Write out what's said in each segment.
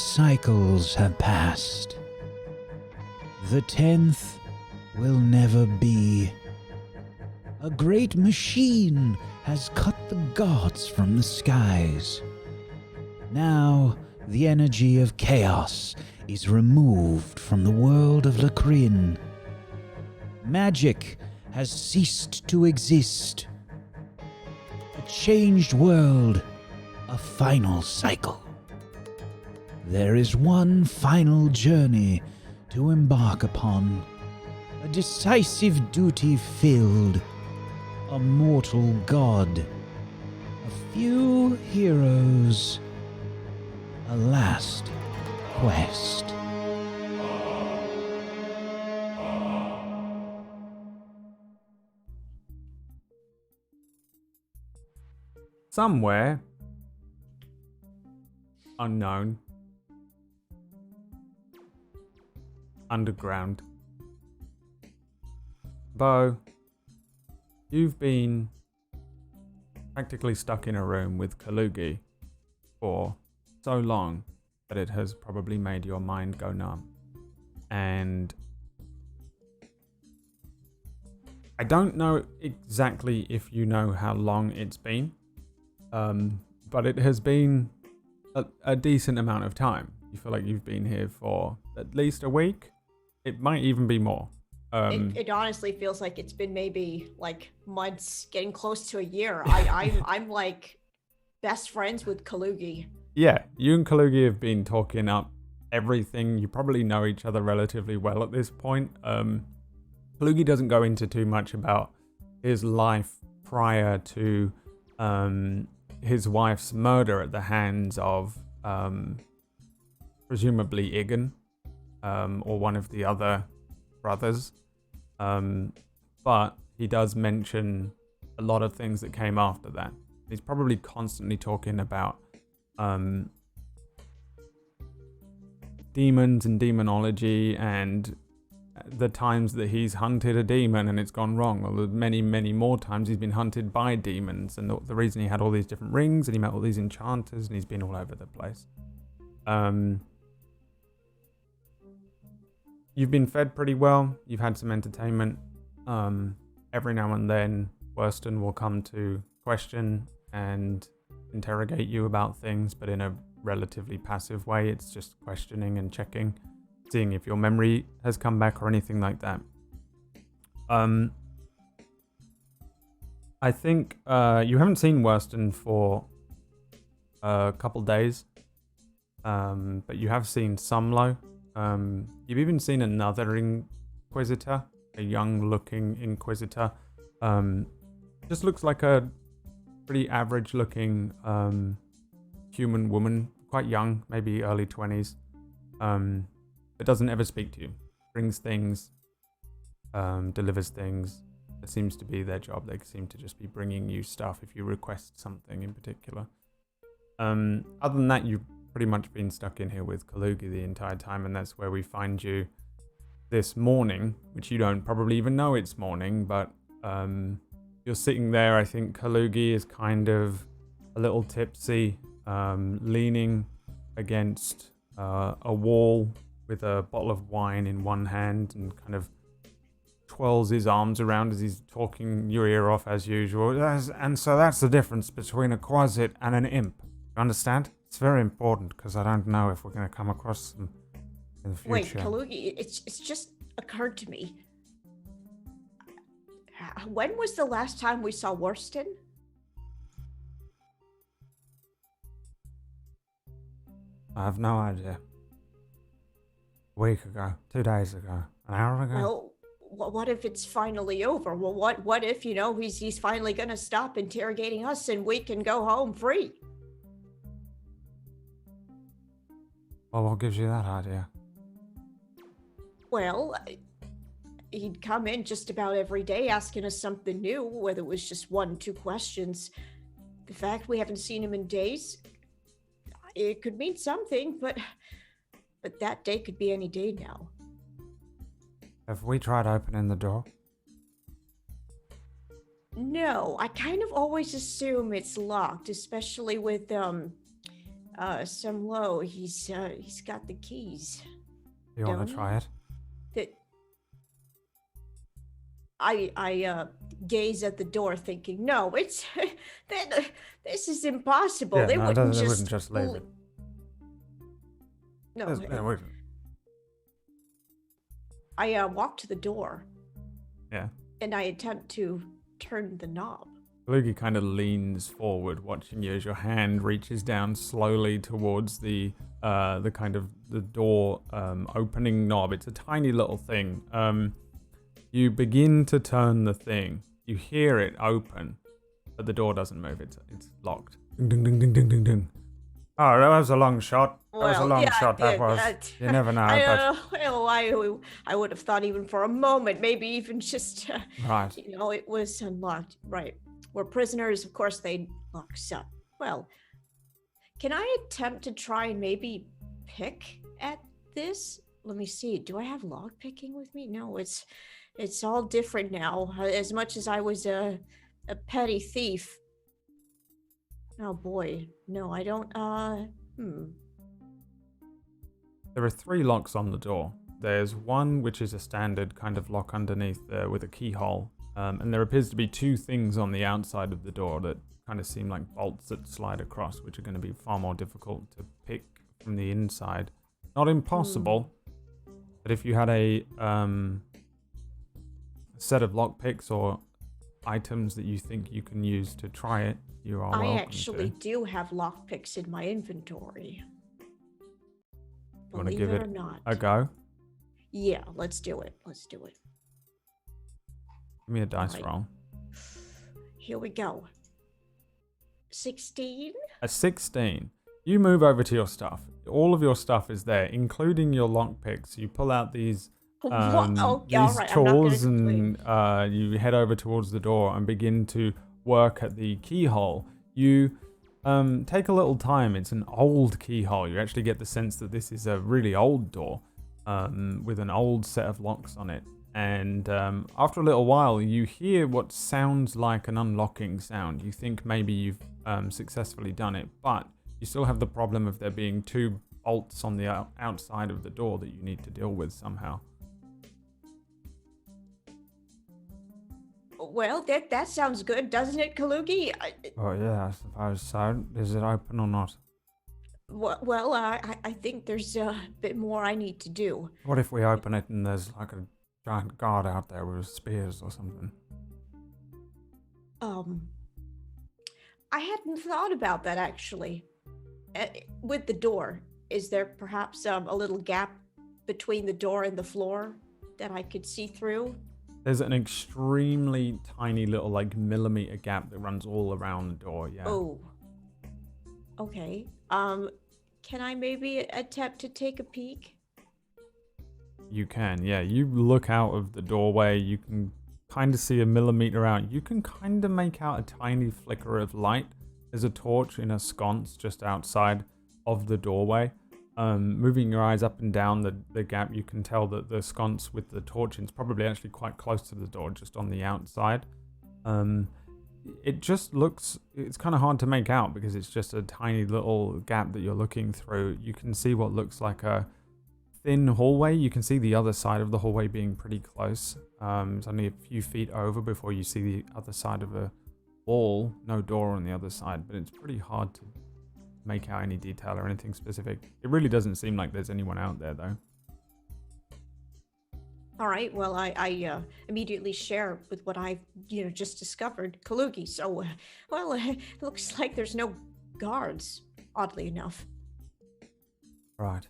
cycles have passed. The 10th will never be. A great machine has cut the gods from the skies. Now the energy of chaos is removed from the world of Lakrin. Magic has ceased to exist. A changed world, a final cycle. There is one final journey to embark upon, a decisive duty filled, a mortal god, a few heroes, a last quest. Somewhere unknown, underground. Beau, you've been practically stuck in a room with Callugi for so long that it has probably made your mind go numb. And I don't know exactly if you know how long it's been, but it has been a decent amount of time. You feel like you've been here for at least a week. It might even be more. It honestly feels like it's been maybe like months, getting close to a year. I'm like best friends with Callugi. Yeah, you and Callugi have been talking up everything. You probably know each other relatively well at this point. Callugi doesn't go into too much about his life prior to his wife's murder at the hands of presumably Igan or one of the other brothers. But he does mention a lot of things that came after that. He's probably constantly talking about demons and demonology and the times that he's hunted a demon and it's gone wrong, or the many, many more times he's been hunted by demons, and the reason he had all these different rings and he met all these enchanters and he's been all over the place. You've been fed pretty well. You've had some entertainment. Every now and then, Worston will come to question and interrogate you about things, but in a relatively passive way. It's just questioning and checking, seeing if your memory has come back or anything like that. I think you haven't seen Worston for a couple days, but you have seen Sumlo. You've even seen another Inquisitor, a young-looking Inquisitor. Just looks like a pretty average-looking human woman, quite young, maybe early 20s. But doesn't ever speak to you. Brings things, delivers things. That seems to be their job. They seem to just be bringing you stuff if you request something in particular. Other than that, you've pretty much been stuck in here with Callugi the entire time, and that's where we find you this morning, which you don't probably even know it's morning, but you're sitting there. I think Callugi is kind of a little tipsy, leaning against a wall with a bottle of wine in one hand and kind of twirls his arms around as he's talking your ear off as usual. And so that's the difference between a quasit and an imp. You understand? It's very important because I don't know if we're going to come across them in the future. Wait, Callugi, it's just occurred to me. When was the last time we saw Worston? I have no idea. A week ago, 2 days ago, an hour ago. Well, what if it's finally over? Well, what if, he's finally going to stop interrogating us and we can go home free? Well, what gives you that idea? Well, he'd come in just about every day asking us something new, whether it was just 1-2 questions. The fact we haven't seen him in days, it could mean something, but that day could be any day now. Have we tried opening the door? No, I kind of always assume it's locked, especially with some low. He's got the keys. You want Don't to you? try it? That I gaze at the door, thinking, no, it's this is impossible. Yeah, they no, wouldn't they just wouldn't just leave it. No, They wouldn't. I walk to the door Yeah. and I attempt to turn the knob. Callugi kind of leans forward, watching you as your hand reaches down slowly towards the kind of the door opening knob. It's a tiny little thing. You begin to turn the thing. You hear it open, but the door doesn't move. It's locked. Ding ding ding ding ding ding ding. Oh, that was a long shot. That was a long shot. That was. You never know. I would have thought even for a moment, maybe even just, Right. it was unlocked. Right. We're prisoners. Of course, they lock us up. Well, can I attempt to try and maybe pick at this? Let me see. Do I have lock picking with me? No, it's all different now. As much as I was a petty thief. Oh boy, no, I don't. There are 3 locks on the door. There's one which is a standard kind of lock underneath there with a keyhole. And there appears to be 2 things on the outside of the door that kind of seem like bolts that slide across, which are going to be far more difficult to pick from the inside. Not impossible, but if you had a set of lockpicks or items that you think you can use to try it, you are welcome I actually to. do have lockpicks in my inventory. You want to Believe give it it or not. a go? Yeah, let's do it. Give me a dice Right. roll. Here we go. 16? A 16. You move over to your stuff. All of your stuff is there, including your lockpicks. You pull out these Oh, all these right. I'm not gonna tools complain. and you head over towards the door and begin to work at the keyhole. You take a little time. It's an old keyhole. You actually get the sense that this is a really old door with an old set of locks on it. And after a little while, you hear what sounds like an unlocking sound. You think maybe you've successfully done it, but you still have the problem of there being 2 bolts on the outside of the door that you need to deal with somehow. Well, that sounds good, doesn't it, Callugi? Oh yeah, I suppose so. Is it open or not? Well, I think there's a bit more I need to do. What if we open it and there's like a giant guard out there with spears or something? I hadn't thought about that actually. With the door, is there perhaps a little gap between the door and the floor that I could see through? There's an extremely tiny little like millimeter gap that runs all around the door, yeah. Oh. Okay. Can I maybe attempt to take a peek? You can, yeah. You look out of the doorway, you can kind of see a millimeter out. You can kind of make out a tiny flicker of light. There's a torch in a sconce just outside of the doorway. Moving your eyes up and down the gap, you can tell that the sconce with the torch is probably actually quite close to the door, just on the outside. It just looks, it's kind of hard to make out because it's just a tiny little gap that you're looking through. You can see what looks like a thin hallway. You can see the other side of the hallway being pretty close. It's only a few feet over before you see the other side of a wall. No door on the other side, but it's pretty hard to make out any detail or anything specific. It really doesn't seem like there's anyone out there though. All right. Well, I immediately share with what I've just discovered, Callugi. So, it looks like there's no guards. Oddly enough. Right.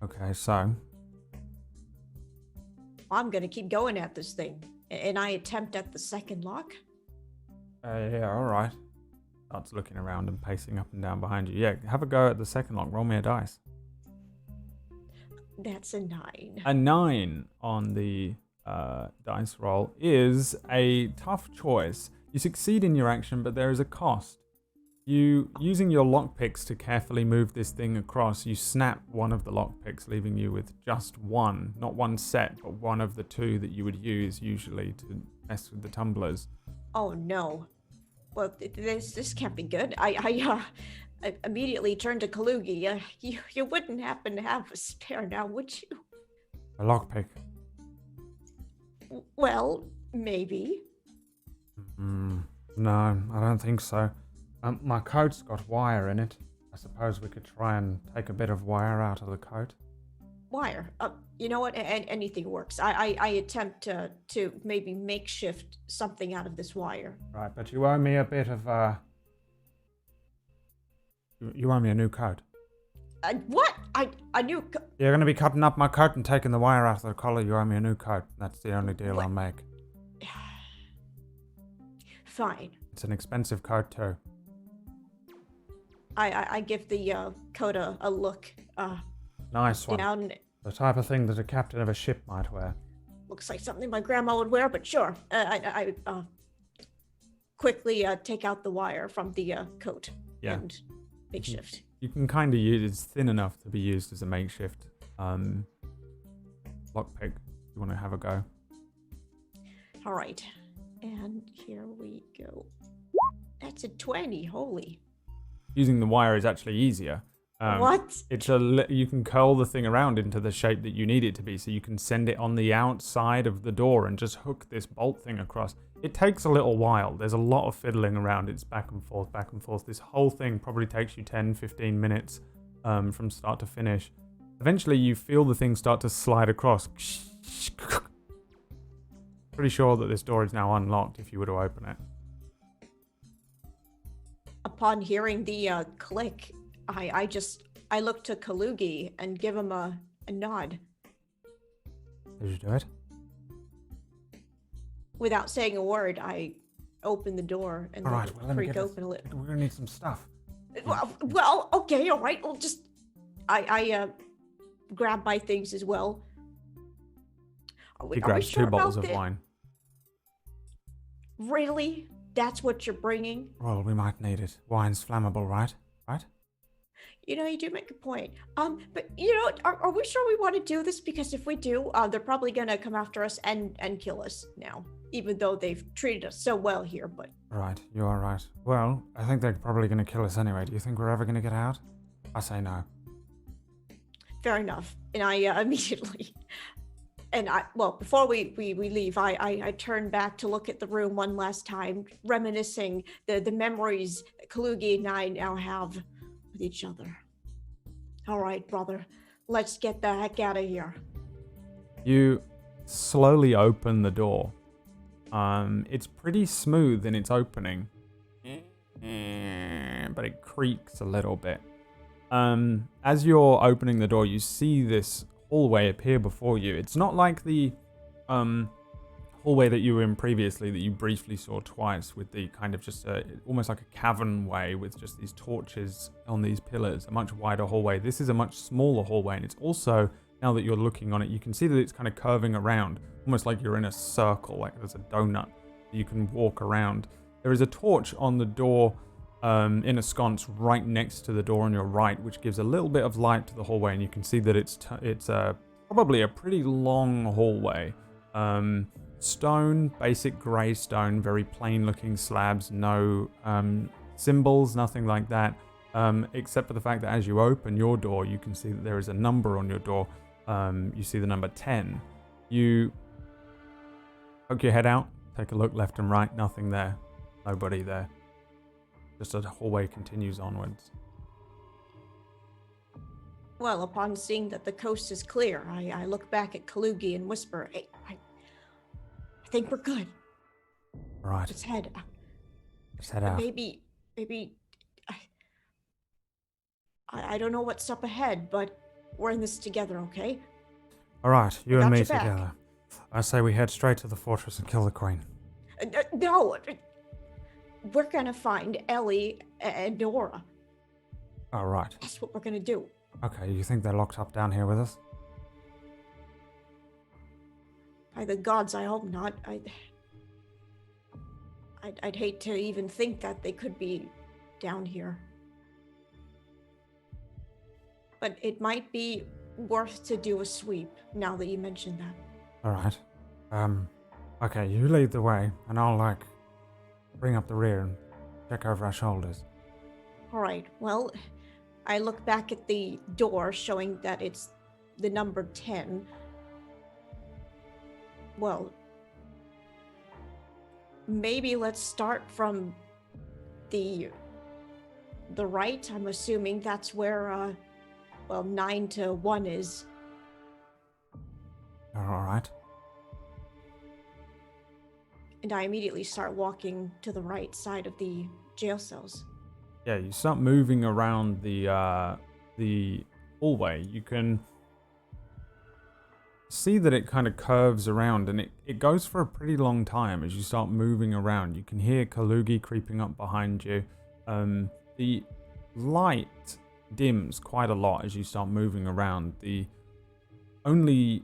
Okay. So. I'm gonna keep going at this thing, and I attempt at the second lock. Yeah. All right. Starts looking around and pacing up and down behind you. Yeah. Have a go at the second lock. Roll me a dice. That's a 9. A 9 on the dice roll is a tough choice. You succeed in your action, but there is a cost. Using your lockpicks to carefully move this thing across, you snap one of the lockpicks, leaving you with just one. Not one set, but one of the 2 that you would use usually to mess with the tumblers. Oh no. Well, this can't be good. I immediately turn to Callugi. You wouldn't happen to have a spare now, would you? A lockpick. Well, maybe. No, I don't think so. My coat's got wire in it. I suppose we could try and take a bit of wire out of the coat. Wire. You know what? Anything works. I attempt to maybe makeshift something out of this wire. Right, but you owe me a bit of, You owe me a new coat. What? I knew. You're going to be cutting up my coat and taking the wire out of the collar. You owe me a new coat. That's the only deal I'll make. Fine. It's an expensive coat, too. I give the coat a look. Nice one. Down. The type of thing that a captain of a ship might wear. Looks like something my grandma would wear, but sure. I quickly take out the wire from the coat and makeshift. You can kind of use it's thin enough to be used as a makeshift lockpick. You want to have a go? All right, and here we go. That's a 20. Holy. Using the wire is actually easier. What? It's you can curl the thing around into the shape that you need it to be, so you can send it on the outside of the door and just hook this bolt thing across. It takes a little while. There's a lot of fiddling around. It's back and forth, back and forth. This whole thing probably takes you 10, 15 minutes from start to finish. Eventually, you feel the thing start to slide across. Pretty sure that this door is now unlocked if you were to open it. Upon hearing the click, I look to Callugi and give him a nod. Did you do it? Without saying a word, I open the door and all let right, it well, let me creak get open a little. We're gonna need some stuff. Well, okay, all right. Well, just I grab my things as well. He grabs sure 2 bottles about of wine. Really? That's what you're bringing? Well, we might need it. Wine's flammable, right? Right? You know, you do make a point. But you know, are we sure we want to do this? Because if we do, they're probably gonna come after us and kill us now, even though they've treated us so well here. But right, you are right. Well, I think they're probably gonna kill us anyway. Do you think we're ever gonna get out? I say no. Fair enough. And I immediately, and before we leave, I turn back to look at the room one last time, reminiscing the memories that Callugi and I now have with each other. All right, brother, let's get the heck out of here. You slowly open the door. It's pretty smooth in its opening, but it creaks a little bit. As you're opening the door, you see this hallway appear before you. It's not like the hallway that you were in previously that you briefly saw twice, with the kind of just almost like a cavern way with just these torches on these pillars. A much wider hallway. This is a much smaller hallway, and it's also, now that you're looking on it, you can see that it's kind of curving around, almost like you're in a circle, like there's a donut that you can walk around. There is a torch on the door in a sconce right next to the door on your right, which gives a little bit of light to the hallway, and you can see that it's probably a pretty long hallway. Stone, basic grey stone, very plain looking slabs, no symbols, nothing like that, except for the fact that as you open your door, you can see that there is a number on your door. You see the number 10. You poke your head out, take a look left and right, nothing there, nobody there. Just a hallway continues onwards. Well, upon seeing that the coast is clear, I look back at Callugi and whisper, "Hey, I think we're good. Right. Let's head. Let's head out. Maybe. I don't know what's up ahead, but we're in this together, okay? All right, you and me your back. together. I say we head straight to the fortress and kill the queen. No, we're gonna find Ellie and Nora. All right. That's what we're gonna do. Okay, you think they're locked up down here with us? By the gods, I hope not. I'd hate to even think that they could be down here. But it might be worth to do a sweep, now that you mentioned that. All right. Okay, you lead the way, and I'll, bring up the rear and check over our shoulders. All right. Well, I look back at the door showing that it's the number 10. Well, maybe let's start from the right. I'm assuming that's where 9 to 1 is. All right. And I immediately start walking to the right side of the jail cells. Yeah, you start moving around the hallway. You can see that it kind of curves around, and it goes for a pretty long time as you start moving around. You can hear Callugi creeping up behind you. The light dims quite a lot as you start moving around. The only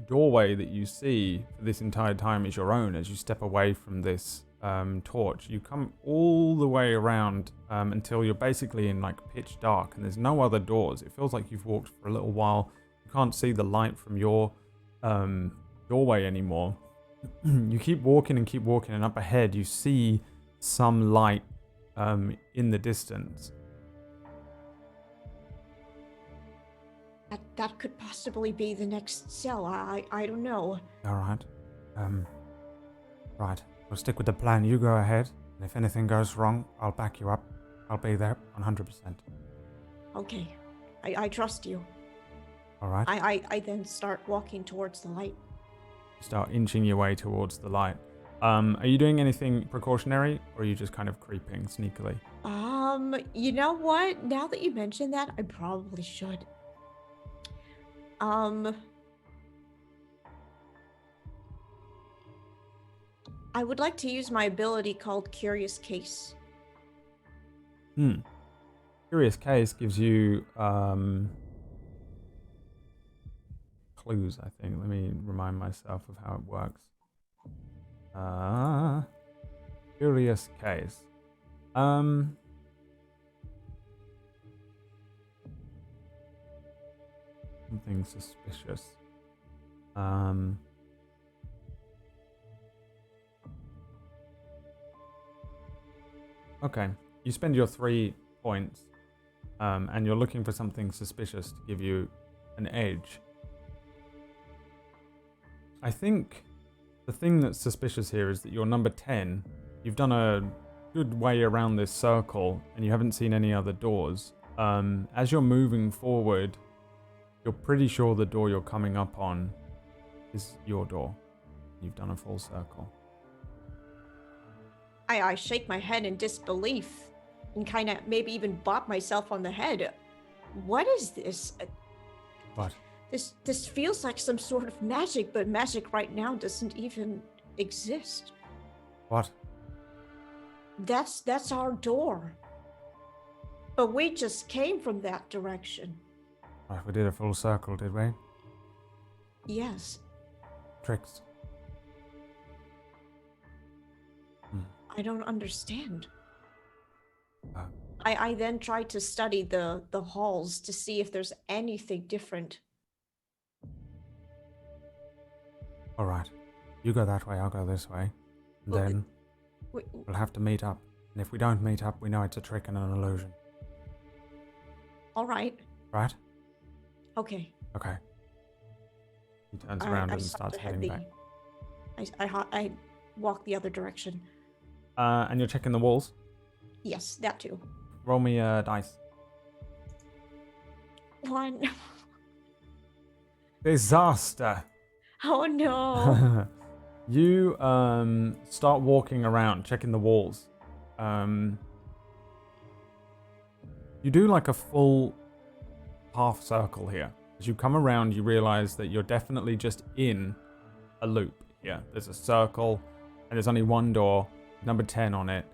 doorway that you see for this entire time is your own. As you step away from this torch, you come all the way around until you're basically in like pitch dark, and there's no other doors. It feels like you've walked for a little while. You can't see the light from your doorway anymore. You keep walking, and up ahead you see some light in the distance. That could possibly be the next cell. I don't know. All right. Right. We'll stick with the plan. You go ahead, and if anything goes wrong, I'll back you up. I'll be there 100%. Okay. I trust you. All right. I then start walking towards the light. Start inching your way towards the light. Are you doing anything precautionary, or are you just kind of creeping sneakily? You know what? Now that you mention that, I probably should. I would like to use my ability called Curious Case. Curious Case gives you clues, I think. Let me remind myself of how it works. Curious Case. Something suspicious. Okay. You spend your 3 points, and you're looking for something suspicious to give you an edge. I think the thing that's suspicious here is that you're number 10. You've done a good way around this circle, and you haven't seen any other doors. As you're moving forward, you're pretty sure the door you're coming up on is your door. You've done a full circle. I shake my head in disbelief and kind of maybe even bop myself on the head. What is this? What? This feels like some sort of magic, but magic right now doesn't even exist. What? That's our door. But we just came from that direction. Right, we did a full circle, did we? Yes. Tricks. I don't understand. I then try to study the halls to see if there's anything different. All right. You go that way, I'll go this way. And Well, then we'll have to meet up. And if we don't meet up, we know it's a trick and an illusion. All right. Right? Okay. Okay. He turns around and starts heading back. I walk the other direction. And you're checking the walls? Yes, that too. Roll me a dice. 1. Disaster! Oh no. You start walking around, checking the walls. You do like a full half circle here. As you come around, you realize that you're definitely just in a loop here. There's a circle, and there's only one door, number 10 on it.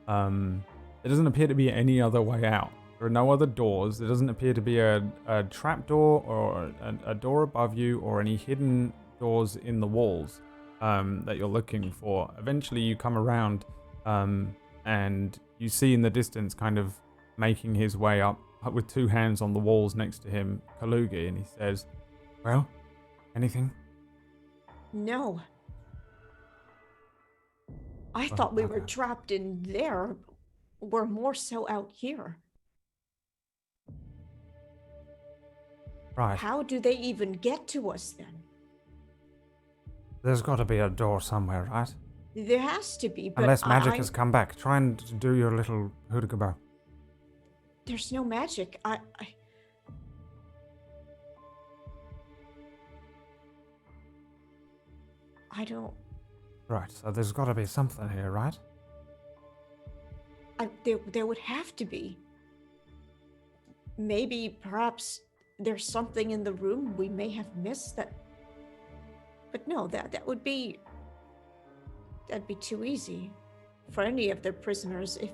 There doesn't appear to be any other way out. There are no other doors. There doesn't appear to be a trap door or a door above you or any hidden doors in the walls that you're looking for. Eventually you come around and you see in the distance, kind of making his way up with 2 hands on the walls next to him, Callugi, and he says, "Well, anything?" No. I thought we were trapped in there. were more so out here. Right. How do they even get to us then? There's got to be a door somewhere, right? There has to be, but Unless magic I has come back. Try and do your little hoodagaba. there's no magic. I don't. Right, so there's got to be something here, right? There would have to be. Maybe, perhaps, there's something in the room we may have missed that. But no, that'd be too easy for any of their prisoners. If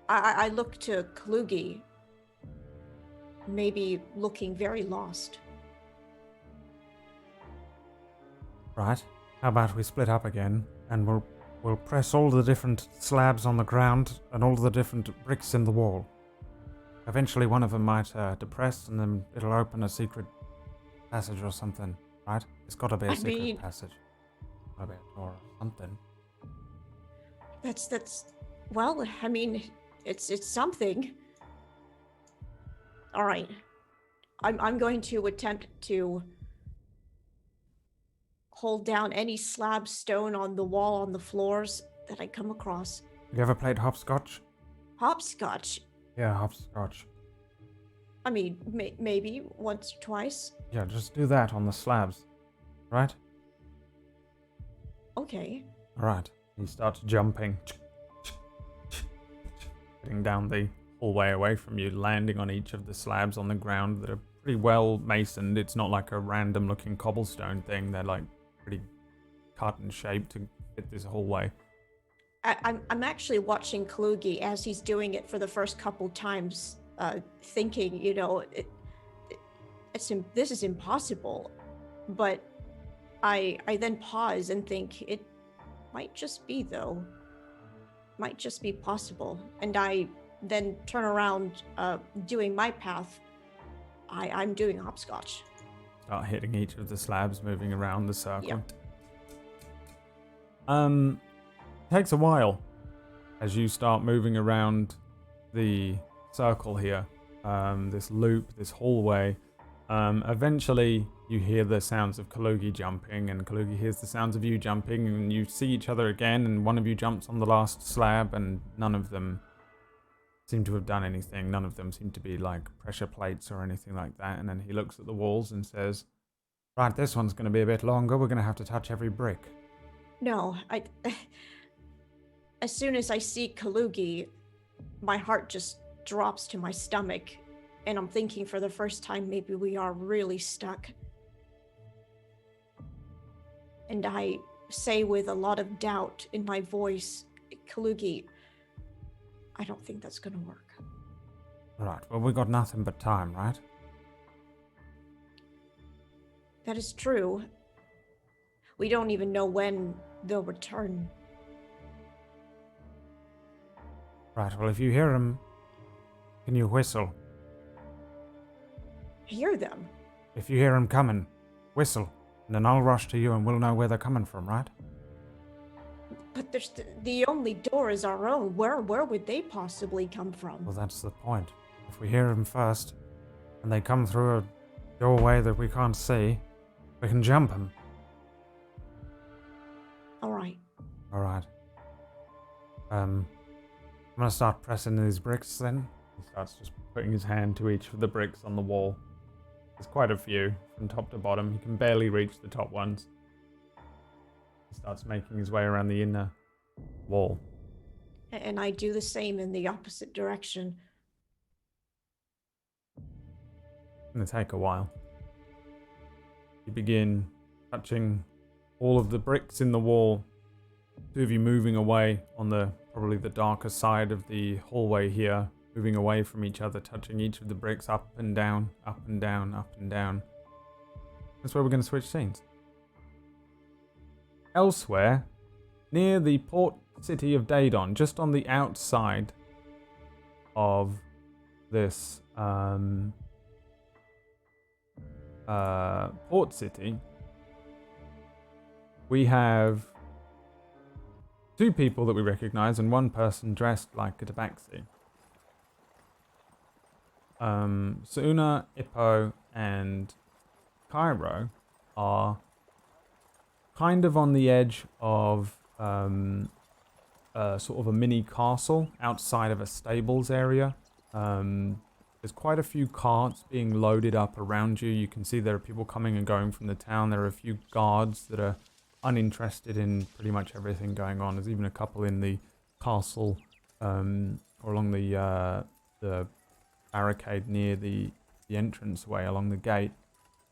I look to Callugi, maybe looking very lost. Right. How about we split up again, and we'll press all the different slabs on the ground and all the different bricks in the wall. Eventually one of them might depress, and then it'll open a secret passage or something, right? It's got to be a secret passage. Got to be a door or something. That's well, I mean, it's something. All right. I'm going to attempt to hold down any slab stone on the wall, on the floors that I come across. You ever played hopscotch? Hopscotch? Yeah, hopscotch. I mean, maybe once or twice. Yeah, just do that on the slabs, right? Okay. Alright. He starts jumping. Getting down the hallway away from you, landing on each of the slabs on the ground that are pretty well masoned. It's not like a random looking cobblestone thing. They're like pretty cut and shaped to fit this hallway. I'm actually watching Callugi as he's doing it for the first couple times, thinking, you know, this is impossible. But I then pause and think it might just be, though. Might just be possible. And I then turn around, doing my path. I'm doing hopscotch. Start hitting each of the slabs, moving around the circle. Yep. Takes a while as you start moving around the circle here, this loop, this hallway. Eventually you hear the sounds of Callugi jumping, and Callugi hears the sounds of you jumping, and you see each other again, and one of you jumps on the last slab, and none of them seem to have done anything. None of them seem to be like pressure plates or anything like that. And then he looks at the walls and says, right, this one's going to be a bit longer. We're going to have to touch every brick. No, as soon as I see Callugi, my heart just drops to my stomach, and I'm thinking for the first time maybe we are really stuck. And I say with a lot of doubt in my voice, Callugi, I don't think that's gonna work. Right, well, we got nothing but time, right? That is true. We don't even know when they'll return. Right, well, if you hear them, can you whistle? Hear them? If you hear them coming, whistle, and then I'll rush to you and we'll know where they're coming from, right? But there's the only door is our own. Where would they possibly come from? Well, that's the point. If we hear them first, and they come through a doorway that we can't see, we can jump them. All right. Alright. I'm gonna start pressing these bricks then. He starts just putting his hand to each of the bricks on the wall. There's quite a few, from top to bottom. He can barely reach the top ones. He starts making his way around the inner wall. And I do the same in the opposite direction. It's gonna take a while. You begin touching all of the bricks in the wall. Two of you moving away on the probably the darker side of the hallway here, moving away from each other, touching each of the bricks up and down, up and down, up and down. That's where we're going to switch scenes. Elsewhere, near the port city of Daedon, just on the outside of this port city, we have two people that we recognize and one person dressed like a tabaxi. Suuna, Ippo, and Kairo are kind of on the edge of sort of a mini castle outside of a stables area. There's quite a few carts being loaded up around you. You can see there are people coming and going from the town. There are a few guards that are uninterested in pretty much everything going on. There's even a couple in the castle or along the barricade near the entranceway along the gate.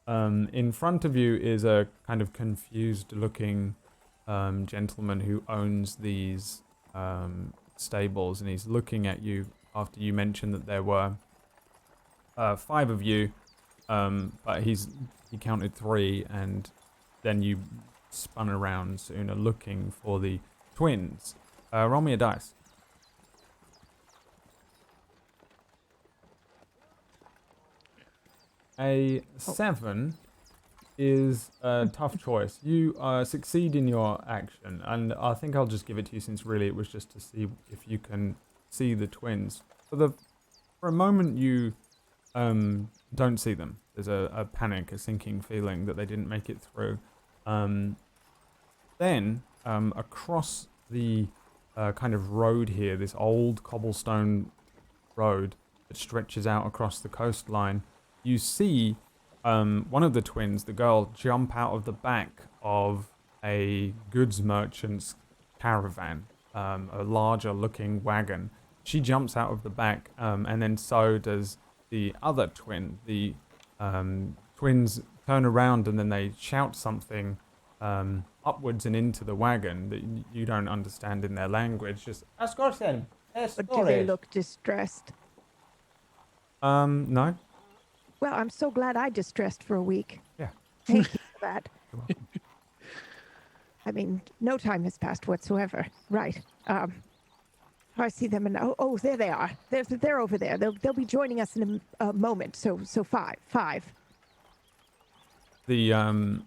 In front of you is a kind of confused looking gentleman who owns these stables, and he's looking at you after you mentioned that there were 5 of you, but he counted 3, and then you spun around sooner looking for the twins. Roll me a dice. A 7 is a tough choice. You succeed in your action, and I think I'll just give it to you since really it was just to see if you can see the twins. For a moment you don't see them. There's a panic, a sinking feeling that they didn't make it through. Then across the kind of road here, this old cobblestone road that stretches out across the coastline, you see one of the twins, the girl, jump out of the back of a goods merchant's caravan, a larger looking wagon. She jumps out of the back, and then so does the other twin. The twins turn around and then they shout something upwards and into the wagon that you don't understand in their language. Just, Escorten. But do they look distressed? no. Well, I'm so glad I distressed for a week. Yeah. Thank you for that. I mean, no time has passed whatsoever. Right. I see them, and oh, there they are. They're over there. They'll be joining us in a moment. So 5. The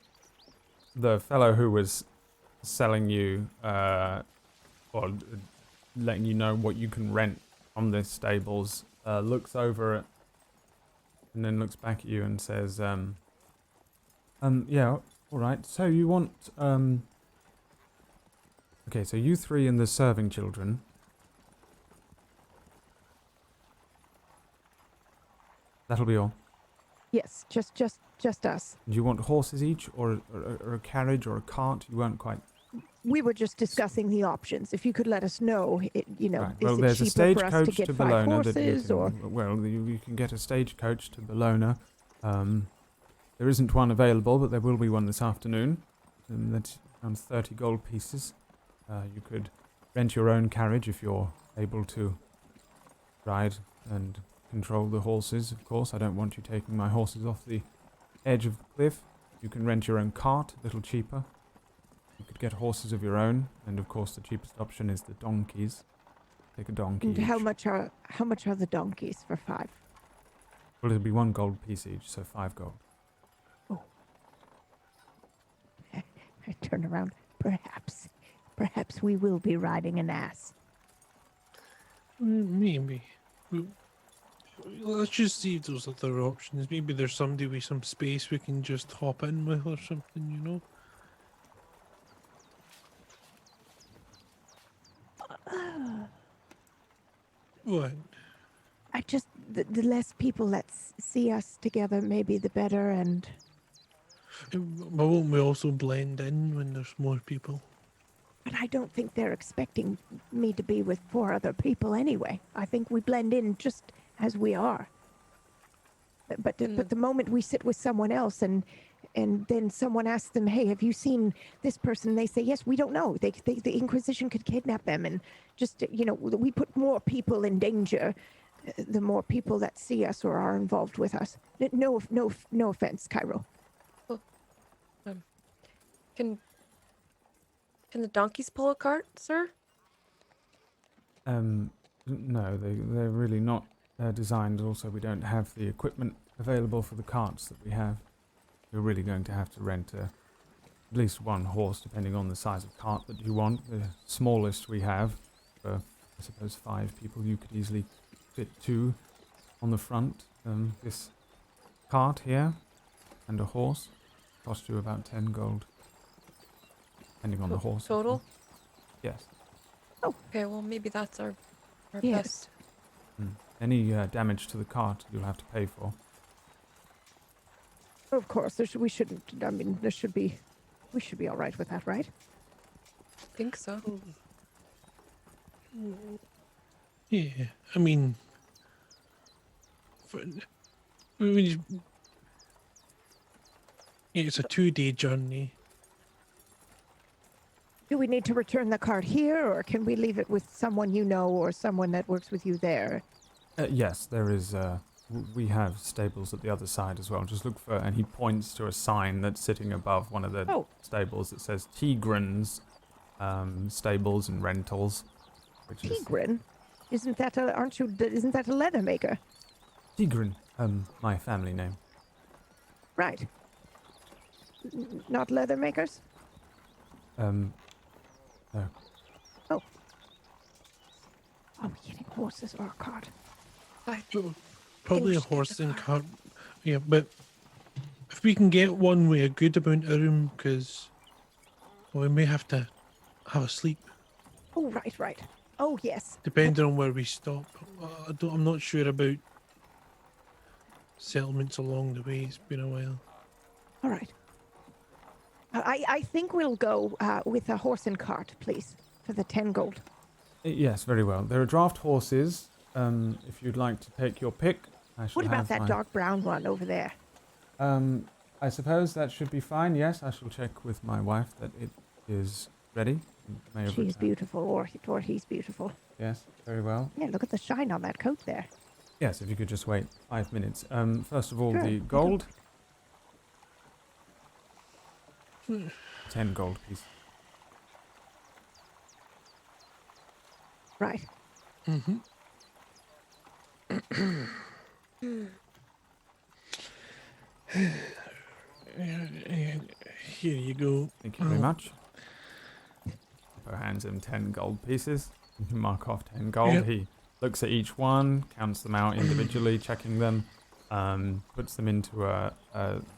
fellow who was selling you, or letting you know what you can rent from the stables, looks over at, and then looks back at you and says, yeah, all right. So you want, okay, so you 3 and the serving children. That'll be all. Yes, just us. Do you want horses each, or a carriage, or a cart? You weren't quite. We were just discussing the options. If you could let us know, Right. Is it there's a cheaper for us to stagecoach get to 5 Bologna horses, that you can. or Well, you can get a stagecoach to Bologna. There isn't one available, but there will be one this afternoon. That's around 30 gold pieces. You could rent your own carriage if you're able to ride and control the horses, of course. I don't want you taking my horses off the edge of the cliff. You can rent your own cart, a little cheaper. You could get horses of your own, and of course the cheapest option is the donkeys. Take a donkey and each. how much are the donkeys for 5? Well, it'll be 1 gold piece each, so 5 gold. Oh. I turn around. Perhaps we will be riding an ass. Maybe. Let's just see if there's other options. Maybe there's somebody with some space we can just hop in with or something, you know? What? I just the less people that see us together, maybe the better. And But won't we also blend in when there's more people? but I don't think they're expecting me to be with 4 other people anyway. I think we blend in just as we are. But the moment we sit with someone else and then someone asks them, hey, have you seen this person? They say, yes, we don't know. The Inquisition could kidnap them, and just, we put more people in danger the more people that see us or are involved with us. No offense, Kairo. Can the donkeys pull a cart, sir? No, they're really not designed. Also, we don't have the equipment available for the carts that we have. You're really going to have to rent at least one horse, depending on the size of cart that you want. The smallest we have, for I suppose 5 people, you could easily fit 2 on the front. This cart here and a horse cost you about 10 gold, depending on the horse. Total? Yes. Okay, well, maybe that's our Yes. best. Any damage to the cart you'll have to pay for. Of course, we shouldn't. I mean, we should be all right with that, right? I think so. Yeah, I mean, yeah, it's a 2-day journey. Do we need to return the cart here, or can we leave it with someone you know or someone that works with you there? Yes, there is. We have stables at the other side as well. Just look for, and he points to a sign that's sitting above one of the Oh. stables that says Tigran's Stables and Rentals. Which is Tigran? Isn't that a leather maker? Tigran, my family name. Right. Not leather makers? No. Are we getting horses or a cart? Probably a Think we should get horse the and cart. cart. Yeah, but if we can get one with a good amount of room, because we may have to have a sleep, Oh, right. Oh, yes. depending on where we stop. I'm not sure about settlements along the way. It's been a while. All right. I think we'll go with a horse and cart, please, for the 10 gold. Yes, very well. There are draft horses. If you'd like to take your pick, I shall What about have that my- dark brown one over there? I suppose that should be fine. Yes, I shall check with my wife that it is ready. It may have She's returned. beautiful, or he's beautiful. Yes, very well. Yeah, look at the shine on that coat there. Yes, if you could just wait 5 minutes. First of all, Sure, the I gold. 10 gold piece. Right. Mm-hmm. Here you go. Thank you very much. Her hands him 10 gold pieces. You can mark off 10 gold. Yep. He looks at each one, counts them out individually, checking them, puts them into a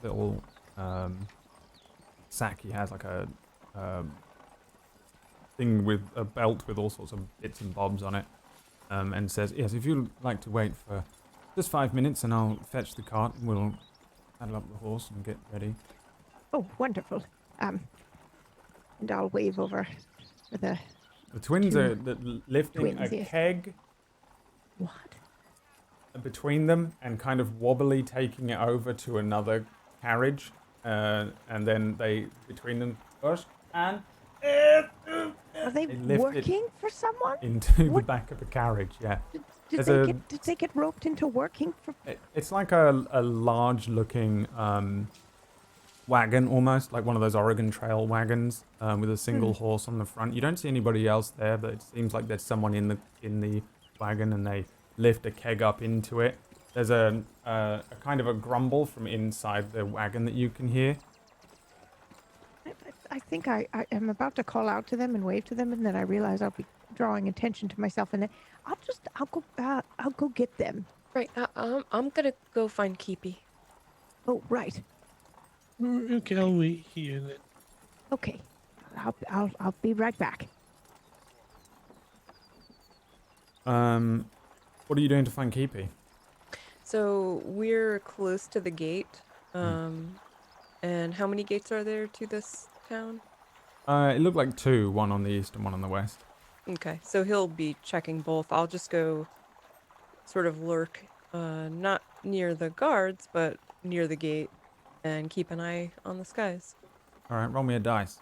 little sack. He has like a thing with a belt with all sorts of bits and bobs on it, and says, yes, if you'd like to wait for just 5 minutes and I'll fetch the cart and we'll saddle up the horse and get ready. Oh, wonderful. And I'll wave over for the... The twins Two are lifting twins, a yes. keg What? between them and kind of wobbly taking it over to another carriage, and then they between them push and Are they lift it working for someone? into the What? back of the carriage. Yeah, Did There's they get roped into working for... it's like a large looking wagon, almost like one of those Oregon Trail wagons, with a single horse on the front. You don't see anybody else there, but it seems like there's someone in the wagon, and they lift a keg up into it. There's a kind of a grumble from inside the wagon that you can hear. I think I am about to call out to them and wave to them, and then I realize I'll be drawing attention to myself, and then I'll go get them. Right, I'm gonna go find Keepy. Oh, right. Okay, I'll wait here then. Okay. I'll be right back. What are you doing to find Keepy? So we're close to the gate. And how many gates are there to this town? It looked like 2, one on the east and one on the west. Okay, so he'll be checking both. I'll just go sort of lurk, not near the guards, but near the gate, and keep an eye on the skies. All right, roll me a dice.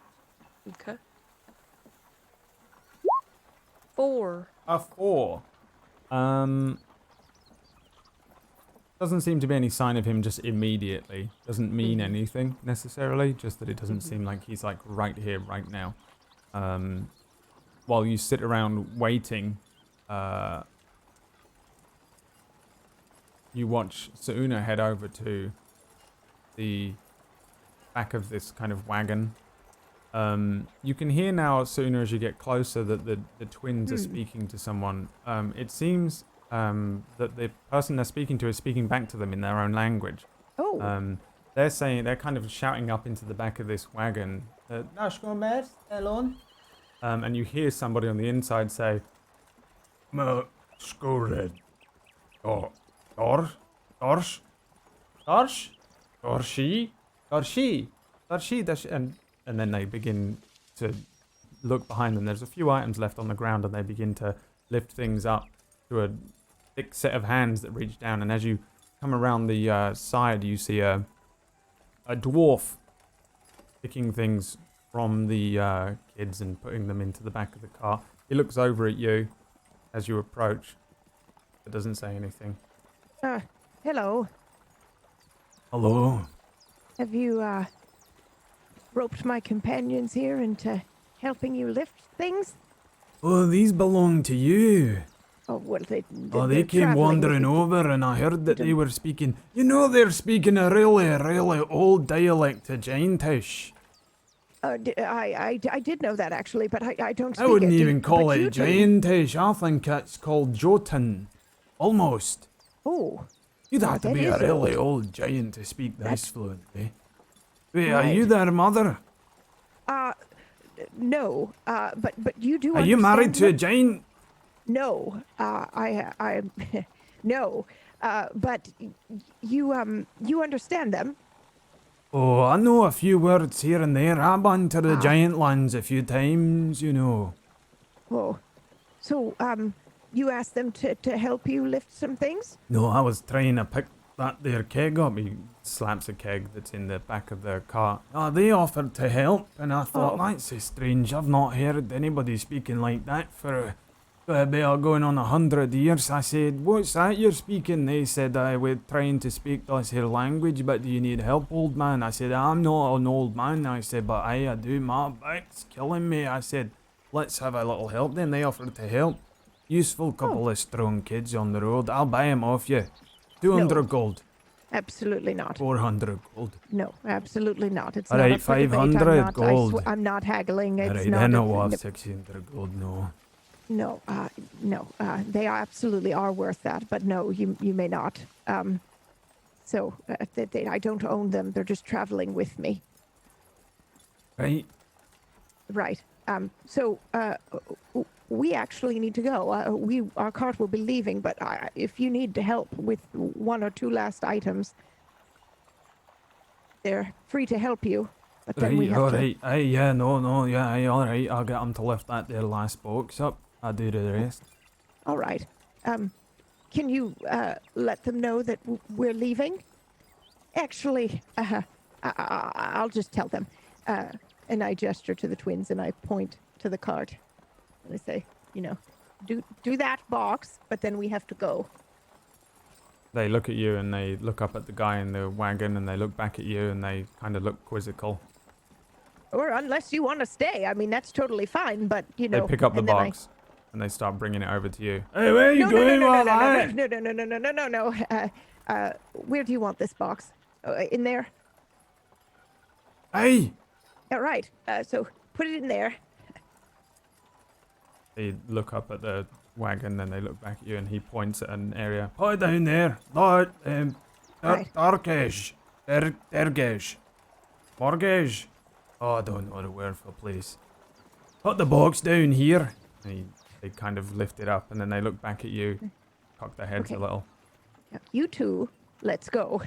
Okay. 4. A 4. Doesn't seem to be any sign of him just immediately. Doesn't mean anything necessarily, just that it doesn't seem like he's like right here, right now. While you sit around waiting, you watch Suuna head over to the back of this kind of wagon You can hear now, sooner as you get closer, that the twins are speaking to someone. It seems that the person they're speaking to is speaking back to them in their own language. Oh. They're kind of shouting up into the back of this wagon. And you hear somebody on the inside say, "Scored. Dorsh, and then they begin to look behind them. There's a few items left on the ground, and they begin to lift things up to a thick set of hands that reach down. And as you come around the side, you see a dwarf picking things from the kids and putting them into the back of the car. He looks over at you as you approach, but doesn't say anything. Hello. Hello. Have you, roped my companions here into helping you lift things? Oh, these belong to you. Oh, well, They they're came traveling wandering with over and I heard that they were speaking. You know, they're speaking a really, really old dialect of Giantish. I did know that, actually, but I don't speak I wouldn't it. even call but it you do. Giantish. I think it's called Jotun. Almost. Oh. You'd have to that be a is really old giant to speak this That's- fluently. Wait, are Right. you their mother? No, but you do Are you married understand to a them? giant? No, I no, but you understand them? Oh, I know a few words here and there. I've been to the Ah. giant lands a few times, you know. Oh, so you asked them to help you lift some things? No, I was trying to pick that there keg up. He slaps a keg that's in the back of their car. They offered to help, and I thought, Oh. that's so strange. I've not heard anybody speaking like that for about going on 100 years. I said, what's that you're speaking? They said, we're trying to speak this here language, but do you need help, old man? I said, I'm not an old man. I said, but I do. My back's killing me. I said, let's have a little help then. They offered to help. Useful couple of strong kids on the road. I'll buy 'em off you. 200 No. gold. Absolutely not. 400 gold. No, absolutely not. It's All not right, up for debate. 500 gold. I'm not haggling. It's Alright, not. then a- I'll have 600 gold, no. No, no. They absolutely are worth that, but no, you may not. So I don't own them. They're just traveling with me. Right? Right. So we actually need to go. Our cart will be leaving, but if you need help with one or two last items, they're free to help you. But then we Right, have to. alright. Aye, yeah, no, yeah, aye, alright. I'll get 'em to lift that there last box up. I'll do the rest. All right. Can you let them know that we're leaving? Actually, I'll just tell them. And I gesture to the twins and I point to the cart. And I say, do that box, but then we have to go. They look at you and they look up at the guy in the wagon and they look back at you and they kind of look quizzical. Or unless you want to stay. I mean, that's totally fine, but, They pick up the and then box and they start bringing it over to you. Hey, where are you No, going no, with that? no. Where do you want this box? In there? Hey! All right. So put it in there. They look up at the wagon, then they look back at you and he points at an area. Put it down there. That, Right. Darkesh. Dergesh. Morgesh. Oh, I don't know the word for place. Put the box down here. And they kind of lift it up and then they look back at you, cock their heads Okay. a little. Now, you two, let's go.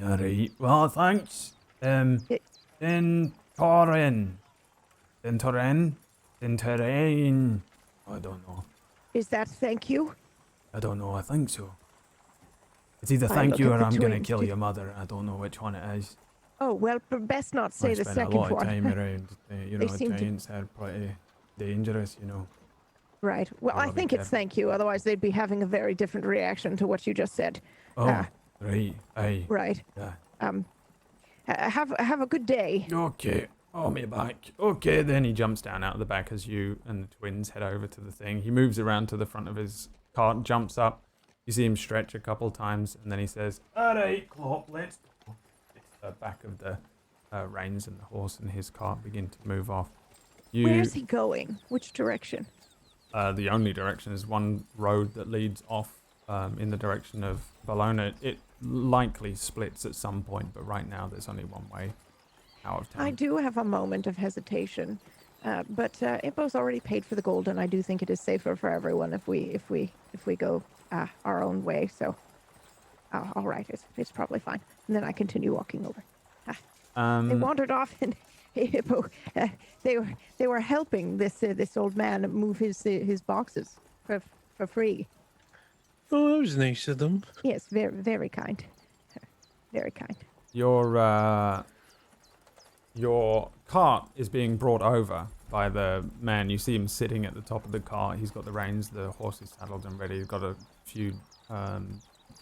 Alright, well, thanks. It- Then Torin. Then I don't know. Is that thank you? I don't know, I think so. It's either I thank look you at or the I'm gonna twins. kill your mother. I don't know which one it is. Oh, well, best not say I the spent second a lot one. of time around, They seem to- giants are pretty dangerous, you know. Right. Well, I Gotta be think it's careful. thank you. Otherwise, they'd be having a very different reaction to what you just said. Oh, Ah. right, aye, Right. yeah. Have a good day. Okay, I'll be back. Okay, then he jumps down out of the back as you and the twins head over to the thing. He moves around to the front of his cart, jumps up. You see him stretch a couple times, and then he says, "All right, Clop, let's go." It's the back of the reins, and the horse and his cart begin to move off. Where's he going? Which direction? The only direction is one road that leads off in the direction of Bologna. It likely splits at some point, but right now there's only one way out of town. I do have a moment of hesitation, but Ippo's already paid for the gold, and I do think it is safer for everyone if we go our own way. So, all right, it's probably fine. And then I continue walking over. They wandered off, and Ippo, they were helping this old man move his boxes for free. Oh, that was nice of them. Yes, very very kind, very kind. Your cart is being brought over by the man. You see him sitting at the top of the cart. He's got the reins, the horse is saddled and ready. He's got a few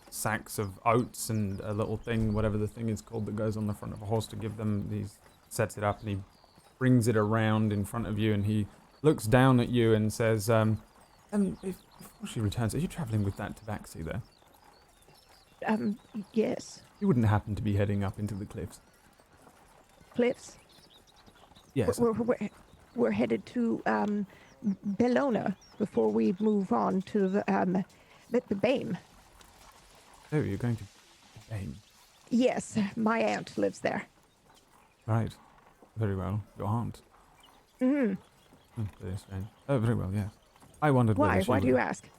sacks of oats and a little thing, whatever the thing is called, that goes on the front of a horse to give them. He sets it up and he brings it around in front of you, and he looks down at you and says, before she returns, are you traveling with that tabaxi there? Yes. You wouldn't happen to be heading up into the cliffs? Cliffs? Yes. We're headed to Bellona before we move on to the BAME. Oh, you're going to Bane. Yes, my aunt lives there. Right. Very well. Your aunt. Mm-hmm. Very strange. Oh, very well, yes. I wondered Why? whether she Why do would- you ask?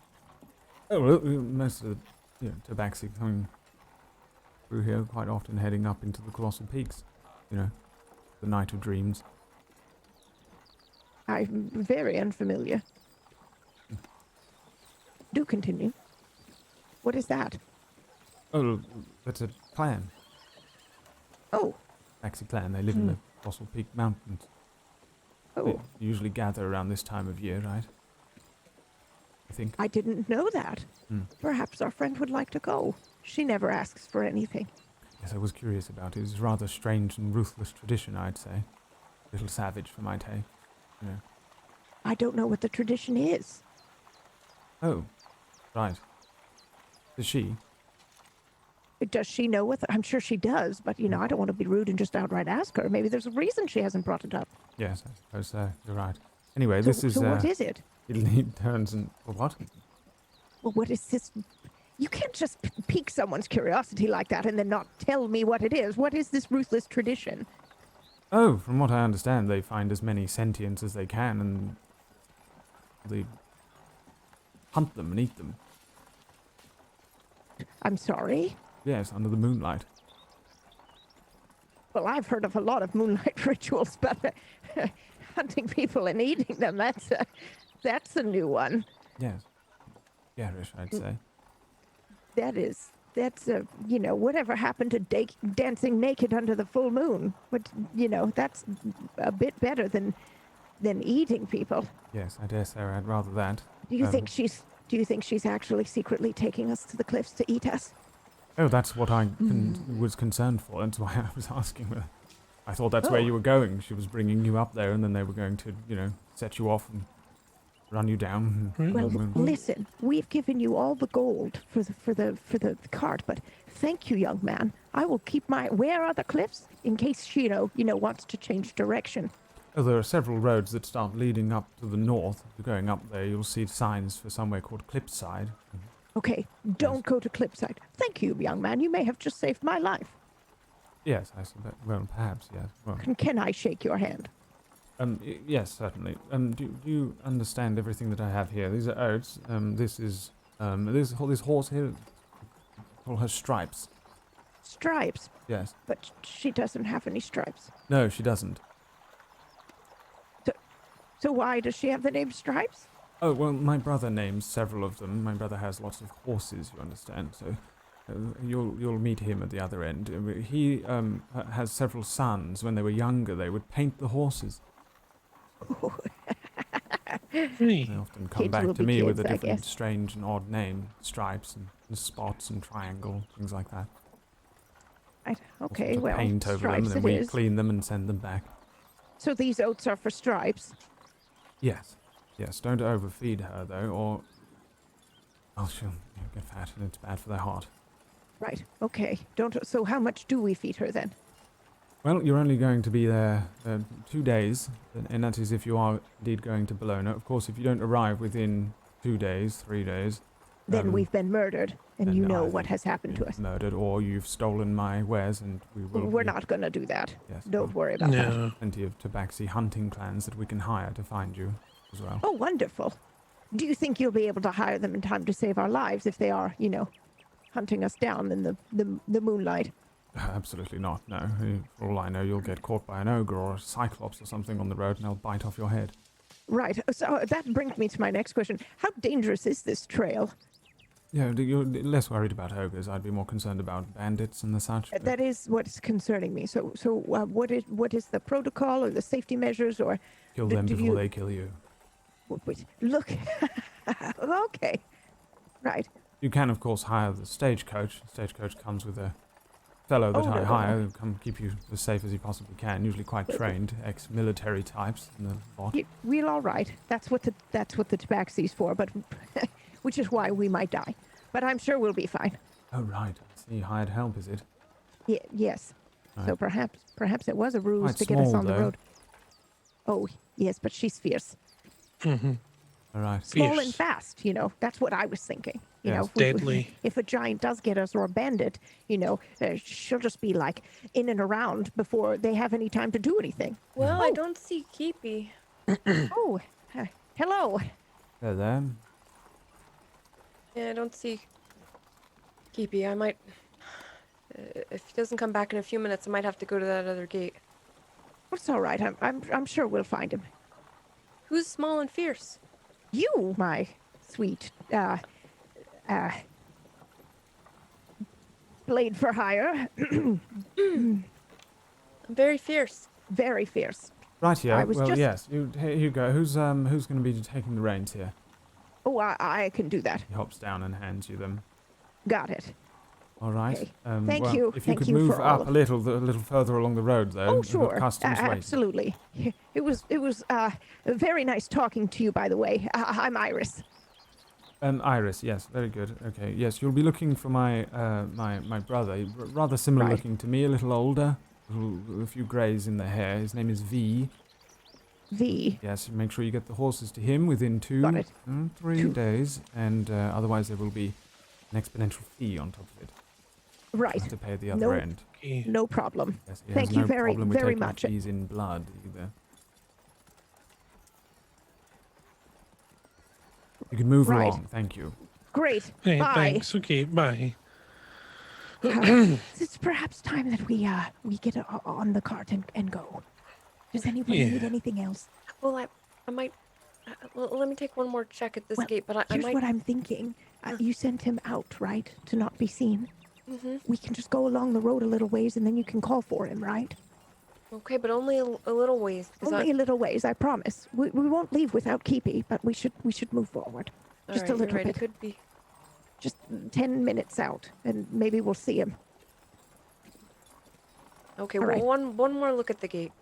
Oh, well, most of the tabaxi coming through here, quite often heading up into the Colossal Peaks. The Night of Dreams. I'm very unfamiliar. Do continue. What is that? Oh, that's a clan. Oh, Tabaxi clan. They live in the Colossal Peak Mountains. They oh, usually gather around this time of year, right? I think. I didn't know that. Perhaps our friend would like to go. She never asks for anything. Yes, I was curious about it. It's a rather strange and ruthless tradition, I'd say. A little savage for my take. I don't know what the tradition is. Oh, right. Does she? Does she know what? I'm sure she does, but I don't want to be rude and just outright ask her. Maybe there's a reason she hasn't brought it up. Yes, I suppose so. You're right. Anyway, So, this is. so what is it? He turns and. What? Well, what is this? You can't just pique someone's curiosity like that and then not tell me what it is. What is this ruthless tradition? Oh, from what I understand, they find as many sentients as they can and they hunt them and eat them. I'm sorry? Yes, under the moonlight. Well, I've heard of a lot of moonlight rituals, but hunting people and eating them, that's a new one. Yes. Garish, I'd say. That's whatever happened to dancing naked under the full moon? But, that's a bit better than eating people. Yes, I dare say I'd rather that. Do you think she's actually secretly taking us to the cliffs to eat us? Oh, that's what I was concerned for. That's why I was asking her. I thought that's where you were going. She was bringing you up there, and then they were going to, set you off and run you down. Well, listen, we've given you all the gold for the cart, but thank you, young man. I will keep where are the cliffs in case she, wants to change direction. Oh, there are several roads that start leading up to the north. If you're going up there, you'll see signs for somewhere called Cliffside. Okay, don't go to Cliffside. Thank you, young man. You may have just saved my life. Yes, I suppose. Well, perhaps, yes. Well, Can I shake your hand? Yes, certainly. Do you understand everything that I have here? These are oats. This is this horse here. Call her Stripes. Stripes, Yes. but she doesn't have any stripes. No, she doesn't. So why does she have the name Stripes? Oh well, my brother names several of them. My brother has lots of horses, you understand. So you'll meet him at the other end. He has several sons. When they were younger, they would paint the horses. Really? They often come Kids back will to be me with kids, a I different, guess. strange and odd name: Stripes and spots and triangle, things like that. Okay, Put well, paint over them, Stripes and then it we is. clean them and send them back. So these oats are for Stripes. Yes, yes. Don't overfeed her though, or she'll get fat, and it's bad for their heart. Right. Okay. So how much do we feed her then? Well, you're only going to be there 2 days, and that is if you are indeed going to Bologna. Of course, if you don't arrive within 2 days, 3 days, Then we've been murdered, and then you know either what has happened to you've us. murdered, or you've stolen my wares, and we will. We're not going to do that. Yes, Don't well, worry about that. No. plenty of tabaxi hunting clans that we can hire to find you as well. Oh, wonderful. Do you think you'll be able to hire them in time to save our lives if they are, hunting us down in the moonlight? Absolutely not. No. For all I know, you'll get caught by an ogre or a cyclops or something on the road, and they'll bite off your head. Right. So that brings me to my next question. How dangerous is this trail? Yeah, you're less worried about ogres. I'd be more concerned about bandits and the such. but- That is what's concerning me. So what is the protocol or the safety measures or Kill do them before you- they kill you. wait, look? Okay. Right. You can, of course, hire the stagecoach. Stagecoach comes with a fellow that Oh, I no. hire who come keep you as safe as he possibly can. Usually quite trained, ex-military types in the lot. We're all right. That's what the tabaxi's for, but which is why we might die. But I'm sure we'll be fine. Oh right, I see. Hired help, is it? Yes. So Right. perhaps it was a ruse Quite to get us small, on the though. road. Oh, yes, but she's fierce. Mm-hmm. All right. Small and Fierce. fast, that's what I was thinking. Yes. Deadly. If a giant does get us or a bandit, she'll just be like in and around before they have any time to do anything. Well, I Oh. don't see Keepy. Oh, hello. Hello there. Yeah, I don't see Keepy. I might. If he doesn't come back in a few minutes, I might have to go to that other gate. It's all right. I'm sure we'll find him. Who's small and fierce? You, my sweet, blade for hire. I'm very fierce. Very fierce. Right here. I was Well, just- yes. Here you go. Who's going to be taking the reins here? Oh, I can do that. He hops down and hands you them. Got it. All right. Okay. Well, Thank you. If you Thank could you move for all up of- a little further along the road, though. Oh, we've got sure. Customs waiting. Absolutely. It was very nice talking to you, by the way. I'm Iris. Iris, yes, very good. Okay, yes, you'll be looking for my my brother, rather similar Right. looking to me, a little older, a few greys in the hair. His name is V. V. Yes, make sure you get the horses to him within Got it. 3 2. days, and otherwise there will be an exponential fee on top of it. You Right. have to pay at the other No- end. Okay. No problem. Yes, he Thank has you no very, problem with very taking much. fees in blood either. You can move Right. along, thank you. Great. Hey, Bye. thanks. Okay, bye. It's perhaps time that we get on the cart and go. Does anybody need Yeah. anything else? Well, I might. Let me take one more check at this Well, gate, but I Here's might. what I'm thinking. You sent him out, right, to not be seen. We can just go along the road a little ways, and then you can call for him, right? Okay, but only a little ways. 'cause Only a little ways, I promise. We won't leave without Keepy, but we should move forward. All Just right, a you're little right, bit. It could be. Just 10 minutes out, and maybe we'll see him. Okay, All well, right. one more look at the gate,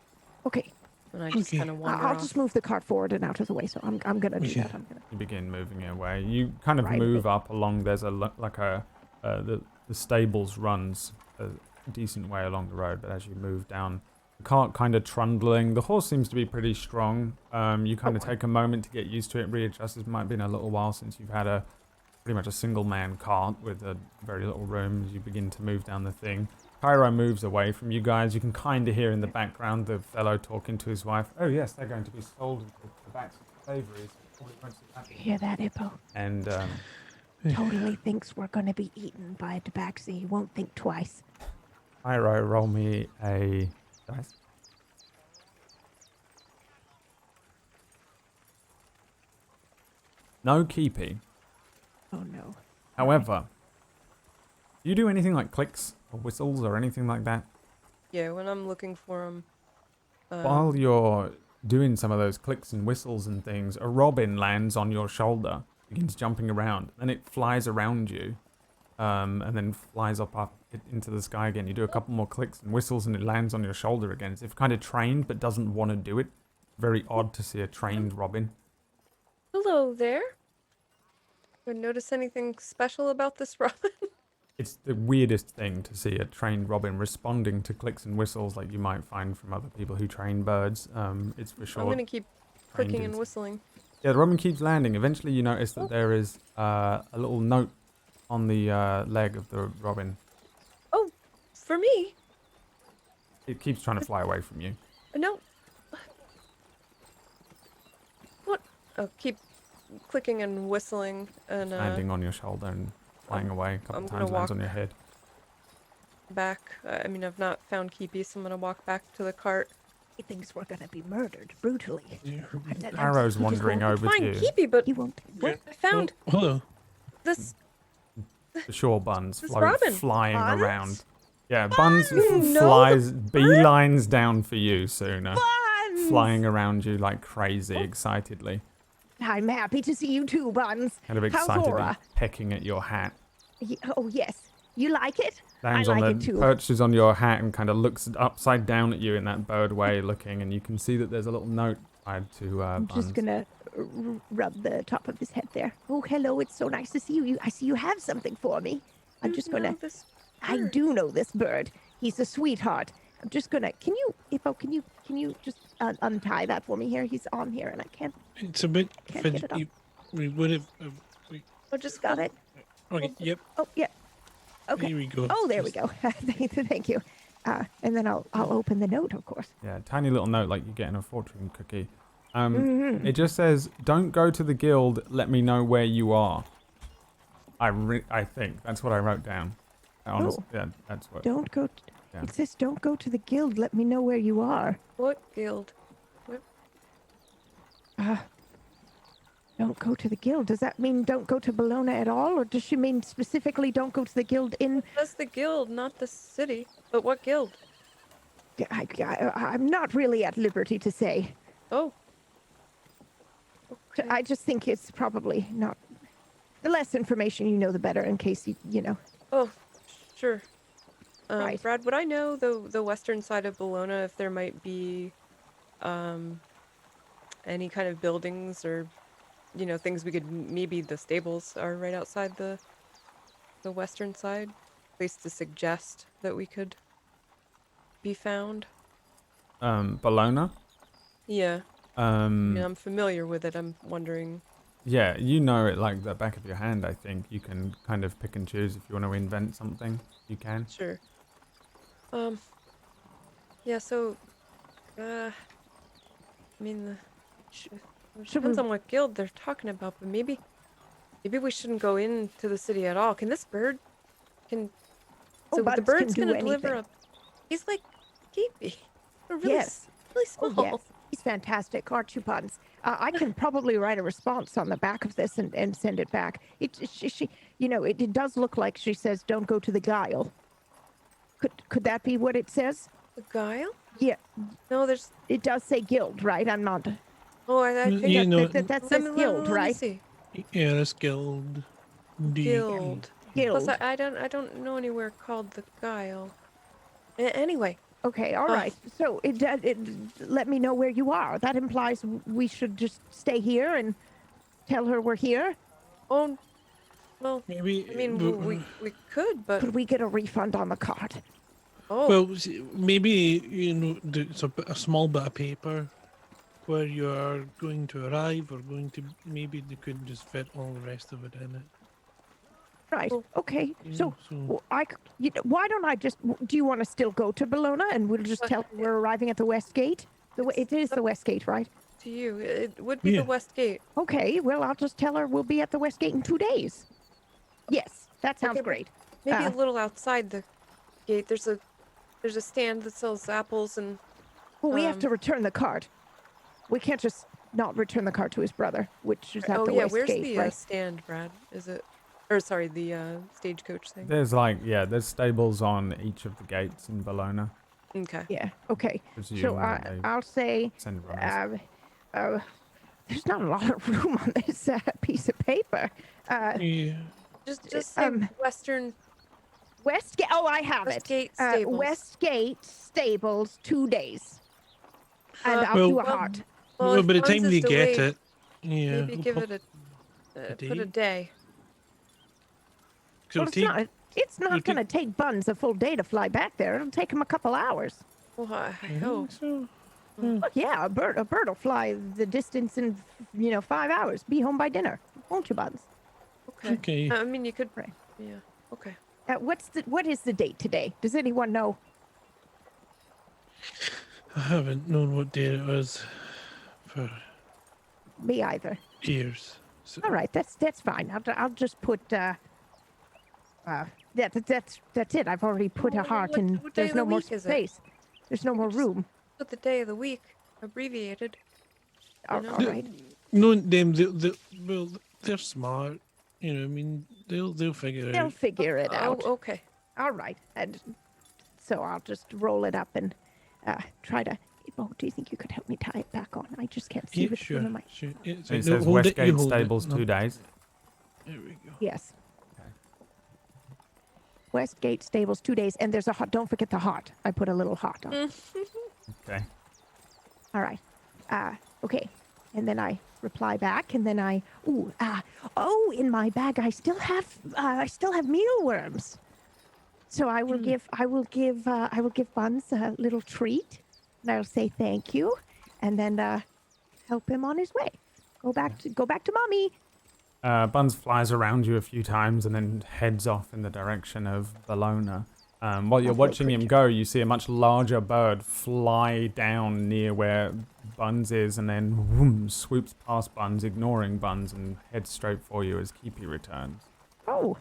Okay, and I just Okay. kind of wander I'll off. just move the cart forward and out of the way. So I'm gonna do Okay. that. You begin moving away. You kind of Right, move but- up along. There's the stables runs a decent way along the road, but as you move down, the cart kind of trundling. The horse seems to be pretty strong. You kind of Oh. take a moment to get used to it, readjust. It might have been a little while since you've had pretty much a single man cart with a very little room as you begin to move down the thing. Kairo moves away from you guys. You can kind of hear in the background the fellow talking to his wife. Oh yes, they're going to be sold into the back slavery. Hear that, Ippo? And Totally thinks we're gonna be eaten by a tabaxi. He won't think twice. Kairo, roll me a dice. No keepy. Oh no. However, do you do anything like clicks or whistles or anything like that? Yeah, when I'm looking for him. While you're doing some of those clicks and whistles and things, a robin lands on your shoulder, begins jumping around, then it flies around you, and then flies up into the sky again. You do a couple more clicks and whistles, and it lands on your shoulder again. It's kind of trained, but doesn't want to do it. Very odd to see a trained robin. Hello there. You notice anything special about this robin? It's the weirdest thing to see a trained robin responding to clicks and whistles like you might find from other people who train birds. It's for sure. I'm gonna keep trained clicking and instinct. whistling. Yeah, the robin keeps landing. Eventually, you notice that there is a little note on the leg of the robin. Oh, for me? It keeps trying to fly away from you. No. What? Oh, keep clicking and whistling and Landing on your shoulder and flying away. A couple I'm gonna times lands on walk your head. back. I mean, I've not found Keepy, so I'm gonna walk back to the cart. He thinks we're gonna be murdered brutally. Arrow's wandering over to Fine, you. Keepy, but He won't. What? I found Hello. this. The shore buns It's flow Robin. flying Buns? around. Yeah, buns No, flies beelines down for you, Suuna. Buns! Flying around you like crazy, excitedly. I'm happy to see you too, Buns. Kind of How's excitedly Aura? pecking at your hat. Oh, yes. You like it? Lands I on like the it too. perches on your hat and kind of looks upside down at you in that bird way looking, and you can see that there's a little note tied to I'm Buns. just gonna rub the top of his head there. Oh, hello. It's so nice to see you. I see you have something for me. I'm just know gonna. this I bird. do know this bird. He's a sweetheart. I'm just gonna. Can you, Ippo? Can you just untie that for me here? He's on here, and I can't. It's a bit Can't get it fidgety. We would have. Oh, just Got it. Okay. Yep. Oh, yeah. Okay. There we go. Oh, there we go. Thank you. And then I'll open the note, of course. Yeah, tiny little note like you get in a fortune cookie. Mhm. It just says, "Don't go to the guild. Let me know where you are." I think that's what I wrote down. Honestly, yeah, that's what. Don't go. Yeah. It says, "Don't go to the guild. Let me know where you are." What guild? Don't go to the guild. Does that mean don't go to Bologna at all, or does she mean specifically don't go to the guild in? That's the guild, not the city. But what guild? I'm not really at liberty to say. Oh. Okay. I just think it's probably not. The less information you know, the better. In case you know. Oh, sure. Right. Brad, would I know the western side of Bologna if there might be any kind of buildings or things we could maybe the stables are right outside the western side, at least to suggest that we could be found. Bologna. Yeah. I'm familiar with it. I'm wondering. Yeah, you know it like the back of your hand. I think you can kind of pick and choose if you want to invent something. You can. Sure. Yeah, so, I mean, depends on what guild they're talking about, but maybe we shouldn't go into the city at all. Can this bird, so the Buds bird's can do gonna deliver anything. he's like Keepy. Really, Yes. really Oh, small. yes. He's fantastic. Archibald's. I can probably write a response on the back of this and send it back. She it does look like she says don't go to the guile. Could that be what it says? The guile? Yeah, No, there's, it does say guild, right? I'm not. oh, I think You know, that let says me- let guild, me right? see. yeah, that's guild. Guild. Guild. Plus, I don't know anywhere called the guile. Anyway, Okay, all right. So it let me know where you are. That implies we should just stay here and tell her we're here. oh, well, Maybe. I mean, we could, but Could we get a refund on the card? oh, Well, maybe it's a small bit of paper where you are going to arrive or going to. Maybe they could just fit all the rest of it in it. Right. Oh. Okay. So So why don't I just? Do you want to still go to Bologna and we'll just tell her we're arriving at the West Gate? It is the West Gate, right? to you, it would be Yeah. the West Gate. Okay. Well, I'll just tell her we'll be at the West Gate in 2 days. Yes, that sounds Okay, but great. Maybe Ah. a little outside the gate. There's a stand that sells apples and Well, we have to return the card. We can't just not return the card to his brother, which is at oh the yeah, West where's Gate, the right? stand, Brad? Is it? Or sorry, the stagecoach thing. There's there's stables on each of the gates in Bologna. Okay. Yeah. Okay. Presume So that they I'll say. send runners. There's not a lot of room on this piece of paper. yeah. Just say Western Westgate. Oh, I have Westgate it. Stables. Westgate Stables, 2 days. And I'll Well- do a well, heart. Well, Well, if by the Buns time is we get delayed, it, yeah. maybe give it put a day? day. So Well, take. it's It's not going to take Buns a full day to fly back there. It'll take him a couple hours. Well, I I hope. think so. Look, yeah, a bird will fly the distance in 5 hours. Be home by dinner, won't you, Buns? Okay. Okay. I mean, you could. Right. Yeah. Okay. What is the date today? Does anyone know? I haven't known what day it was for Me either. years. So, All right, that's fine. I'll just put that's it. I've already put a heart, and what day there's of no the more week is it? space. There's no more just- room. Put the day of the week abbreviated. All know. right. knowing them, well, they're smart. You know, I mean, they'll figure it They'll out. figure it out. Oh, okay. All right. And so I'll just roll it up and try to. Oh, do you think you could help me tie it back on? I just can't see Yeah, with sure. one of my. Sure. Yeah, It no, says hold Westgate you hold Stables, No, 2 days. There we go. Yes. Okay. Westgate Stables, 2 days, and there's a heart. Don't forget the heart. I put a little heart on. Okay. All right. Okay. And then I reply back, and then in my bag I still have mealworms. So I will give Buns a little treat, and I'll say thank you, and then help him on his way. Go back to mommy. Buns flies around you a few times and then heads off in the direction of Bologna. While you're Lovely watching him creature. go, you see a much larger bird fly down near where Buns is and then whoom, swoops past Buns, ignoring Buns, and heads straight for you as Keepy returns. Oh,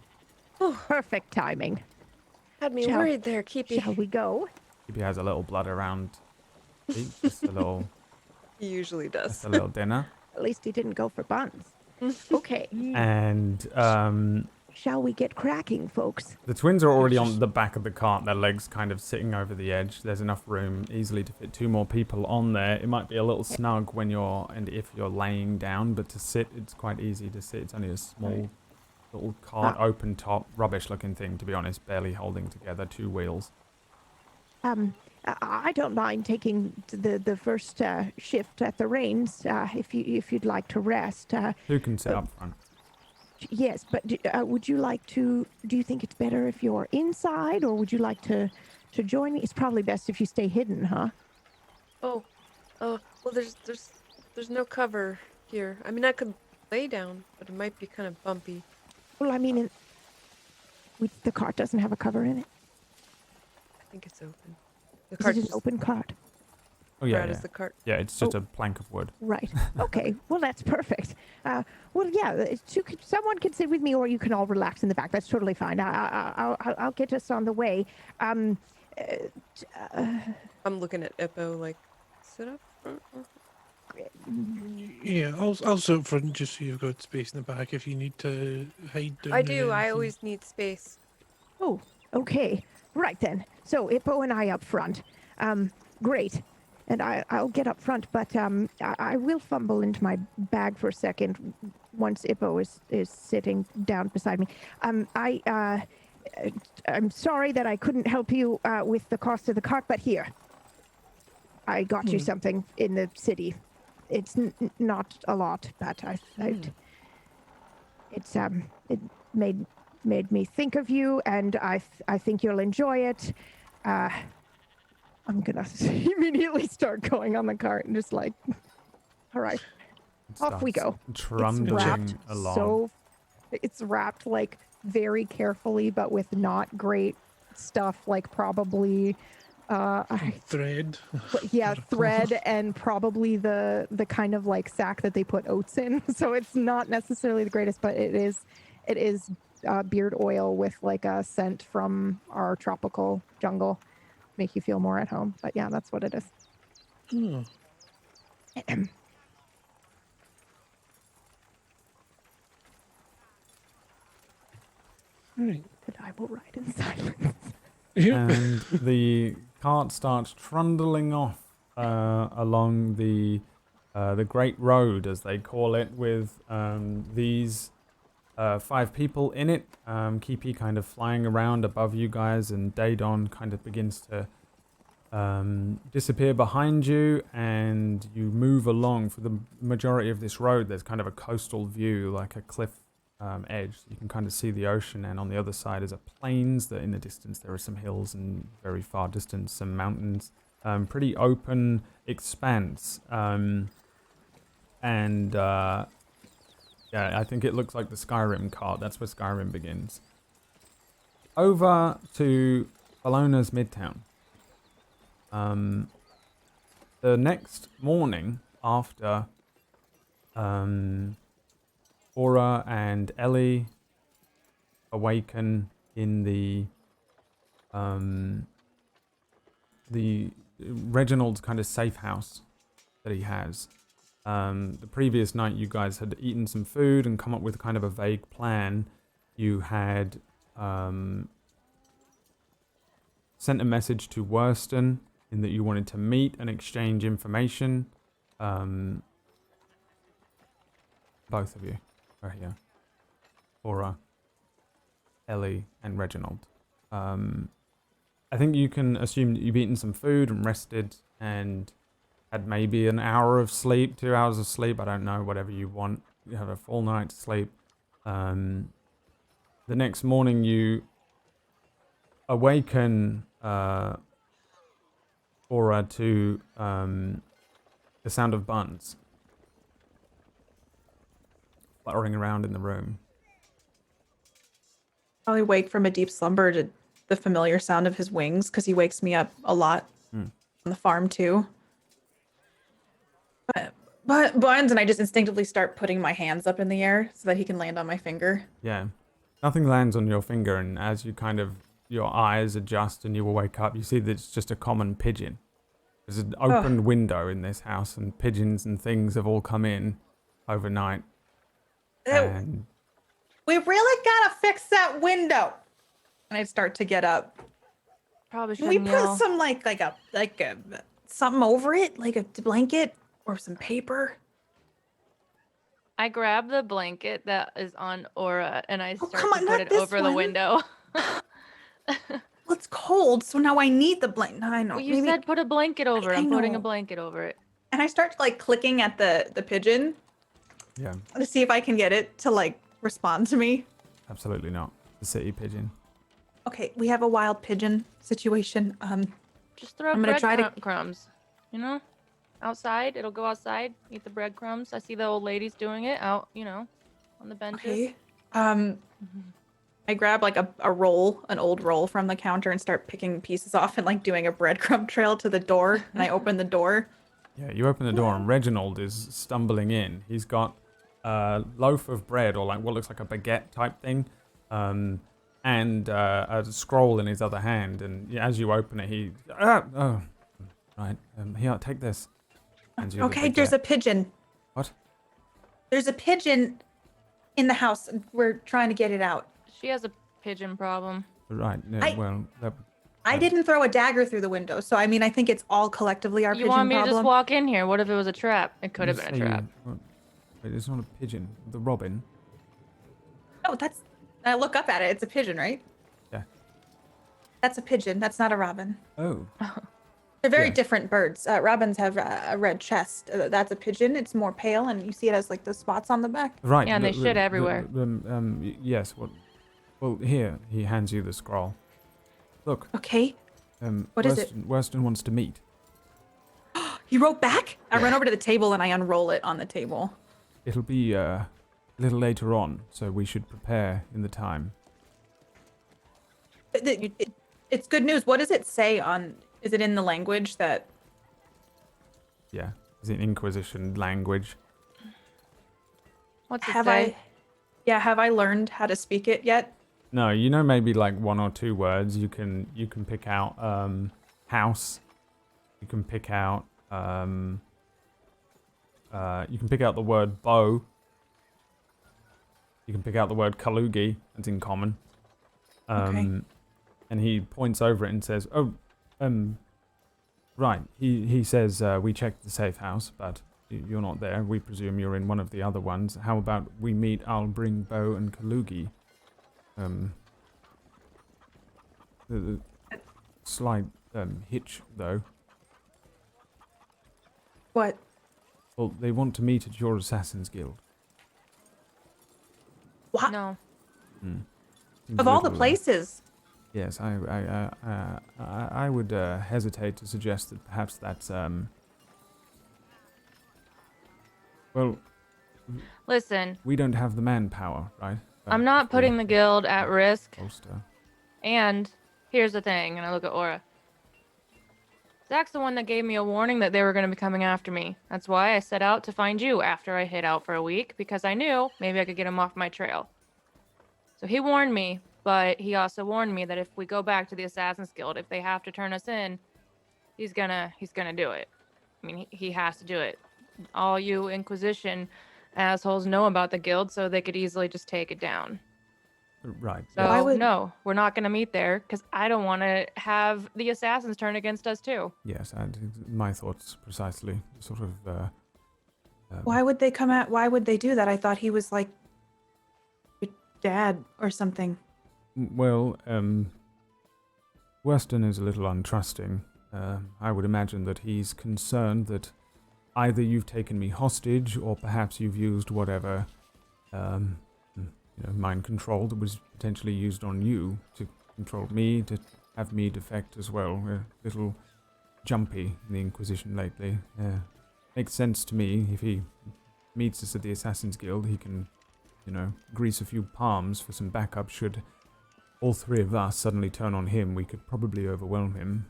perfect timing. Had me Shall- worried there, Keepy. Shall we go? Keepy has a little blood around. Just a little, He usually just does. a little dinner. At least he didn't go for Buns. Okay. And Shall we get cracking, folks? the twins are already on the back of the cart, their legs kind of sitting over the edge. There's enough room easily to fit 2 more people on there. It might be a little snug when if you're laying down, but to sit, it's quite easy to sit. It's only a small little cart, open top, rubbish looking thing, to be honest, barely holding together, 2 wheels. I don't mind taking the first shift at the reins if you'd like to rest. Who can sit up front? Yes, but would you like to? Do you think it's better if you're inside, or would you like to join me? It's probably best if you stay hidden, huh? Oh, well, there's no cover here. I mean, I could lay down, but it might be kind of bumpy. Well, I mean, the cart doesn't have a cover in it. I think it's open. The Is cart it an just open cart? Oh, yeah, right yeah. as the cart. Yeah, it's just a plank of wood. Right. Okay. Well, that's perfect. Well, yeah. Someone can sit with me, or you can all relax in the back. That's totally fine. I'll get us on the way. I'm looking at Ippo like, sit up. Yeah, I'll sit up front just so you've got space in the back if you need to hide down I there do. or I anything. always need space. Oh, okay. Right then. So Ippo and I up front. Great. And I'll get up front, but I will fumble into my bag for a second once Ippo is sitting down beside me. I'm sorry that I couldn't help you with the cost of the cart, but here. I got you something in the city. It's not a lot, but it made me think of you, and I think you'll enjoy it. I'm gonna immediately start going on the cart and just like, all right, off we Starts go. Trundling wrapped along. It's wrapped like very carefully, but with not great stuff, like probably Thread. thread and probably the kind of like sack that they put oats in. So it's not necessarily the greatest, but it is beard oil with like a scent from our tropical jungle. Make you feel more at home. But yeah, that's what it is. Oh. Right. But I will ride in silence. And the cart starts trundling off along the Great Road, as they call it, with these 5 people in it. Keepy kind of flying around above you guys, and Daedon kind of begins to disappear behind you, and you move along. For the majority of this road, there's kind of a coastal view, like a cliff edge. You can kind of see the ocean, and on the other side is a plains. That in the distance there are some hills, and very far distance some mountains. Pretty open expanse. Yeah, I think it looks like the Skyrim card. That's where Skyrim begins. Over to Bologna's Midtown. The next morning after Aura and Ellie awaken in the Reginald's kind of safe house that he has. The previous night you guys had eaten some food and come up with kind of a vague plan. You had sent a message to Worston in that you wanted to meet and exchange information. Both of you are here. Aura, Ellie, and Reginald. I think you can assume that you've eaten some food and rested and had maybe an hour of sleep, 2 hours of sleep. I don't know, whatever you want. You have a full night's sleep. The next morning you awaken Aura to the sound of buns fluttering around in the room. Probably wake from a deep slumber to the familiar sound of his wings, because he wakes me up a lot on the farm too. But buns, and I just instinctively start putting my hands up in the air so that he can land on my finger. Yeah. Nothing lands on your finger, and as you kind of, your eyes adjust and you will wake up, you see that it's just a common pigeon. There's an open window in this house, and pigeons and things have all come in overnight. And We really gotta fix that window. And I start to get up. Probably Can we shouldn't put yell. some like a something over it, like a blanket or some paper? I grab the blanket that is on Aura and I start come to on, put not it this over the one. window. Well, it's cold, so now I need the blanket. I know. Well, you maybe... said put a blanket over it. I I'm putting a know. blanket over it. And I start like clicking at the pigeon yeah, to see if I can get it to like respond to me. absolutely not. The city pigeon. Okay, we have a wild pigeon situation. Just throw I'm gonna try to- crumbs. You know, outside. It'll go outside. Eat the breadcrumbs. I see the old ladies doing it out. You know, on the benches. Okay. I grab like a roll, an old roll from the counter, and start picking pieces off and like doing a breadcrumb trail to the door. And I open the door. Yeah, you open the door and Reginald is stumbling in. He's got a loaf of bread, or like what looks like a baguette type thing, and a scroll in his other hand. And as you open it, he here, take this. Hands you the Okay, there's a baguette. pigeon. What? There's a pigeon in the house, and we're trying to get it out. She has a pigeon problem. Right. No, I- I didn't throw a dagger through the window, so I mean, I think it's all collectively our You pigeon want me to problem. just walk in here? What if it was a trap? It could have been a trap. Wait, it's not a pigeon. The robin. No, that's. I look up at it. It's a pigeon, right? Yeah. That's a pigeon. That's not a robin. Oh. They're very Yeah. different birds. Robins have a red chest. That's a pigeon. It's more pale, and you see it has like the spots on the back. Right. Yeah, and they shit everywhere. Yes. Well, here he hands you the scroll. Look. Okay. What is it? Worston wants to meet. He wrote back? I run over to the table and I unroll it on the table. It'll be a little later on, so we should prepare in the time. It's good news. What does it say on... Is it in the language that... Yeah. Is it Inquisition language? What's it Have say? have I learned how to speak it yet? No, you know maybe like one or two words. You can pick out house. You can pick out the word bow. You can pick out the word Callugi. It's in common. Okay. And he points over it and says, right. He says, we checked the safe house, but you're not there. We presume you're in one of the other ones. How about we meet? I'll bring Beau and Callugi. The slight hitch, though. What? Well, they want to meet at your Assassin's Guild. What? No. Seems Of a all the little, places. Yes, I would hesitate to suggest that perhaps that's well, Listen, we don't have the manpower, right? I'm not putting the guild at risk. Bolster. And here's the thing, and I look at Aura. Zach's the one that gave me a warning that they were going to be coming after me. That's why I set out to find you after I hid out for a week, because I knew maybe I could get him off my trail. So he warned me, but he also warned me that if we go back to the Assassin's Guild, if they have to turn us in, he's gonna do it. I mean, he has to do it. All you Inquisition assholes know about the guild, so they could easily just take it down. Right. So Why would- no, we're not going to meet there because I don't want to have the assassins turn against us too. Yes, and my thoughts precisely. Sort of. Why would they come at? Why would they do that? I thought he was like your dad or something. Well, Weston is a little untrusting. I would imagine that he's concerned that either you've taken me hostage or perhaps you've used whatever, mind control that was potentially used on you to control me, to have me defect as well. We're a little jumpy in the Inquisition lately. Makes sense to me. If he meets us at the Assassin's Guild, he can, grease a few palms for some backup. Should all three of us suddenly turn on him, we could probably overwhelm him.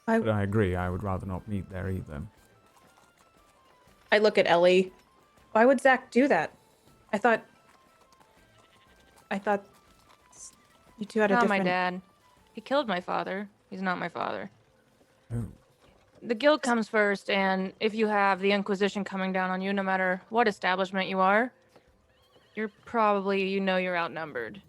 But I agree, I would rather not meet there either. I look at Ellie. Why would Zach do that? I thought you two had a Not different. my dad. He killed my father. He's not my father. Oh, The guild comes first, and if you have the Inquisition coming down on you, no matter what establishment you are, you're probably, you're outnumbered.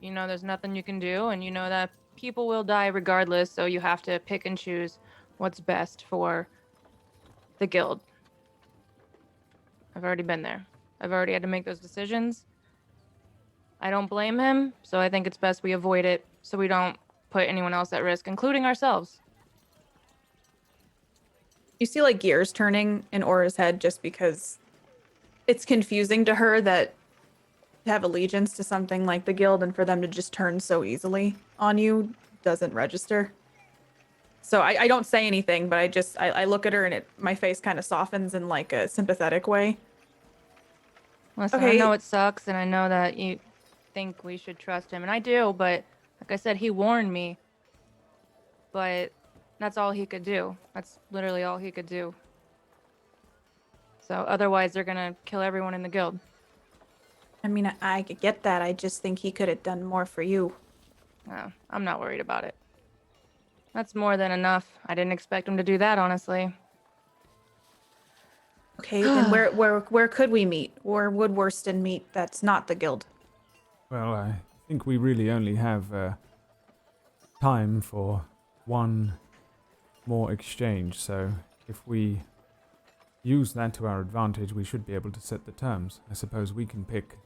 There's nothing you can do, and that people will die regardless, so you have to pick and choose what's best for the guild. I've already been there. I've already had to make those decisions. I don't blame him, so I think it's best we avoid it so we don't put anyone else at risk, including ourselves. You see like gears turning in Aura's head just because it's confusing to her that to have allegiance to something like the guild and for them to just turn so easily on you doesn't register. So I don't say anything, but I look at her and my face kind of softens in like a sympathetic way. Listen, Okay. I know it sucks, and I know that you think we should trust him, and I do, but like I said, he warned me. But that's all he could do. That's literally all he could do. So otherwise, they're gonna kill everyone in the guild. I mean, I could get that. I just think he could have done more for you. No, I'm not worried about it. That's more than enough. I didn't expect him to do that, honestly. Okay, then where could we meet? Where would Worston meet that's not the guild? well, I think we really only have time for one more exchange, so if we use that to our advantage, we should be able to set the terms. I suppose we can pick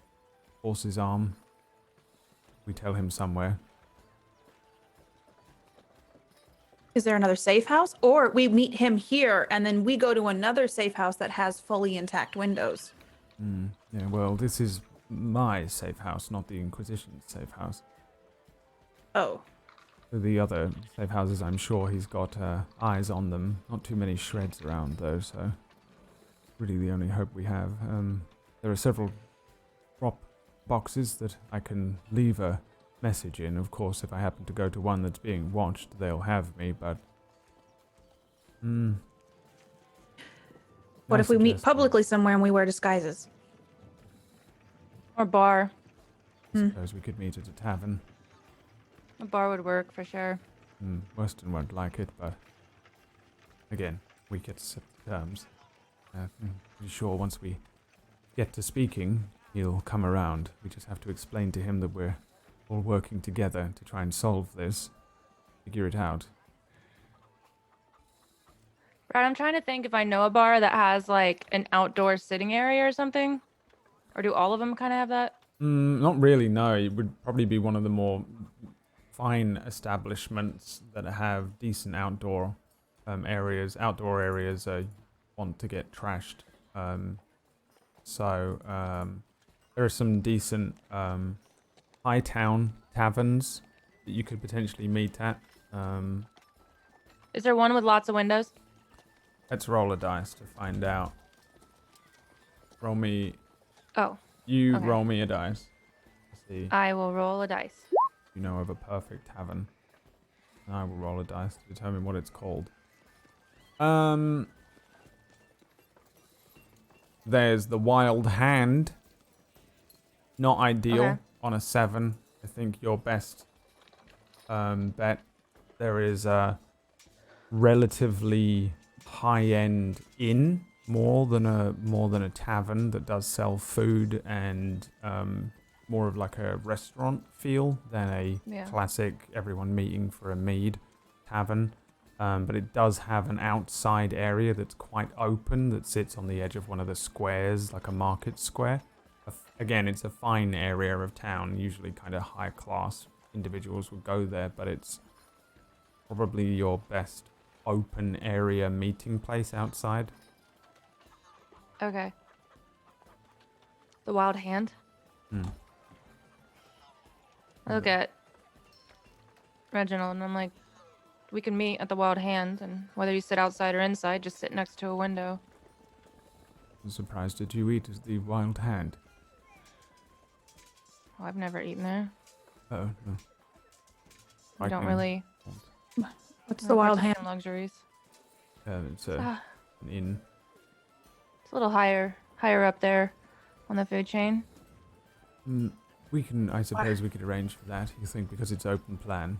horse's arm. We tell him somewhere. Is there another safe house? Or we meet him here and then we go to another safe house that has fully intact windows. Yeah, well, this is my safe house, not the Inquisition's safe house. Oh. The other safe houses, I'm sure he's got eyes on them. Not too many shreds around, though, so really the only hope we have. There are several drop boxes that I can leave a message in. Of course, if I happen to go to one that's being watched, they'll have me, but... What if we meet publicly somewhere and we wear disguises? Or bar. I suppose we could meet at a tavern. A bar would work for sure. Weston won't like it, but... Again, we get to set the terms. I'm pretty sure once we get to speaking, he'll come around. We just have to explain to him that we're all working together to try and solve this. Figure it out. Right, I'm trying to think if I know a bar that has like an outdoor sitting area or something. Or do all of them kind of have that? Not really, no. It would probably be one of the more fine establishments that have decent outdoor areas. Outdoor areas want to get trashed. So there are some decent high town taverns that you could potentially meet at. Is there one with lots of windows? Let's roll a dice to find out. Roll me. Oh, You okay. roll me a dice. See, I will roll a dice. you know of a perfect tavern. And I will roll a dice to determine what it's called. There's the Wild Hand. Not ideal Okay. on a 7. I think your best bet. There is a relatively high-end inn, more than a tavern that does sell food and more of like a restaurant feel than a Yeah. classic everyone meeting for a mead tavern. But it does have an outside area that's quite open that sits on the edge of one of the squares, like a market square. Again, it's a fine area of town. Usually kind of high class individuals would go there, but it's probably your best open area meeting place outside. Okay. The Wild Hand. I look at Reginald and I'm like, we can meet at the Wild Hand, and whether you sit outside or inside, just sit next to a window. I'm surprised. Did you eat at the Wild Hand? Oh, I've never eaten there. Oh, no. I don't really. What's the Wild Hand? Luxuries. It's an inn. It's a little higher up there on the food chain. I suppose we could arrange for that, you think, because it's open plan.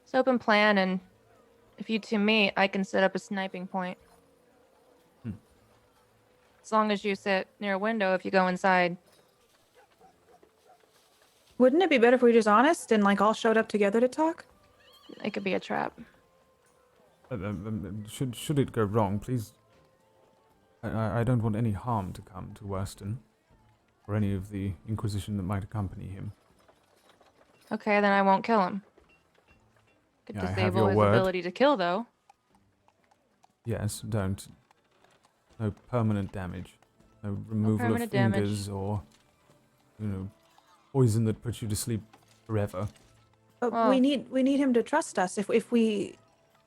It's open plan, and if you two meet, I can set up a sniping point. As long as you sit near a window if you go inside. Wouldn't it be better if we were just honest and like all showed up together to talk? It could be a trap. Should it go wrong, please. I don't want any harm to come to Worston, or any of the Inquisition that might accompany him. Okay, then I won't kill him. Could Yeah, I have disable your his word. ability to kill, though. Yes, don't. No permanent damage. No removal of permanent damage. fingers or, poison that puts you to sleep forever. But Well- we need him to trust us. If we,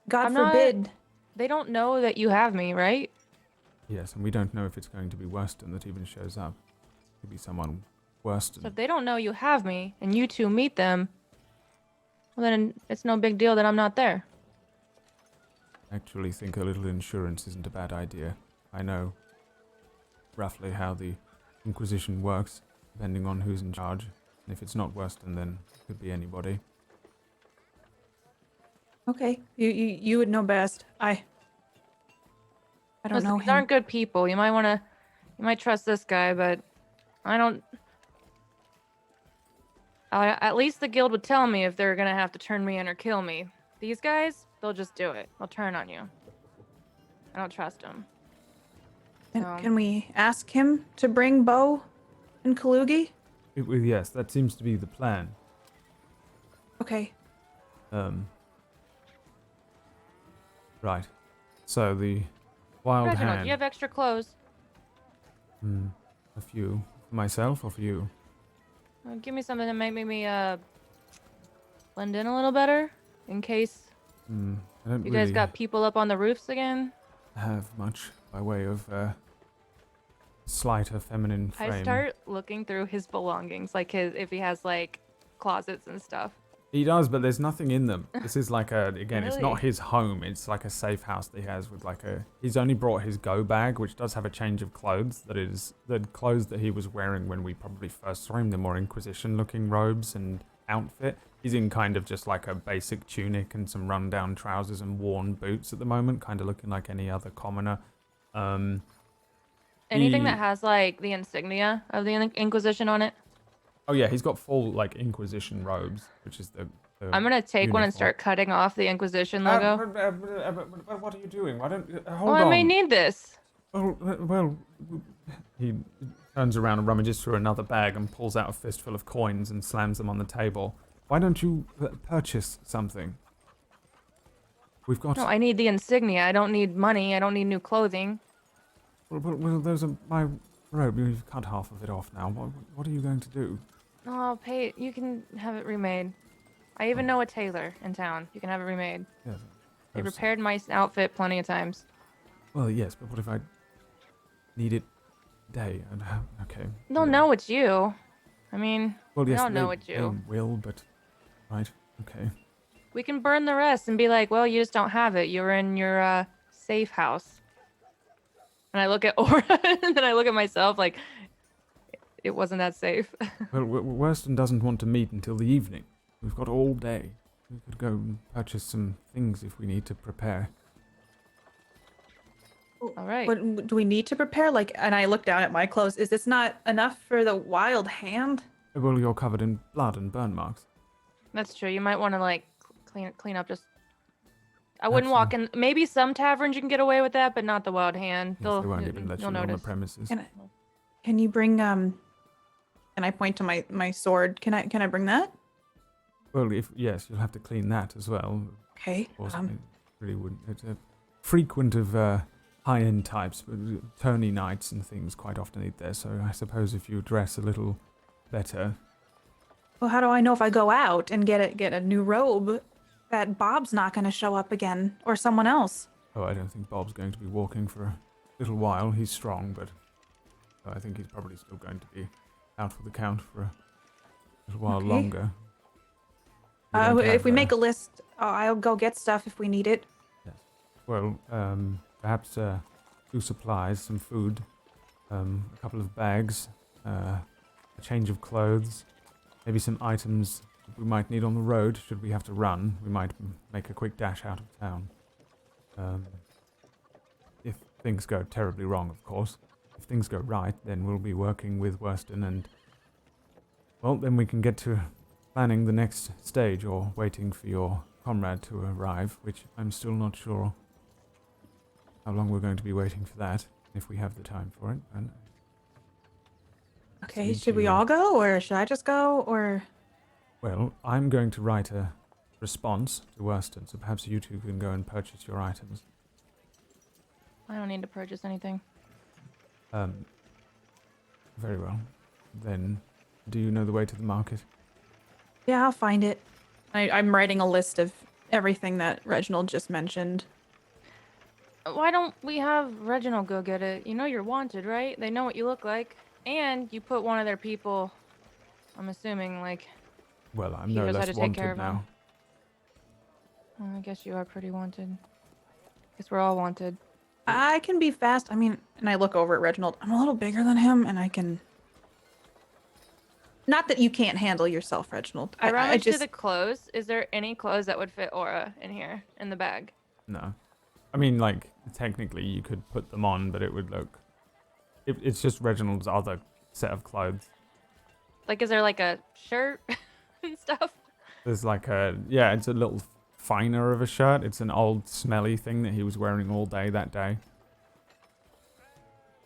God I'm not- forbid, They don't know that you have me, right? Yes, and we don't know if it's going to be Worston that even shows up. It could be someone Worston. So if they don't know you have me, and you two meet them, well then it's no big deal that I'm not there. I actually think a little insurance isn't a bad idea. I know roughly how the Inquisition works, depending on who's in charge. And if it's not Worston, then it could be anybody. okay, you would know best. I don't Listen, know these him. aren't good people. You might trust this guy, but I don't. At least the guild would tell me if they're gonna have to turn me in or kill me. These guys, they'll just do it. They'll turn on you. I don't trust them. Can we ask him to bring Beau and Callugi? Yes, that seems to be the plan. Okay. Right. So the Wild Reginald, Hand. do you have extra clothes? A few. For myself or for you? Give me something to make me blend in a little better, in case I don't you really guys got people up on the roofs again. have much by way of slighter feminine frame. I start looking through his belongings, like if he has like closets and stuff. He does, but there's nothing in them. This is like it's not Really? his home. It's like a safe house that he has with he's only brought his go bag, which does have a change of clothes. That is the clothes that he was wearing when we probably first saw him, the more Inquisition looking robes and outfit. He's in kind of just like a basic tunic and some rundown trousers and worn boots at the moment, kind of looking like any other commoner. Anything He- that has like the insignia of the Inquisition on it. Oh yeah, he's got full like Inquisition robes, which is the I'm gonna take one and uniform. start cutting off the Inquisition logo. But what are you doing? Why don't hold Oh, on? I may need this. Well, he turns around and rummages through another bag and pulls out a fistful of coins and slams them on the table. Why don't you purchase something? We've got. No, I need the insignia. I don't need money. I don't need new clothing. Well, those are my robe. You've cut half of it off now. What are you going to do? Oh, I'll pay. You can have it remade. I even know a tailor in town. You can have it remade. Yes. They I've repaired my outfit plenty of times. Well, yes, but what if I need it today? And okay. They'll yeah. know it's you. I mean, Well, yes, they'll know they it's you. will, but right. Okay. We can burn the rest and be like, well, you just don't have it. You're in your safe house. And I look at Aura and then I look at myself like, it wasn't that safe. Well, Worston doesn't want to meet until the evening. We've got all day. We could go and purchase some things if we need to prepare. All right. What do we need to prepare? Like, and I look down at my clothes. Is this not enough for the wild hand? Well, you're covered in blood and burn marks. That's true. You might want to like clean up. Just I wouldn't That's, walk in. Maybe some taverns you can get away with that, but not the Wild Hand. Yes, they won't even let you you'll on the notice. premises. Can you bring and I point to my sword. Can I bring that? Well, yes, you'll have to clean that as well. Okay. Of course, it really wouldn't. It's a frequent of high-end types, but tourney knights and things quite often eat there. So I suppose if you dress a little better. Well, how do I know if I go out and get a new robe that Bob's not going to show up again or someone else? Oh, I don't think Bob's going to be walking for a little while. He's strong, but I think he's probably still going to be out with the count for a little while Okay. longer. If we make a list, I'll go get stuff if we need it. Yes. Well, perhaps 2 supplies, some food, a couple of bags, a change of clothes, maybe some items we might need on the road should we have to run. We might make a quick dash out of town. If things go terribly wrong, of course. If things go right, then we'll be working with Worston and, well, then we can get to planning the next stage or waiting for your comrade to arrive, which I'm still not sure how long we're going to be waiting for that, if we have the time for it. And Okay, need should we to- all go or should I just go or... Well, I'm going to write a response to Worston, so perhaps you two can go and purchase your items. I don't need to purchase anything. Very well. Then, do you know the way to the market? Yeah, I'll find it. I'm writing a list of everything that Reginald just mentioned. Why don't we have Reginald go get it? You know you're wanted, right? They know what you look like. And you put one of their people, I'm assuming, like, Well, I'm He no knows how less to take care wanted of 'em. now. well, I guess you are pretty wanted. Guess we're all wanted. I can be fast. I mean, and I look over at Reginald. I'm a little bigger than him, and I can... Not that you can't handle yourself, Reginald. I I rummaged just... through the clothes. Is there any clothes that would fit Aura in here, in the bag? No. I mean, like, technically you could put them on, but it would look... It's just Reginald's other set of clothes. Like, is there like a shirt and stuff? There's like a... Yeah, it's a little finer of a shirt. It's an old, smelly thing that he was wearing all day that day.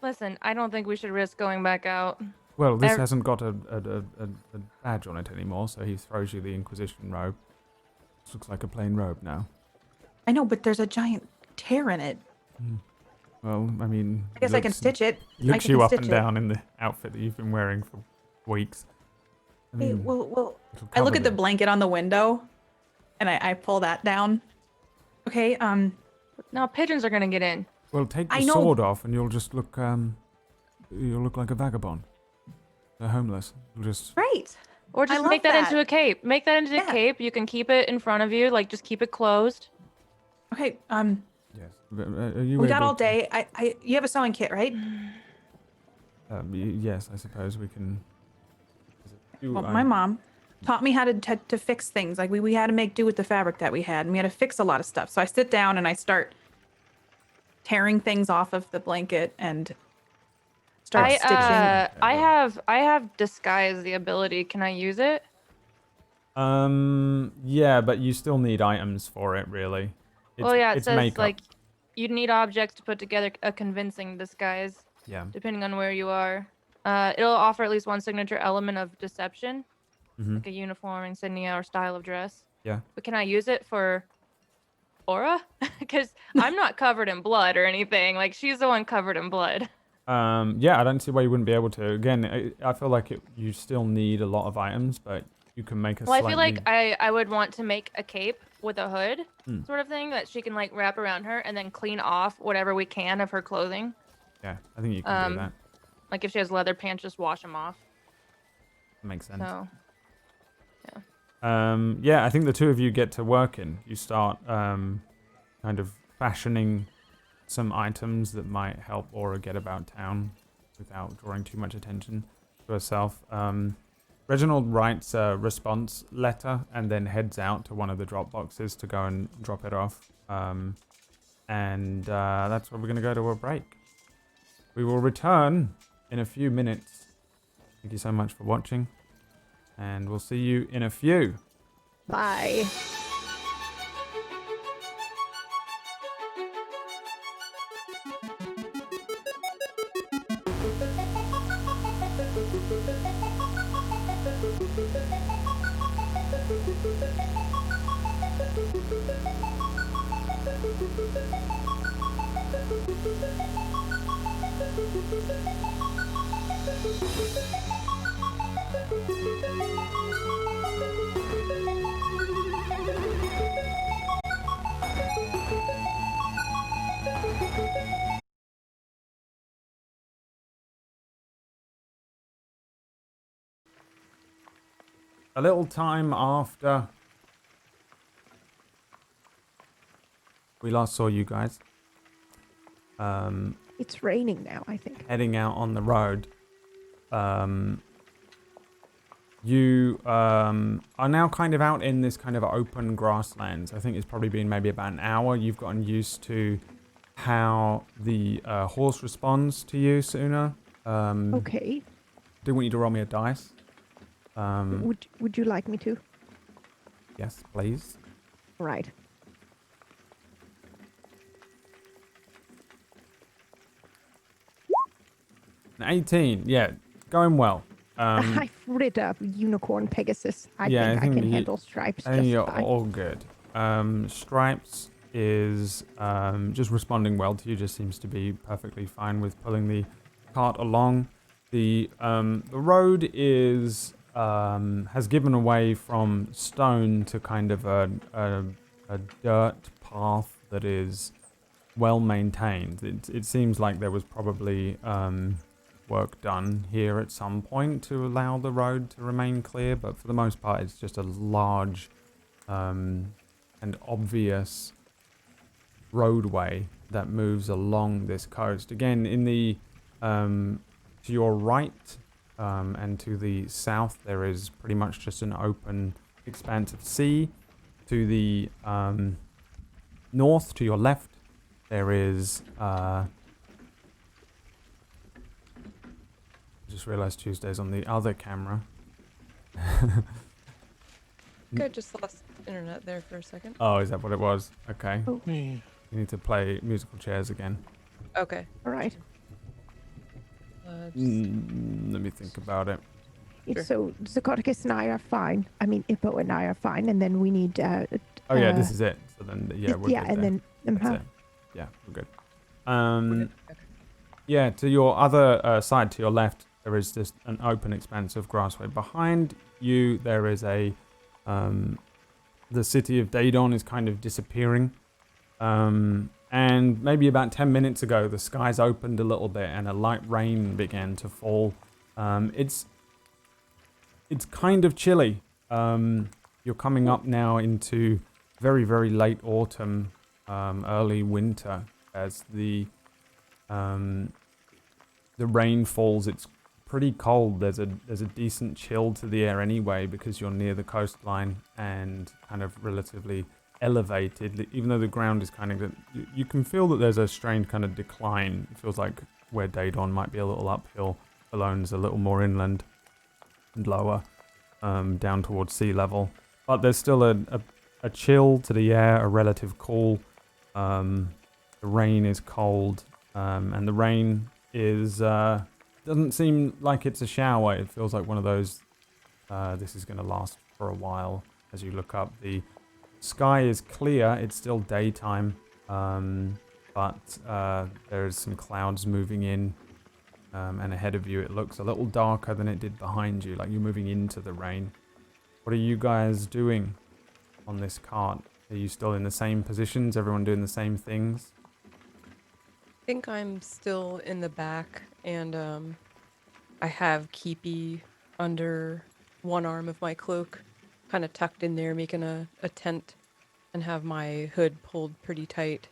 Listen, I don't think we should risk going back out. Well, this Ev- hasn't got a badge on it anymore, so he throws you the Inquisition robe. This looks like a plain robe now. I know, but there's a giant tear in it. Well, I mean... I guess I can stitch it. Looks can you up stitch and it. down in the outfit that you've been wearing for weeks. I Hey, mean, well, it'll I look cover at the blanket on the window, and I pull that down. Okay, No, pigeons are gonna get in. Well, take the I know- sword off and you'll just look, you'll look like a vagabond. They're homeless. You'll just... great. Or I just love make that into that. a cape. Make that into Yeah. a cape. You can keep it in front of you. Like, just keep it closed. Okay, Yes. Are you we got able all to- day. You have a sewing kit, right? Yes, I suppose we can... Well, my mom taught me how to fix things. Like we had to make do with the fabric that we had, and we had to fix a lot of stuff. So I sit down and I start tearing things off of the blanket and start stitching. I have disguise the ability. Can I use it? Yeah, but you still need items for it, really. Well, yeah, it it's says makeup. like you'd need objects to put together a convincing disguise, Yeah. depending on where you are. It'll offer at least one signature element of deception, Mhm. like a uniform, insignia, or style of dress. Yeah. But can I use it for Aura? Because I'm not covered in blood or anything. Like, she's the one covered in blood. Yeah, I don't see why you wouldn't be able to. Again, I feel like you still need a lot of items, but you can make a Well, slightly... I feel like I would want to make a cape with a hood Hmm. sort of thing that she can, like, wrap around her and then clean off whatever we can of her clothing. Yeah, I think you can do that. Like, if she has leather pants, just wash them off. Makes sense. So, Yeah, I think the two of you get to working. You start kind of fashioning some items that might help Aura get about town without drawing too much attention to herself. Reginald writes a response letter and then heads out to one of the drop boxes to go and drop it off. And that's where we're going to go to a break. We will return in a few minutes. Thank you so much for watching. And we'll see you in a few. Bye. A little time after we last saw you guys, It's raining now, I think. heading out on the road, you are now kind of out in this kind of open grasslands. I think it's probably been maybe about an hour. You've gotten used to how the horse responds to you, Suuna. Okay. Do want you to roll me a dice. Would you like me to? Yes, please. Right. An 18. Yeah, going well. I've rid a unicorn Pegasus. I Yeah, think I can handle Stripes I think just you're fine. all good. Stripes is just responding well to you. Just seems to be perfectly fine with pulling the cart along. The road is has given away from stone to kind of a dirt path that is well maintained. It seems like there was probably work done here at some point to allow the road to remain clear, but for the most part it's just a large and obvious roadway that moves along this coast. Again, in the to your right and to the south there is pretty much just an open expanse of sea. To the north, to your left, there is just realized Tuesday's on the other camera. I think I just lost internet there for a second. Oh, is that what it was? Okay. Oh. Yeah. You need to play musical chairs again. Okay. All right. Just- Let me think about it. Sure. So Zacotticus and I are fine. I mean, Ippo and I are fine, and then we need. Oh yeah, this is it. So then, yeah, we're yeah, good and there. then That's it. Yeah, we're good. Okay. Yeah, to your other side, to your left, there is just an open expanse of grassway. Behind you, there is a the city of Daedon is kind of disappearing. And maybe about 10 minutes ago, the skies opened a little bit and a light rain began to fall. It's kind of chilly. You're coming up now into very, very late autumn, early winter as the rain falls. It's pretty cold. There's a decent chill to the air anyway because you're near the coastline and kind of relatively elevated. Even though the ground is kind of, you can feel that there's a strange kind of decline. It feels like where Daedon might be a little uphill, Alone's a little more inland and lower, down towards sea level. But there's still a chill to the air, a relative cool. The rain is cold, and the rain is doesn't seem like it's a shower. It feels like one of those. This is going to last for a while. As you look up, the Sky is clear. It's still daytime, but there's some clouds moving in, and ahead of you it looks a little darker than it did behind you, like you're moving into the rain. What are you guys doing on this cart? Are you still in the same positions? Everyone doing the same things? I think I'm still in the back, and I have Keepy under one arm of my cloak, kind of tucked in there, making a tent, and have my hood pulled pretty tight,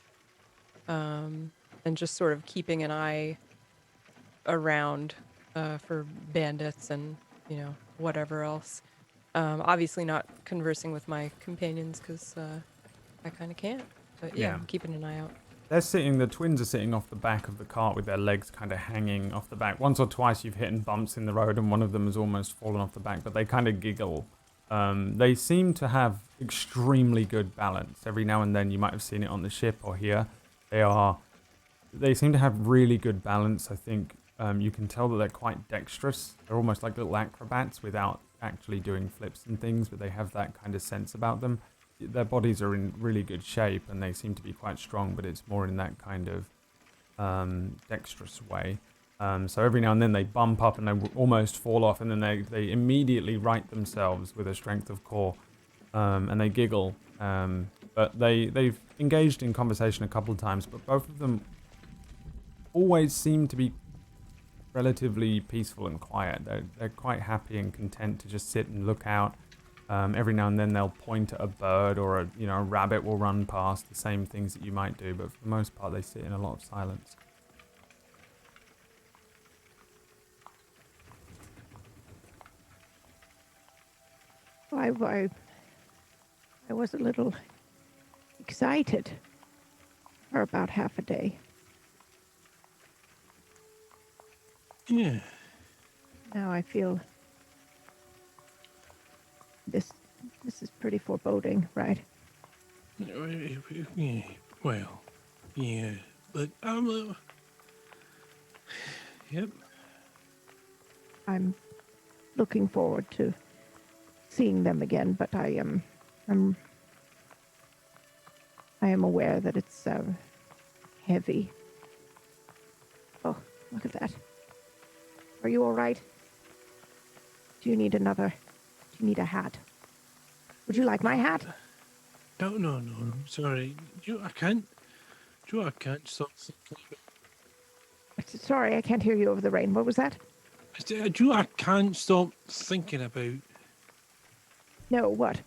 and just sort of keeping an eye around for bandits and, whatever else. Obviously not conversing with my companions because I kind of can't. But yeah, Yeah. I'm keeping an eye out. The twins are sitting off the back of the cart with their legs kind of hanging off the back. Once or twice you've hit bumps in the road and one of them has almost fallen off the back, but they kind of giggle. They seem to have extremely good balance. Every now and then you might have seen it on the ship or here. They seem to have really good balance. I think you can tell that they're quite dexterous. They're almost like little acrobats without actually doing flips and things, but they have that kind of sense about them. Their bodies are in really good shape and they seem to be quite strong, but it's more in that kind of dexterous way. So every now and then they bump up and they almost fall off, and then they immediately right themselves with a strength of core, and they giggle. But they've engaged in conversation a couple of times, but both of them always seem to be relatively peaceful and quiet. They're quite happy and content to just sit and look out. Every now and then they'll point at a bird or a rabbit will run past, the same things that you might do, but for the most part they sit in a lot of silence. I was a little excited for about half a day. Yeah. Now I feel this is pretty foreboding, right? Yeah. Well, yeah. But yep. I'm looking forward to seeing them again, but I am aware that it's heavy. Oh, look at that. Are you all right? Do you need a hat? Would you like my hat? No. Sorry. I can't stop thinking. Sorry, I can't hear you over the rain. What was that? I can't stop thinking about. No, what?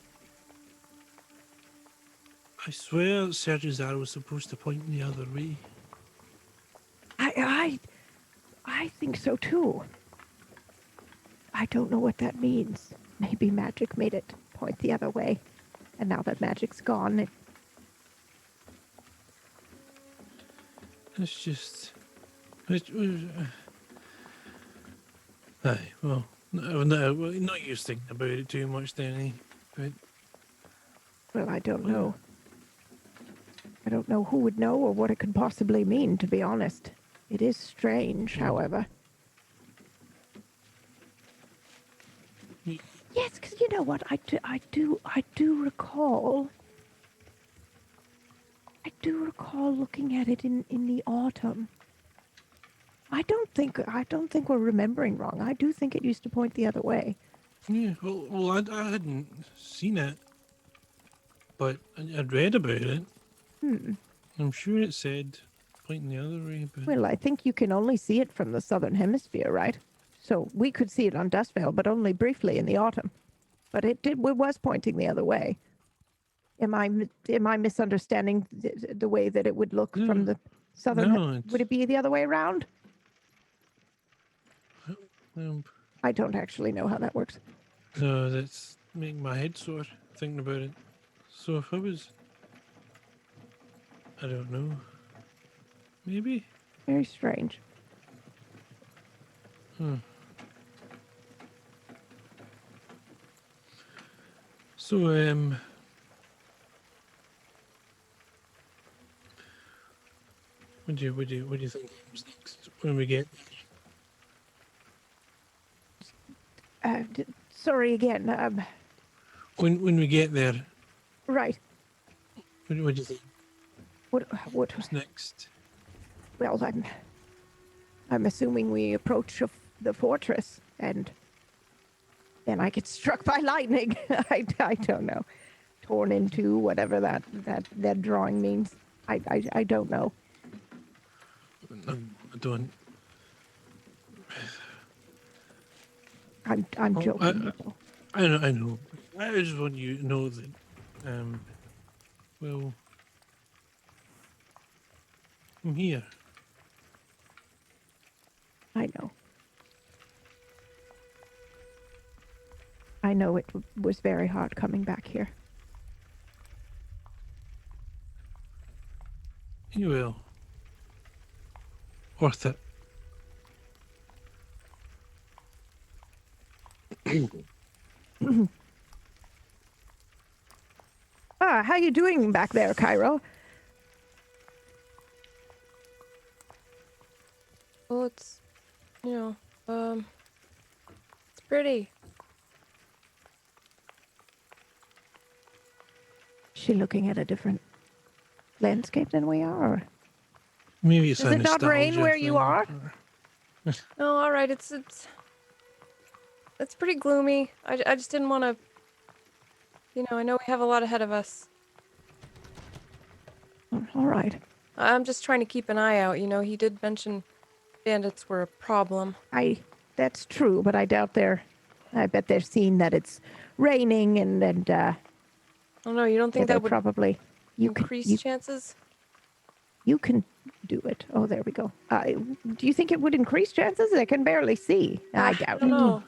I swear Serge's arrow was supposed to point the other way. I think so too. I don't know what that means. Maybe magic made it point the other way. And now that magic's gone, It's just. Aye, well, not used thinking about it too much, then, but. well, I don't know. I don't know who would know or what it could possibly mean, to be honest. It is strange, however. Yes, because you know what? I do recall looking at it in the autumn. I don't think we're remembering wrong. I do think it used to point the other way. Yeah, well, I hadn't seen it, but I'd read about it. I'm sure it said pointing the other way, but. Well, I think you can only see it from the southern hemisphere, right? So we could see it on Dustvale, but only briefly in the autumn. But it was pointing the other way. Am I misunderstanding the way that it would look from the southern? No, Would it be the other way around? I don't actually know how that works. No, that's making my head sore thinking about it. So if I was, I don't know, maybe. Very strange. So what do you think comes next when we get? Sorry again. When we get there, Right. What do you think? What? What's next? Well, I'm assuming we approach the fortress and then I get struck by lightning. I don't know. Torn in two, whatever that drawing means. I don't know. I don't. I'm Oh, joking. I know. I know. I just want you to know that. Well, I'm here. I know. I know it was very hard coming back here. You will. Worth it. How you doing back there, Kairo? Well, it's, it's pretty. Is she looking at a different landscape than we are? Or? Maybe it's Does a it not rain nostalgia where you thing. are? No, all right. It's pretty gloomy. I just didn't want to. I know we have a lot ahead of us. All right. I'm just trying to keep an eye out. He did mention bandits were a problem. That's true, but I doubt I bet they're seeing that it's raining and Oh no, you don't think they that would probably increase chances? You can do it. Oh, there we go. Do you think it would increase chances? I can barely see. I doubt I don't it. know.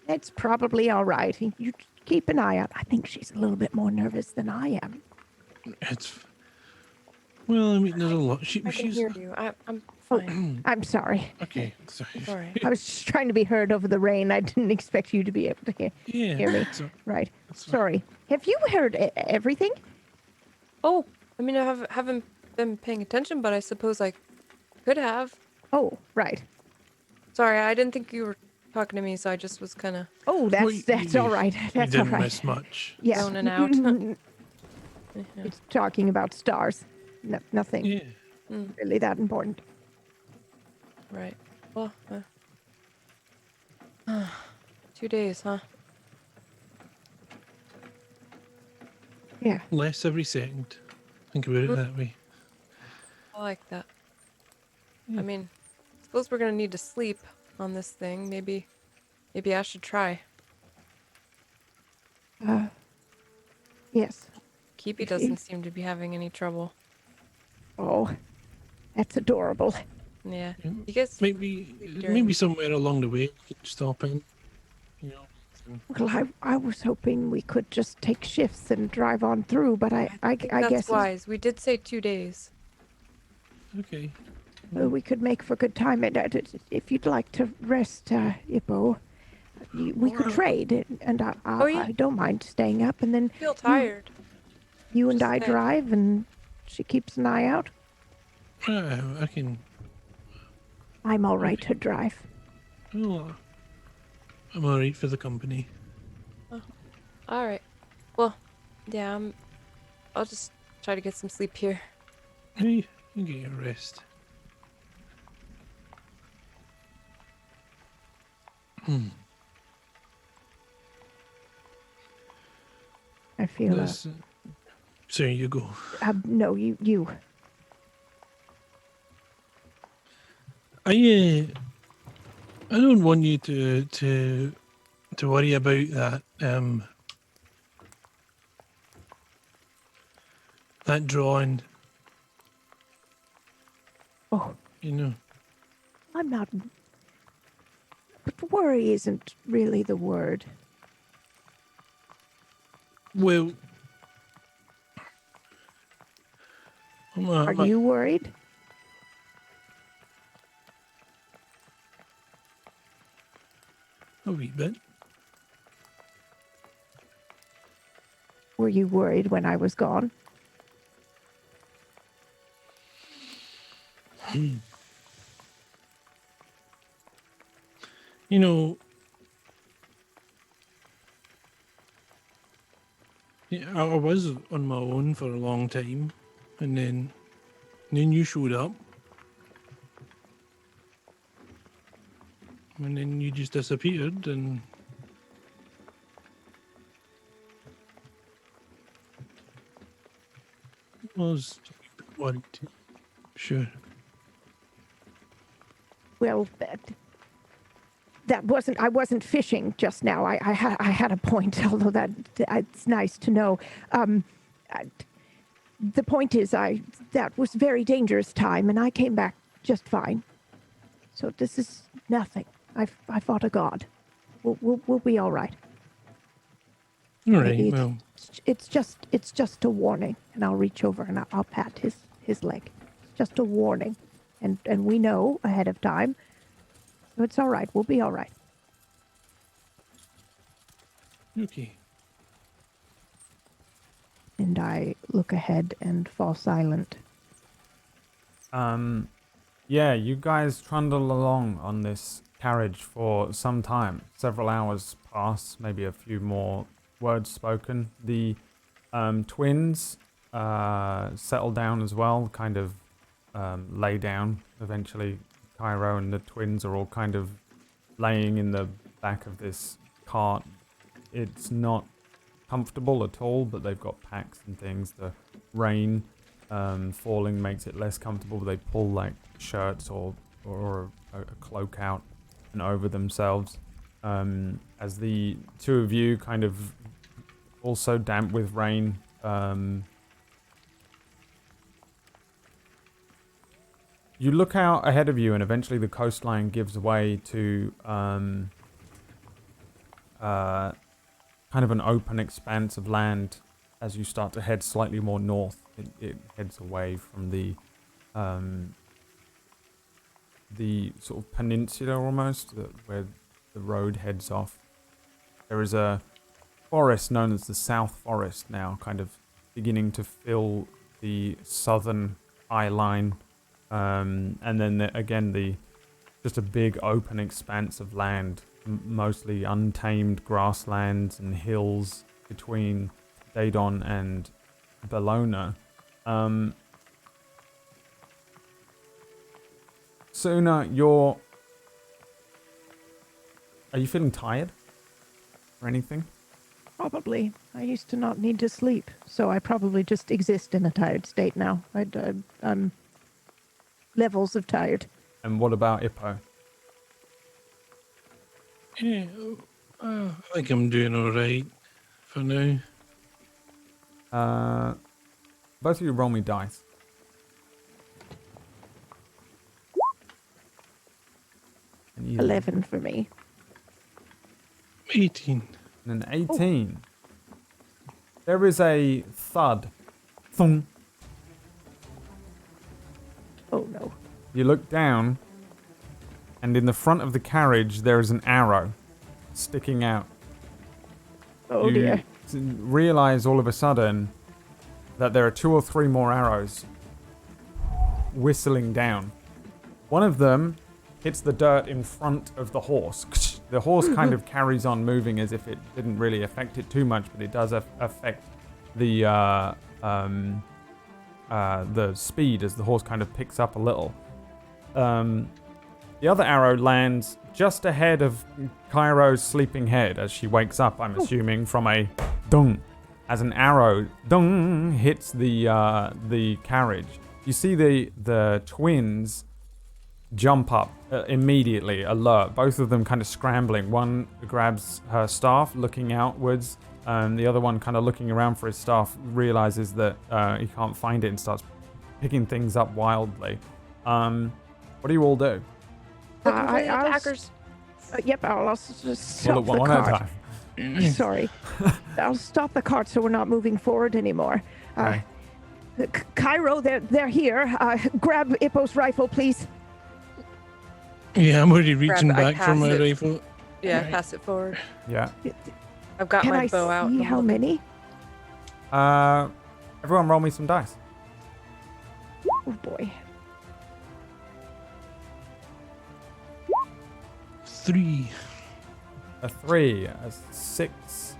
It's probably all right. You keep an eye out. I think she's a little bit more nervous than I am. It's. Well, I mean, there's a lot. I can She's. hear you. I'm Oh, fine. I'm sorry. Okay, sorry. It's all right. I was just trying to be heard over the rain. I didn't expect you to be able to hear me. So, Right. that's fine. Sorry. Have you heard everything? Oh, I mean, I haven't been paying attention, but I suppose I could have. Oh, right. Sorry, I didn't think you were talking to me, so I just was kind of Oh, that's all right. You That's all didn't right. miss much. Yeah. zoning out. It's talking about stars. Nothing Yeah. really that important. Right. Well, 2 days, huh? Yeah. Less every second. Think about it that way. I like that. Yeah. I mean, suppose we're gonna need to sleep on this thing. Maybe I should try. Yes. Keepy doesn't seem to be having any trouble. Oh, that's adorable. Yeah. Yeah. You guys. Maybe somewhere along the way we could stop in. And Well, I was hoping we could just take shifts and drive on through, but I That's guess wise. We did say 2 days. okay. we could make for good time. And if you'd like to rest, Ippo, we could trade, and yeah. I don't mind staying up, and then I feel tired. you and Just I say. drive, and she keeps an eye out. I can. I'm all right to drive. Oh, I'm alright for the company. All right. Well, yeah. I'll just try to get some sleep here. Hey, you get your rest. I feel. Sorry, you go. No, you. I don't want you to worry about that drawing. Oh, You know. I'm not. But worry isn't really the word. Well, Are you worried? a wee bit? Were you worried when I was gone? You know, Yeah, I was on my own for a long time, and then you showed up, and then you just disappeared, and I was worried. Sure. Well, that wasn't. I wasn't fishing just now. I had a point, although it's nice to know. The point is, that was very dangerous time, and I came back just fine. So this is nothing. I fought a god. We'll be all right. All right. Well, It's just a warning, and I'll reach over and I'll pat his leg. It's just a warning, and we know ahead of time. So it's all right. We'll be all right. okay. And I look ahead and fall silent. Yeah, you guys trundle along on this carriage for some time. Several hours pass, maybe a few more words spoken. The twins settle down as well, kind of lay down. Eventually, Kairo and the twins are all kind of laying in the back of this cart. It's not comfortable at all, but they've got packs and things. The rain falling makes it less comfortable. They pull like shirts or a cloak out and over themselves. As the two of you kind of also damp with rain, you look out ahead of you, and eventually the coastline gives way to kind of an open expanse of land. As you start to head slightly more north, it heads away from the sort of peninsula almost, where the road heads off. There is a forest known as the South Forest now, kind of beginning to fill the southern eye line. And then again, just a big open expanse of land, mostly untamed grasslands and hills between Daedon and Bellona. Suuna, are you feeling tired or anything? Probably. I used to not need to sleep, so I probably just exist in a tired state now. I'm levels of tired. And what about Ippo? Yeah, I think I'm doing all right for now. Both of you roll me dice. And you- 11 for me. 18. And an 18. There is a thud. Thunk. Oh no. You look down, and in the front of the carriage, there is an arrow sticking out. Oh You dear. realize all of a sudden that there are 2 or 3 more arrows whistling down. One of them hits the dirt in front of the horse. The horse kind of carries on moving as if it didn't really affect it too much, but it does affect the speed as the horse kind of picks up a little. The other arrow lands just ahead of Kairo's sleeping head as she wakes up, I'm assuming, from a dung. As an arrow dung hits the carriage. You see the twins jump up immediately, alert. Both of them kind of scrambling. One grabs her staff, looking outwards. The other one kind of looking around for his staff, realizes that he can't find it and starts picking things up wildly. What do you all do? Looking for the attackers. Yep, I'll also just Well, stop one the at a cart. time. Sorry. I'll stop the cart so we're not moving forward anymore. Okay. Kairo, they're here. Grab Ippo's rifle, please. Yeah, I'm already reaching Grab it, I back for my pass it. rifle. Yeah, Right. pass it forward. Yeah. I've got Can my I bow out. see I'm how looking. many? Everyone roll me some dice. Oh boy. 3. A 3, a 6,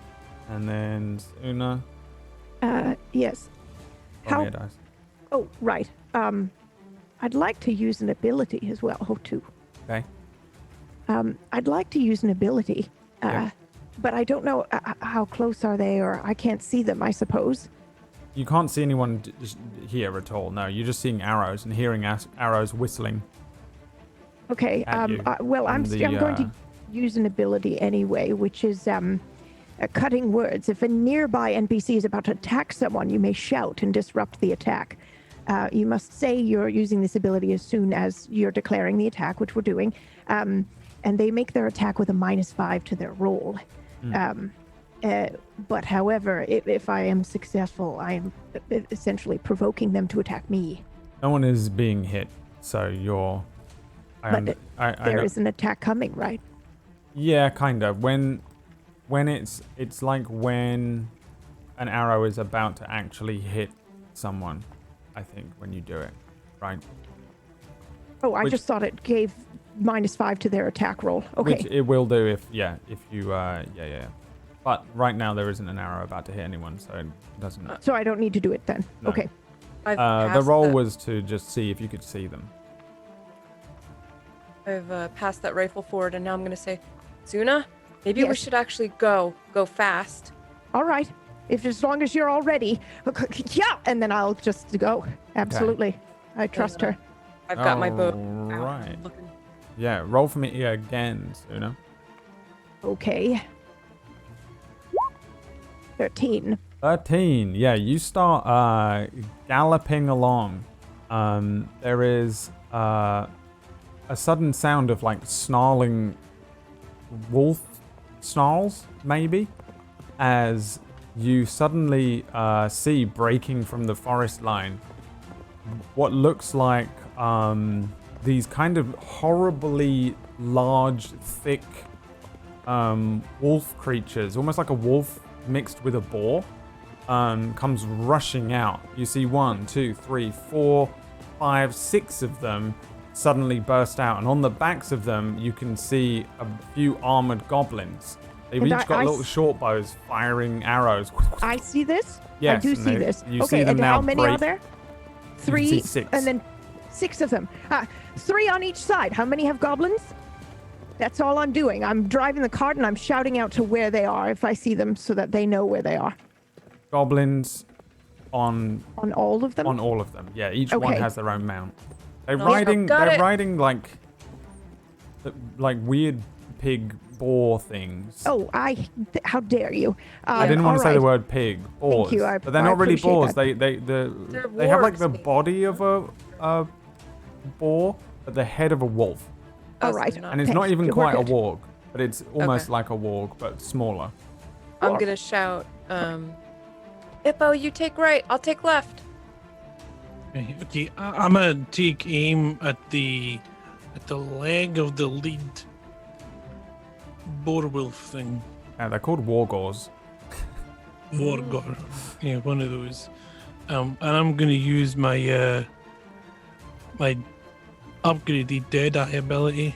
and then Suuna. Yes. Roll me How? a dice. Oh, right. I'd like to use an ability as well. Oh, two. Okay. I'd like to use an ability, Yeah. but I don't know how close are they, or I can't see them, I suppose. You can't see anyone here at all. No, you're just seeing arrows and hearing arrows whistling. Okay. At you Well, I'm from the, going to use an ability anyway, which is cutting words. If a nearby NPC is about to attack someone, you may shout and disrupt the attack. You must say you're using this ability as soon as you're declaring the attack, which we're doing. And they make their attack with a -5 to their roll. But however, if I am successful, I am essentially provoking them to attack me. No one is being hit, so you're. But I there know. is an attack coming, right? Yeah, kind of. When it's like when an arrow is about to actually hit someone, I think, when you do it, right? Oh, I just thought it gave -5 to their attack roll. Okay. Which it will do if you yeah. But right now there isn't an arrow about to hit anyone, so it doesn't. So I don't need to do it then. No. Okay. I've The passed roll that- was to just see if you could see them. I've passed that rifle forward, and now I'm going to say, Suuna, maybe we Yes. should actually go fast. All right. If as long as you're all ready. Yeah, and then I'll just go. Absolutely. I trust her. I've got my bow. out, Right. looking- Yeah, roll for me again, Suuna. Okay. 13. 13. Yeah, you start galloping along. There is a sudden sound of like snarling wolf snarls, maybe, as you suddenly see breaking from the forest line what looks like these kind of horribly large, thick wolf creatures, almost like a wolf mixed with a boar, comes rushing out. You see 1, 2, 3, 4, 5, 6 of them suddenly burst out, and on the backs of them you can see a few armored goblins. They've And each got little short bows firing arrows. I see this. Yes, I do and see this. you Okay, see them and now how many are break. there? see 3, 6. and then 6 of them. 3 on each side. How many have goblins? That's all I'm doing. I'm driving the cart and I'm shouting out to where they are if I see them so that they know where they are. Goblins on all of them? On all of them. Yeah, each one Okay. has their own mount. They're Oh, riding. got They're it. riding like weird pig boar things. Oh, how dare you? I didn't want to all say the right. word pig. Boars. you, but they're I not really appreciate boars. that. They have like the wargs, maybe. body of a boar, but the head of a wolf. All so right. they're And it's Thanks. not even Good quite a work. warg, but it's almost Okay. like a warg, but smaller. I'm going to shout, Ippo, you take right, I'll take left. Okay, I'm gonna take aim at the leg of the lead boar wolf thing. They're called wargors. Wargor. Yeah, one of those. And I'm gonna use my my upgraded Deadeye ability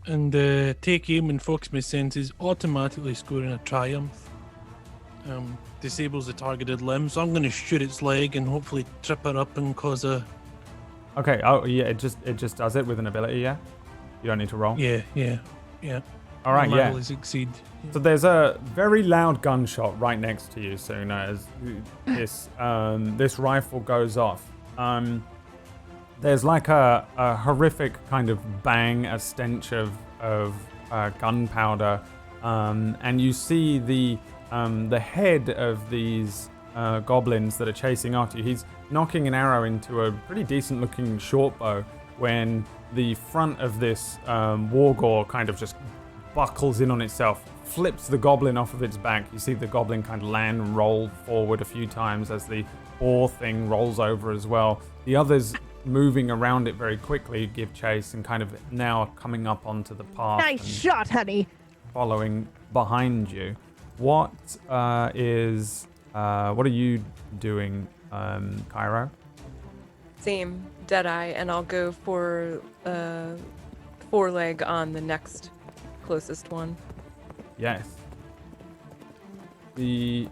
and take aim and focus my senses, automatically scoring a triumph. Disables the targeted limb, so I'm gonna shoot its leg and hopefully trip her up and cause a Okay. Oh yeah. It just does it with an ability. Yeah. You don't need to roll. yeah. All right. Yeah. Magically succeed. So there's a very loud gunshot right next to you, Suuna, as this rifle goes off. There's like a horrific kind of bang, a stench of gunpowder, and you see the head of these goblins that are chasing after you. He's knocking an arrow into a pretty decent-looking short bow when the front of this wargor kind of just buckles in on itself, flips the goblin off of its back. You see the goblin kind of land and roll forward a few times as the boar thing rolls over as well. The others moving around it very quickly give chase and kind of now are coming up onto the path Nice and shot, honey. following behind you. What are you doing, Kairo? Same, Deadeye, and I'll go for foreleg on the next closest one. Yes. The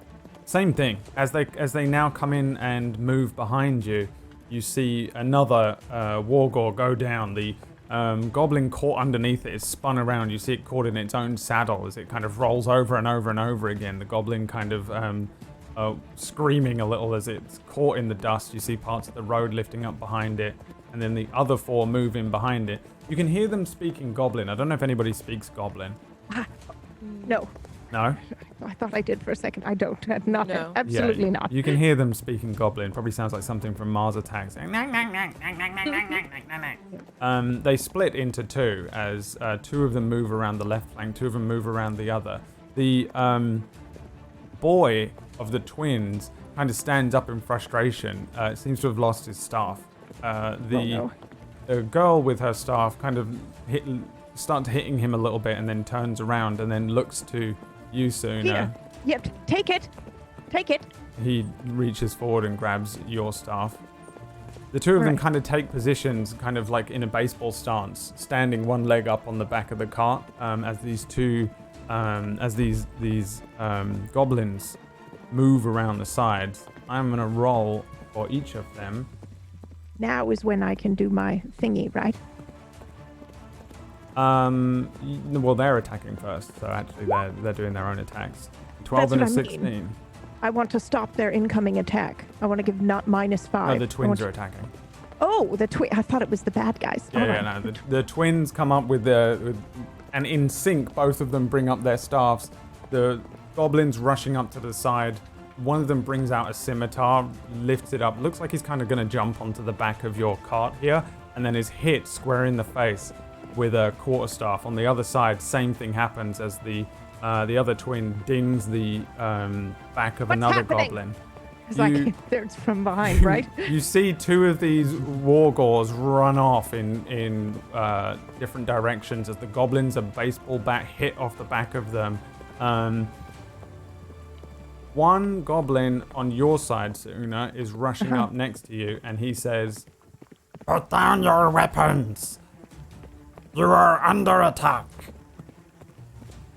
Same thing. As they now come in and move behind you, you see another wargore go down. The goblin caught underneath it is spun around. You see it caught in its own saddle as it kind of rolls over and over and over again. The goblin kind of screaming a little as it's caught in the dust. You see parts of the road lifting up behind it, and then the other four move in behind it. You can hear them speaking goblin. I don't know if anybody speaks goblin. No. No? I thought I did for a second. I don't. Not No. absolutely Yeah, not. You can hear them speaking goblin. Probably sounds like something from Mars Attacks. They split into two as two of them move around the left flank, two of them move around the other. The boy of the twins kind of stands up in frustration. Seems to have lost his staff. The girl with her staff kind of starts hitting him a little bit and then turns around and then looks to you, Suuna. Here. Yep. Take it. Take it. He reaches forward and grabs your staff. The two of them kind of take positions, kind of like in a baseball stance, standing one leg up on the back of the cart, as these goblins move around the sides. I'm gonna roll for each of them. Now is when I can do my thingy, right? Well, they're attacking first, so actually they're doing their own attacks. 12 and a That's what I 16. mean. I want to stop their incoming attack. I want to give not -5. No, the twins are attacking. Oh, the twin. I thought it was the bad guys. Yeah, All yeah, right. no. The twins come up with and in sync, both of them bring up their staffs. The goblins rushing up to the side. One of them brings out a scimitar, lifts it up. Looks like he's kind of going to jump onto the back of your cart here, and then is hit square in the face with a quarterstaff. On the other side, same thing happens as the other twin dings the back of What's another happening? goblin. It's like it's from behind, right? You see two of these wargores run off in different directions as the goblins, a baseball bat hit off the back of them. One goblin on your side, Suuna, is rushing up next to you, and he says, "Put down your weapons. You are under attack."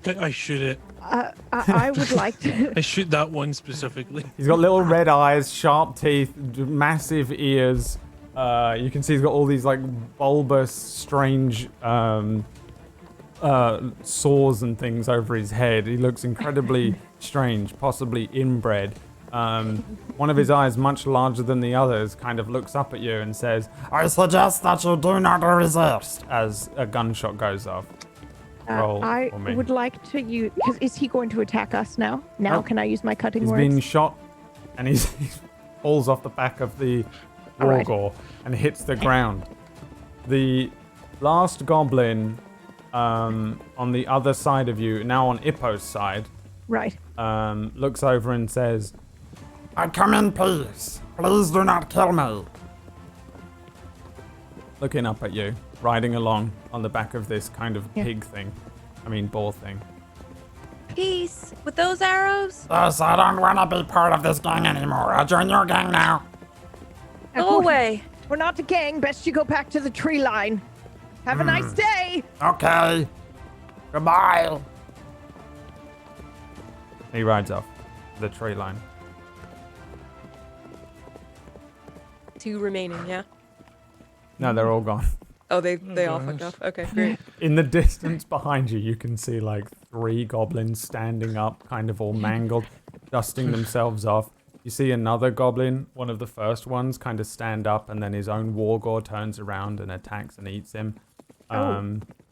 I shoot it. I would like to. I shoot that one specifically. He's got little red eyes, sharp teeth, massive ears. You can see he's got all these like bulbous, strange sores and things over his head. He looks incredibly strange, possibly inbred. One of his eyes, much larger than the others, kind of looks up at you and says, "I suggest that you do not resist," as a gunshot goes off. Roll I for me. would like to use. Because is he going to attack us now? Now Nope. can I use my cutting He's words? been shot, and he falls off the back of the All right. wargore and hits the ground. The last goblin on the other side of you, now on Ippo's side, Right. looks over and says, "I come in peace. Please do not kill me." Looking up at you, riding along on the back of this kind of pig thing. Bull thing. Peace with those arrows. Yes, I don't want to be part of this gang anymore. I'll join your gang now. Go away. We're not a gang. Best you go back to the tree line. Have a nice day. Okay. Goodbye. He rides off the tree line. 2 remaining, yeah. No, they're all gone. Oh, they all fucked off. Okay, great. In the distance behind you, you can see like 3 goblins standing up, kind of all mangled, dusting themselves off. You see another goblin, one of the first ones, kind of stand up, and then his own wargore turns around and attacks and eats him.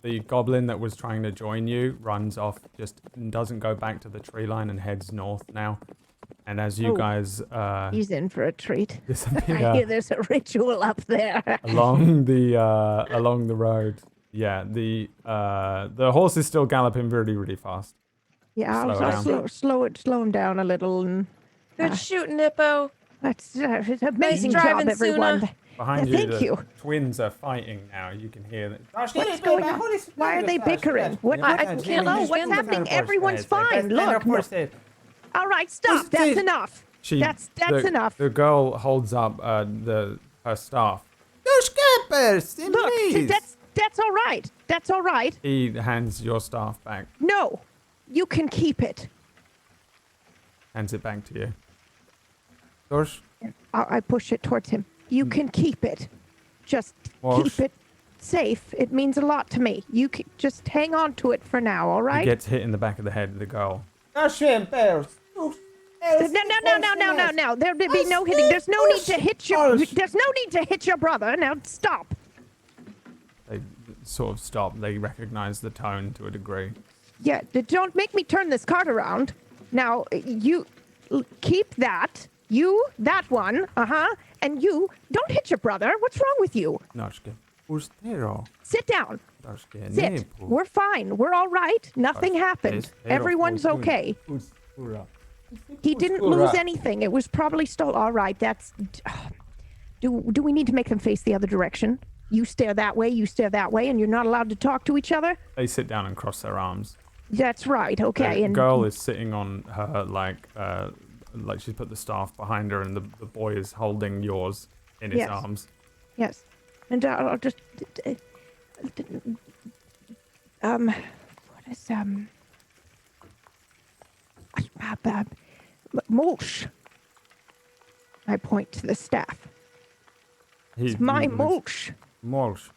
The goblin that was trying to join you runs off, just doesn't go back to the tree line and heads north now. And as you guys He's in for a treat. I disappear hear there's a ritual up there. along the road, yeah, the horse is still galloping really, really fast. Yeah, Slow I'll slow him down a little. And Good shooting, Ippo. that's it's an amazing Nice job, driving, everyone. Suuna. Behind Yeah, you, thank the you. twins are fighting now. You can hear that. What's going on? Why are they bickering? What? I can't know. What's happening? Everyone's fine. Look. All right, stop. That's enough. That's enough. The girl holds up her staff. Look, that's all right. That's all right. He hands your staff back. No, you can keep it. hands it back to you. Gosh, I push it towards him. You can keep it. Just Well, keep it safe. It means a lot to me. You can just hang on to it for now, all he right? gets hit in the back of the head with the girl. No. There'll be no hitting. There's no need to hit your. There's no need to hit your brother. Now stop. They sort of stop. They recognize the tone to a degree. Yeah. Don't make me turn this cart around. Now you keep that. You that one. And you don't hit your brother. What's wrong with you? Sit down. Sit. We're fine. We're all right. Nothing happened. Everyone's okay. He didn't lose anything. It was probably still all right. That's. Do we need to make them face the other direction? You stare that way, you stare that way, and you're not allowed to talk to each other? They sit down and cross their arms. That's right. Okay. The And girl is sitting on her like she's put the staff behind her, and the boy is holding yours in his Yes. arms. yes, and I'll just. What is mulch. I point to the staff. It's my mulch. Mulch.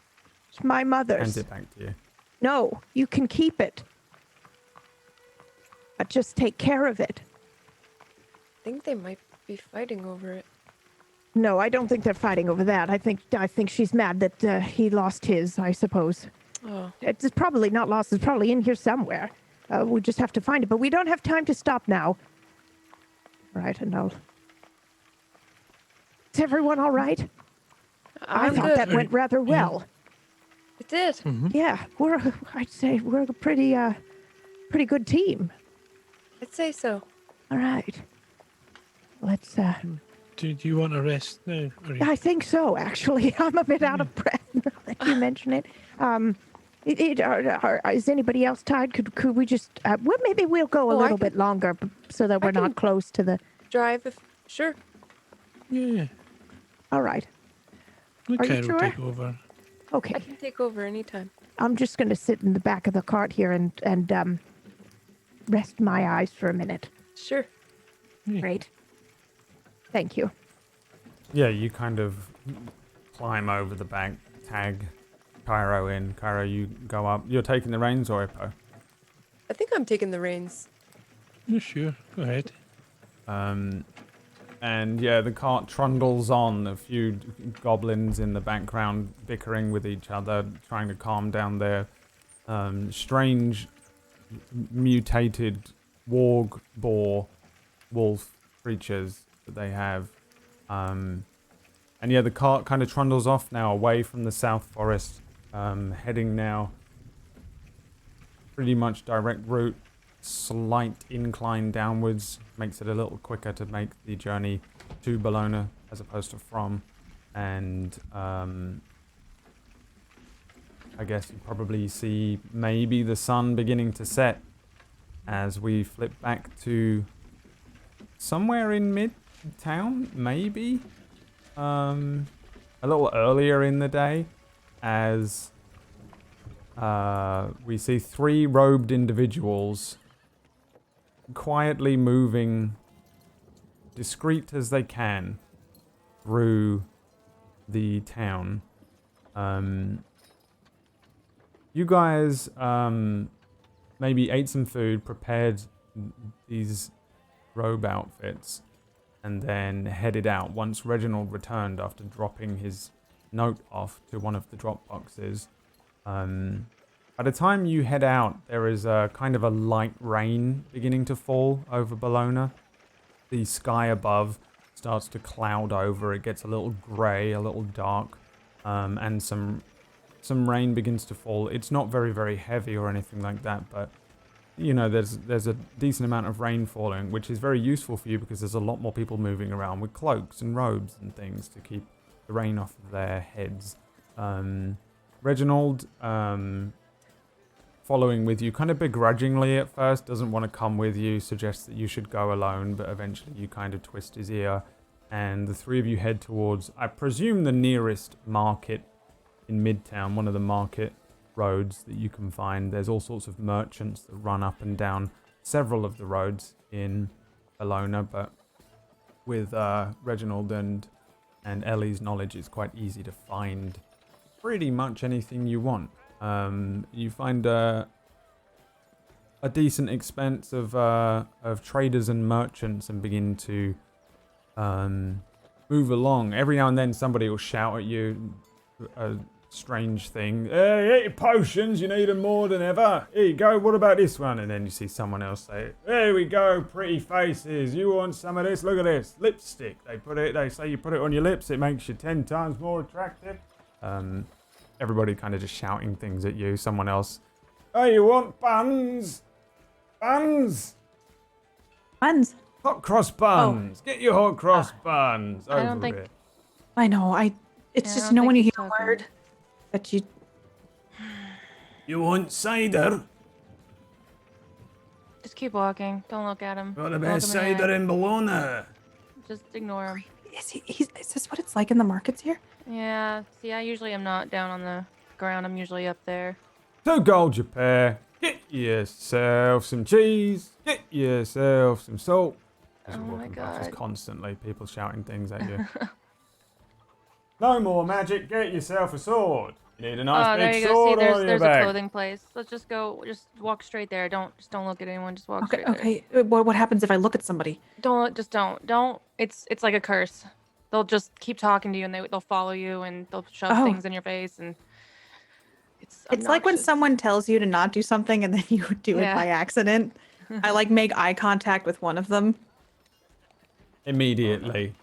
It's my Hands mother's. it back to you. No, you can keep it. But just take care of it. I think they might be fighting over it. No, I don't think they're fighting over that. I think she's mad that he lost his, I suppose. Oh, It's probably not lost. It's probably in here somewhere. We just have to find it. But we don't have time to stop now. Right, and I'll... Is everyone all right? I I'm thought good. that went rather well. It did. Yeah, I'd say we're a pretty good team. I'd say so. All right. Let's, Do you want to rest now? Or I think so, actually. I'm a bit out of breath now that you mention it. Is anybody else tired? Could we just, well, maybe we'll go a Oh, I little can- bit longer so that we're can- not close to the, Drive if sure. yeah. all right. Let Are you Kairo sure? take over. Okay. I can take over anytime. I'm just going to sit in the back of the cart here and rest my eyes for a minute. Sure. Great. Thank you. Yeah, you kind of climb over the bank, tag Kairo in. Kairo, you go up. You're taking the reins, or Ippo? I think I'm taking the reins. Yeah, sure. Go ahead. And yeah, the cart trundles on. A few goblins in the background bickering with each other, trying to calm down their strange, mutated warg, boar, wolf creatures that they have. And yeah, the cart kind of trundles off now, away from the South Forest, heading now pretty much direct route. Slight incline downwards makes it a little quicker to make the journey to Bologna as opposed to from. And I guess you probably see maybe the sun beginning to set as we flip back to somewhere in mid-town, maybe a little earlier in the day, as we see three robed individuals quietly moving, discreet as they can, through the town. You guys maybe ate some food, prepared these robe outfits, and then headed out once Reginald returned after dropping his note off to one of the drop boxes. By the time you head out, there is a kind of a light rain beginning to fall over Bologna. The sky above starts to cloud over. It gets a little grey, a little dark, and some rain begins to fall. It's not very, very heavy or anything like that, but you know, there's a decent amount of rain falling, which is very useful for you because there's a lot more people moving around with cloaks and robes and things to keep the rain off of their heads. Reginald, following with you kind of begrudgingly at first, doesn't want to come with you, suggests that you should go alone, but eventually you kind of twist his ear, and the three of you head towards, I presume, the nearest market in Midtown, one of the market roads that you can find. There's all sorts of merchants that run up and down several of the roads in Bologna, but with Reginald and Ellie's knowledge, it's quite easy to find pretty much anything you want. You find a decent expense of traders and merchants and begin to move along. Every now and then somebody will shout at you a strange thing. Hey, potions, you need them more than ever. Here you go, what about this one? And then you see someone else say, there we go, pretty faces. You want some of this? Look at this. Lipstick. They say you put it on your lips, it makes you 10 times more attractive. Everybody kind of just shouting things at you. Someone else, oh, you want buns? Buns? Buns. Hot cross buns. Get your hot cross buns over I don't think- here. I know. It's Yeah, just, I you don't know, when you think hear he's a talking. word that you. You want cider? Just keep walking. Don't look at him. Got the Look best him in the cider eye. in Bologna. Just ignore him. Is this what it's like in the markets here? Yeah. See, I usually am not down on the ground. I'm usually up there. 2 gold your pair. Get yourself some cheese. Get yourself some salt. As you're Oh my walking past, just God. constantly people shouting things at you. No more magic. Get yourself a sword. You need a nice Oh, there big you go. See, sword on your there's a back. clothing place. Let's just go. Just walk straight there. Don't look at anyone. Just walk Okay. straight there. Okay. What happens if I look at somebody? Don't. It's like a curse. They'll just keep talking to you and they'll follow you and they'll shove Oh. things in your face and It's like when obnoxious. someone tells you to not do something and then you do it Yeah. by accident. I like make eye contact with one of them. Immediately.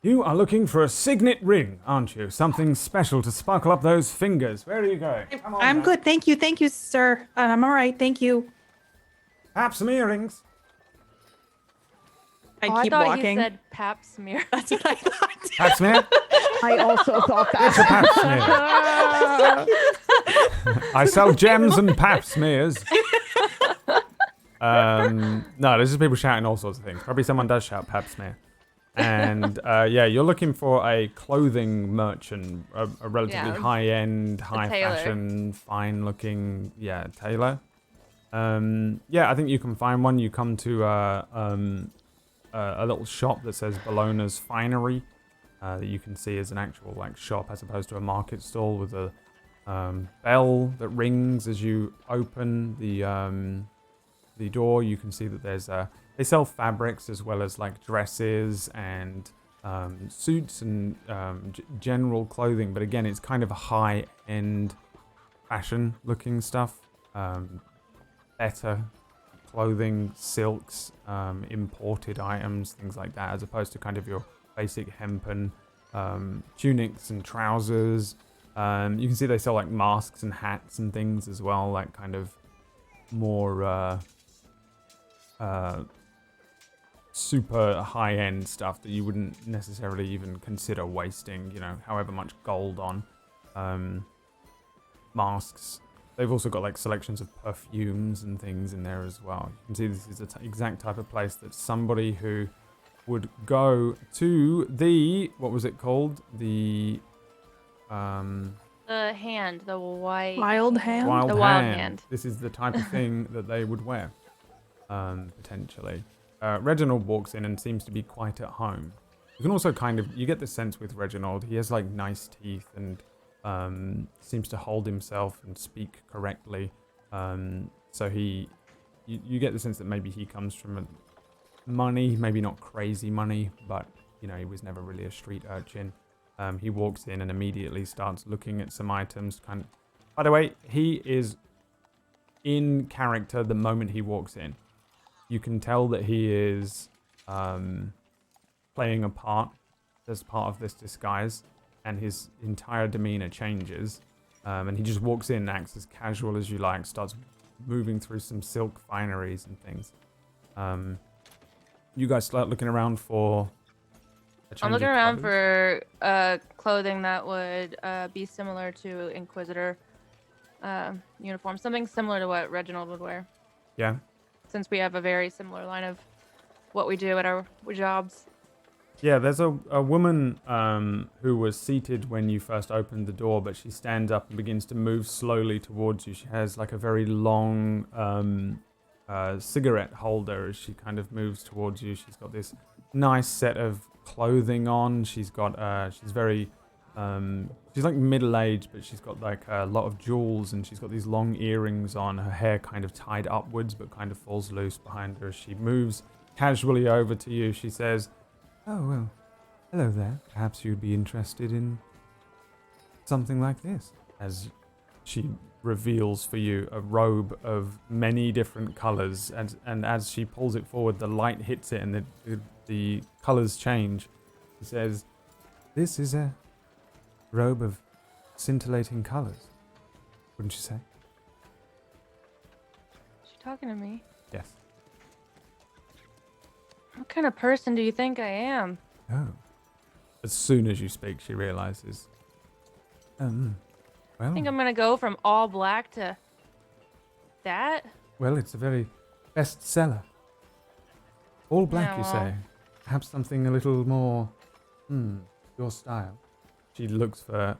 You are looking for a signet ring, aren't you? Something special to sparkle up those fingers. Where are you going? Come on I'm now. good. Thank you, sir. I'm all right. Thank you. Have some earrings. I keep thought walking. he said pap smear. That's what I thought. Pap smear? I also thought It's a that. pap smear. I sell gems and pap smears. No, there's just people shouting all sorts of things. Probably someone does shout pap smear. And yeah, you're looking for a clothing merchant, a relatively Yeah. high-end, high-fashion, fine-looking, tailor. Yeah, I think you can find one. You come to a little shop that says Bologna's Finery. That you can see as an actual shop as opposed to a market stall with a bell that rings as you open the door. You can see that there's they sell fabrics as well as dresses and suits and general clothing. But again, it's kind of high-end fashion looking stuff. Better clothing, silks, imported items, things like that, as opposed to kind of your basic hempen tunics and trousers. You can see they sell masks and hats and things as well, kind of more super high-end stuff that you wouldn't necessarily even consider wasting, however much gold on. Masks. They've also got selections of perfumes and things in there as well. You can see this is the exact type of place that somebody who would go to the, what was it called? The hand, the white Wild hand? wild The hand. wild hand. This is the type of thing that they would wear, potentially. Reginald walks in and seems to be quite at home. You can also you get the sense with Reginald, he has nice teeth and seems to hold himself and speak correctly. So you get the sense that maybe he comes from money, maybe not crazy money, but he was never really a street urchin. He walks in and immediately starts looking at some items. By the way, he is in character the moment he walks in. You can tell that he is playing a part as part of this disguise, and his entire demeanor changes. And he just walks in, acts as casual as you like, starts moving through some silk fineries and things. You guys start looking around for a change I'm of looking around clothes? for clothing that would be similar to Inquisitor uniform, something similar to what Reginald would wear, Yeah. since we have a very similar line of what we do at our jobs. Yeah, there's a woman who was seated when you first opened the door, but she stands up and begins to move slowly towards you. She has a very long cigarette holder as she kind of moves towards you. She's got this nice set of clothing on. She's got she's very she's like middle-aged, but she's got like a lot of jewels, and she's got these long earrings on. Her hair kind of tied upwards, but kind of falls loose behind her as she moves casually over to you. She says, "Oh, well, hello there. Perhaps you'd be interested in something like this." As she reveals for you a robe of many different colors, and as she pulls it forward, the light hits it and the colors change. She says, "This is a robe of scintillating colors, wouldn't you say?" Is she talking to me? Yes. What kind of person do you think I am? Oh. As soon as you speak, she realizes. I think I'm gonna go from all black to that. Well, it's a very bestseller. All black, you Yeah, say? Perhaps something a little more, your style. She looks for,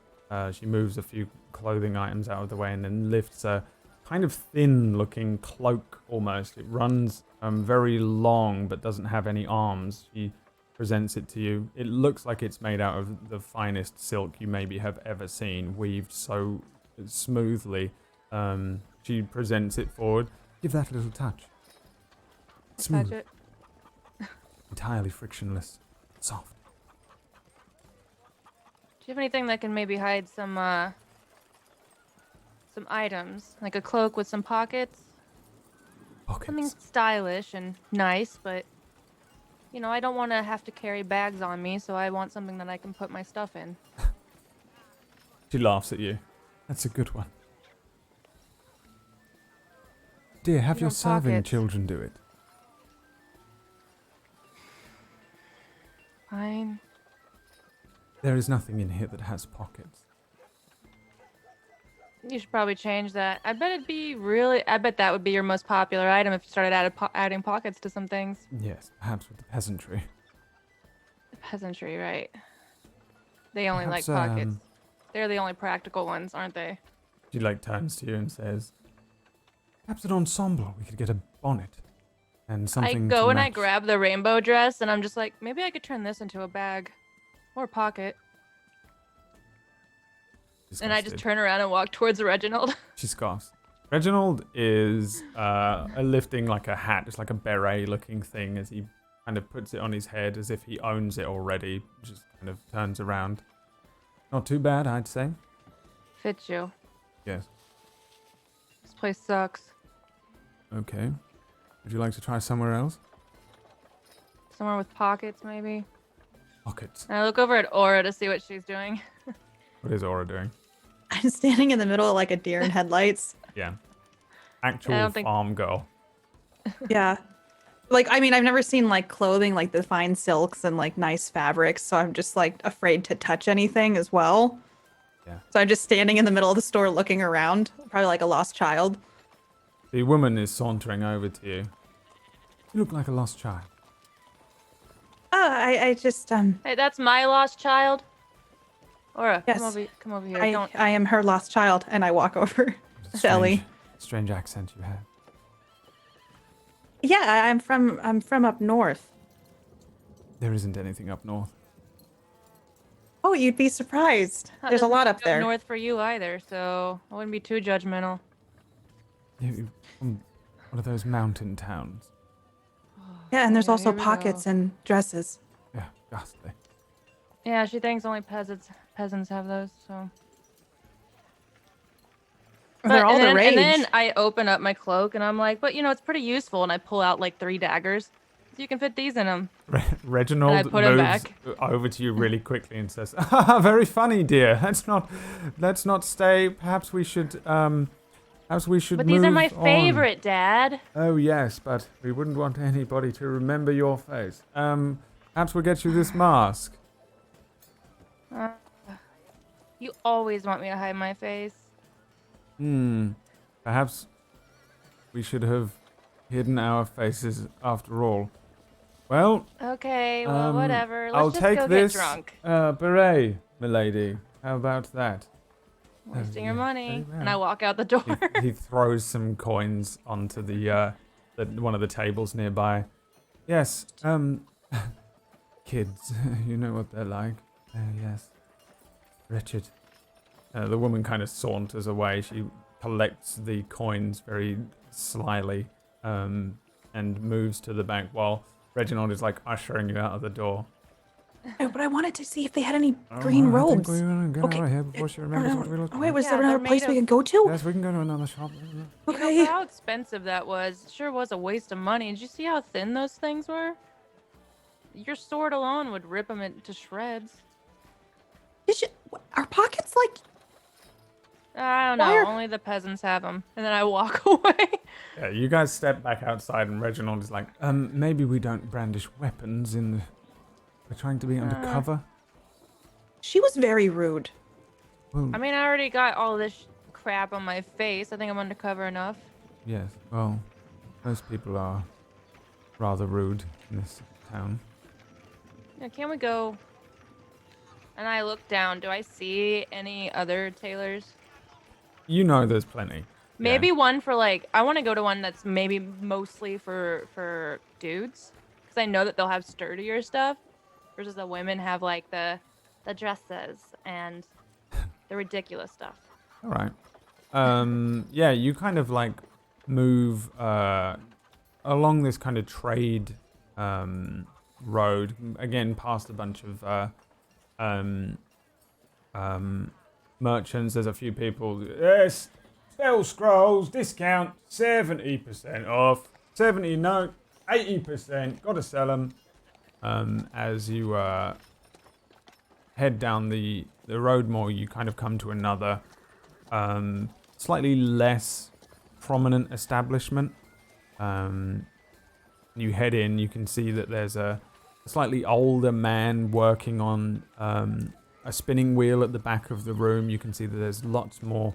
she moves a few clothing items out of the way and then lifts a kind of thin-looking cloak almost. It runs very long but doesn't have any arms. She presents it to you. It looks like it's made out of the finest silk you maybe have ever seen, weaved so smoothly. She presents it forward. Give that a little touch. Smooth. Touch it. Entirely frictionless. Soft. Do you have anything that can maybe hide some items, like a cloak with some pockets? Something Pockets. stylish and nice, but you know, I don't want to have to carry bags on me, so I want something that I can put my stuff in. She laughs at you. That's a good one. Dear, have You your want serving pockets. children do it. Fine. There is nothing in here that has pockets. You should probably change that. I bet that would be your most popular item if you started adding pockets to some things. Yes, perhaps with the peasantry. The peasantry, right? They only Perhaps, like pockets. They're the only practical ones, aren't they? She turns to you and says, "Perhaps an ensemble. We could get a bonnet and something." I go to and I match." grab the rainbow dress, and I'm just like, maybe I could turn this into a bag or a pocket. And I just Disgusted. turn around and walk towards Reginald. She scoffs. Reginald is lifting like a hat, it's like a beret-looking thing, as he kind of puts it on his head as if he owns it already. Just kind of turns around. Not too bad, I'd say. Fits you. Yes. This place sucks. Okay. Would you like to try somewhere else? Somewhere with pockets, maybe. Pockets. And I look over at Aura to see what she's doing. What is Aura doing? I'm standing in the middle of like a deer in headlights. Yeah. I Actual don't think- farm girl. Yeah. Like, I mean, I've never seen like clothing like the fine silks and like nice fabrics, so I'm just like afraid to touch anything as well. Yeah. So I'm just standing in the middle of the store looking around, probably like a lost child. The woman is sauntering over to you. You look like a lost child. Oh, I just Hey, that's my lost child. Aura, Yes. come over here. Don't. I am her lost child, and I walk over What a to Ellie. strange accent you have. Yeah, I'm from up north. There isn't anything up north. Oh, you'd be surprised. There's a Doesn't lot up go there. North for you either, so I wouldn't be too judgmental. You from one of those mountain towns. Yeah, and there's Yeah, also here we pockets go. and dresses. Yeah, ghastly. Yeah, she thinks only peasants have those. So. They're all the rage. And then I open up my cloak and I'm like, but you know, it's pretty useful. And I pull out like 3 daggers. So you can fit these in them. Reginald And I put 'em moves back. over to you really quickly and says, "Ah, very funny, dear. Let's not stay. Perhaps we should But these are my move on." favorite, Dad. Oh yes, but we wouldn't want anybody to remember your face. Perhaps we'll get you this mask. You always want me to hide my face. Perhaps we should have hidden our faces after all. Well, Okay, well, whatever. Let's I'll just take go this get drunk. beret, milady. How about that? Wasting your yeah, money. very And I well. walk out the door. He throws some coins onto the one of the tables nearby. Yes, kids, you know what they're like. Yes. Wretched. The woman kind of saunters away. She collects the coins very slyly and moves to the bank while Reginald is like ushering you out of the door. Oh, but I wanted to see if they had any green I robes. think we want to get Okay. out of here before she remembers what we look Oh, wait, like. was Yeah, there they're another place made we of- could go to? Yes, we can go to another shop. You know, Okay. for how expensive that was, it sure was a waste of money. Did you see how thin those things were? Your sword alone would rip them into shreds. Our pockets like I don't Why know. are- Only the peasants have them. And then I walk away. Yeah, you guys step back outside, and Reginald is like, maybe we don't brandish weapons in the... We're trying to be undercover. she was very rude. Well, I mean, I already got all this crap on my face. I think I'm undercover enough. yes, well, most people are rather rude in this town. Yeah, can we go? And I look down. Do I see any other tailors? You know there's plenty. Maybe one for like, I want to go to one that's maybe mostly for dudes. Because I know that they'll have sturdier stuff. Versus the women have like the dresses and the ridiculous stuff. All right. Yeah, you kind of like move along this kind of trade road, again past a bunch of merchants. There's a few people. Yes, spell scrolls discount 70% off. 70 no, 80%. Got to sell them. As you head down the road more, you kind of come to another slightly less prominent establishment. You head in, you can see that there's a slightly older man working on a spinning wheel at the back of the room. You can see that there's lots more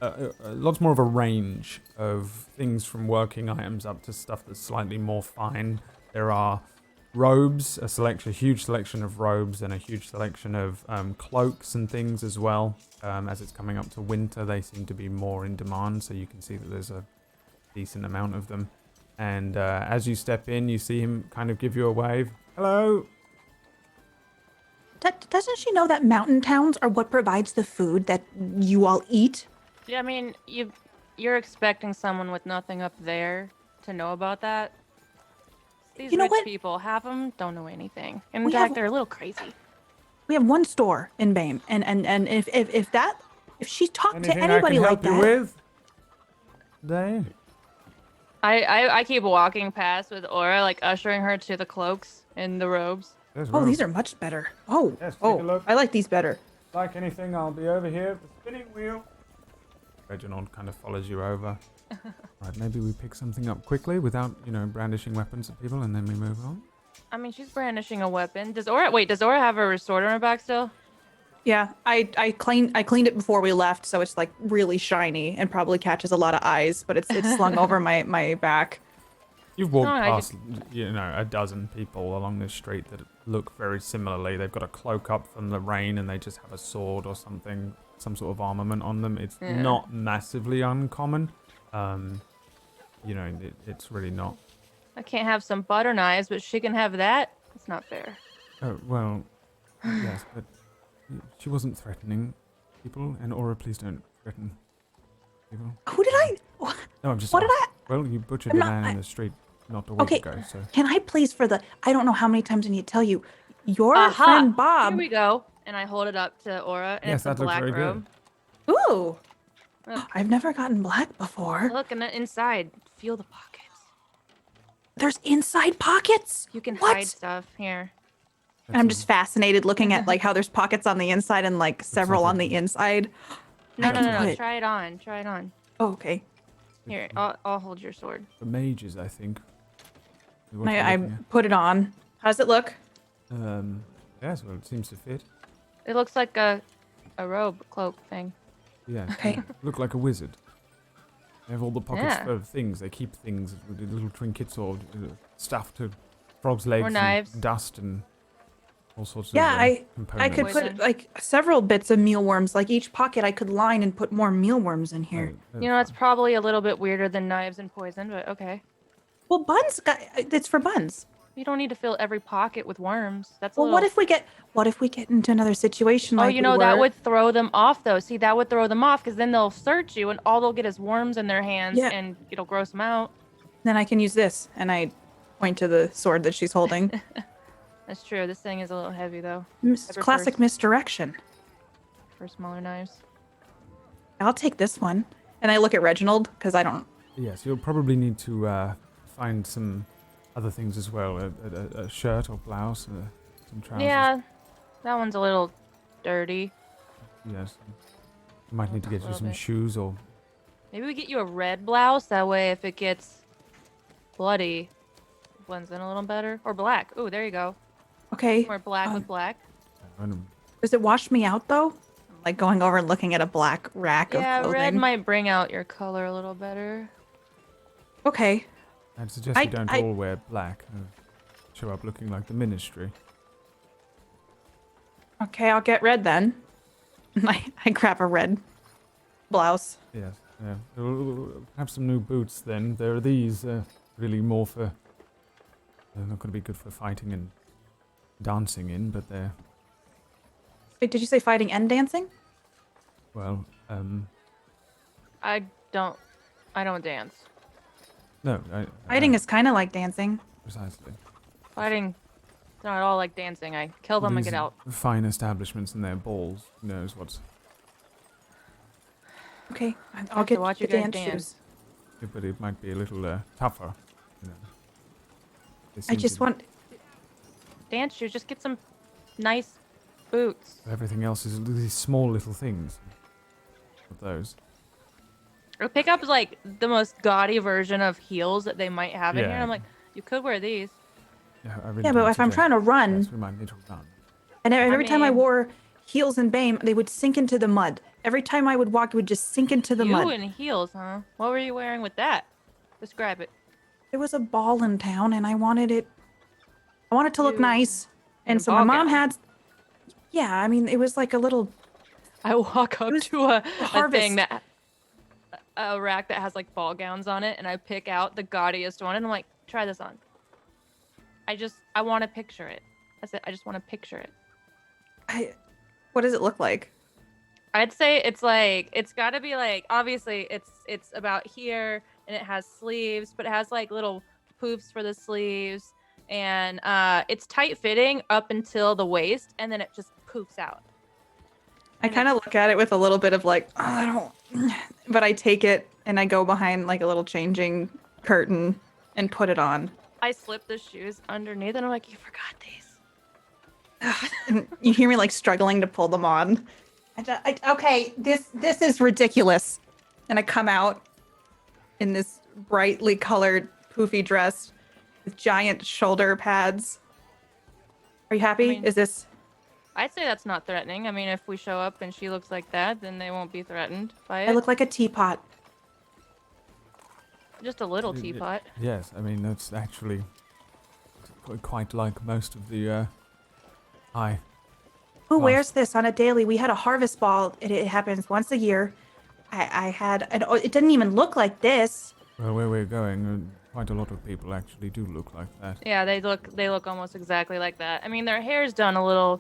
of a range of things from working items up to stuff that's slightly more fine. There are robes, a huge selection of robes, and a huge selection of cloaks and things as well. As it's coming up to winter, they seem to be more in demand, so you can see that there's a decent amount of them. And as you step in, you see him kind of give you a wave. Hello. Doesn't she know that mountain towns are what provides the food that you all eat? Yeah, I mean, you're expecting someone with nothing up there to know about that. These You know rich what? people, half of them don't know anything. In We fact, have- they're a little crazy. We have one store in Bame, and if she talked Anything to anybody I can like help you that, with? Today? I keep walking past with Aura, like ushering her to the cloaks and the robes. There's oh, these robes. are much better. Oh, Yes, take a oh, look. I like these better. Like anything, I'll be over here at the spinning wheel. Reginald kind of follows you over. Right, maybe we pick something up quickly without, brandishing weapons at people, and then we move on. I mean, she's brandishing a weapon. Does Aura have her sword on her back still? Yeah, I cleaned it before we left, so it's like really shiny and probably catches a lot of eyes, but it's slung over my back. You've walked No, I past, a dozen people along this street that look very similarly. They've got a cloak up from the rain, and they just have a sword or something, some sort of armament on them. It's not massively uncommon. It's really not. I can't have some butter knives, but she can have that. It's not fair. Oh, well, yes, but she wasn't threatening people, and Aura, please don't threaten people. Who did I? No, I'm just. What did I? Well, you butchered I'm a not- man in the street not a week Okay, ago, so. can I please I don't know how many times I need to tell you, your Aha! friend Bob. Here we go. And I hold it up to Aura, and Yes, it's a that looks black very good. robe. Ooh, Look. I've never gotten black before. Look, and then inside, feel the pockets. There's inside pockets. You can What? hide stuff here. And I'm just fascinated looking at like how there's pockets on the inside and like several on the inside. No, I no, can no, put no. it- Try it on. Try it on. Oh, okay. Here, I'll hold your sword. For mages, I think. is what I you're looking put it on. How does it look? at. Yes, well, it seems to fit. It looks like a robe cloak thing. Yeah. Okay. Look like a wizard. They have all the pockets Yeah. for things. They keep things, little trinkets or stuff to frogs' legs, and knives. dust, and all sorts of Yeah, I components. could Poison. put like several bits of mealworms. Like each pocket, I could line and put more mealworms in here. You know, it's probably a little bit weirder than knives and poison, but okay. Well, buns. It's for buns. You don't need to fill every pocket with worms. That's a Well, little. what if we get into another situation? Oh, like you we know, that were? would throw them off, though. See, that would throw them off because then they'll search you and all they'll get is worms in their hands Yeah. and it'll gross them out. Then I can use this, and I point to the sword that she's holding. That's true. This thing is a little heavy, though, Classic first. misdirection. for smaller knives. I'll take this one. And I look at Reginald because I don't. Yes, you'll probably need to find some other things as well. A shirt or blouse, some trousers. Yeah, that one's a little dirty. Yes. You might need to get you little some bit. shoes or... Maybe we get you a red blouse. That way, if it gets bloody, it blends in a little better. Or black. Ooh, there you go. Okay. Or black with black. Does it wash me out though? I'm like going over and looking at a black rack Yeah, of clothing. red might bring out your color a little better. Okay. I'd suggest you don't all wear black. Show up looking like the ministry. Okay, I'll get red then. I grab a red blouse. Yes. Yeah. We'll have some new boots then. There are these really more for... They're not going to be good for fighting and dancing in, but they're... Wait, did you say fighting and dancing? Well, I don't dance. no. Fighting is kind of like dancing. Precisely. Fighting, it's not at all like dancing. I kill them and These get out. fine establishments and their balls. Who knows what's... Okay, I'll have to get watch the you guys dance dance. shoes. But it might be a little tougher. You know. They I seem just to- want. Dance shoes, just get some nice boots. Everything else is these small little things. What those? Or pick up like the most gaudy version of heels that they might have in here. Yeah. I'm like, you could wear these. I really Yeah, don't but if I'm suggest- trying to run, Yes, we might need to run. and every time I mean- wore heels and BAME, they would sink into the mud. Every time I would walk, it would just sink into the you mud. in heels, huh? What were you wearing with that? Describe it. There was a ball in town, and I wanted it. I wanted to look You- nice, and a so my ball mom gown. had. Yeah, I mean, it was like a little. I walk up was to a harvest. thing that a rack that has like ball gowns on it, and I pick out the gaudiest one, and I'm like, try this on. I want to picture it. That's it. I just want to picture it. What does it look like? I'd say it's got to be like, obviously it's about here, and it has sleeves, but it has like little poofs for the sleeves, and it's tight fitting up until the waist, and then it just poofs out. I kind of look at it with a little bit of like, oh, I don't. But I take it and I go behind like a little changing curtain and put it on. I slip the shoes underneath, and I'm like, you forgot these. And you hear me like struggling to pull them on. Okay, this is ridiculous. And I come out in this brightly colored poofy dress with giant shoulder pads. Are you happy? mean- Is this? I'd say that's not threatening. I mean, if we show up and she looks like that, then they won't be threatened by it. I look like a teapot. Just a little teapot. Yes, I mean that's actually quite like most of the high. Who Wow. wears this on a daily? We had a harvest ball. It happens once a year. I had. It didn't even look like this. Well, where we're going, quite a lot of people actually do look like that. Yeah, they look almost exactly like that. I mean, their hair's done a little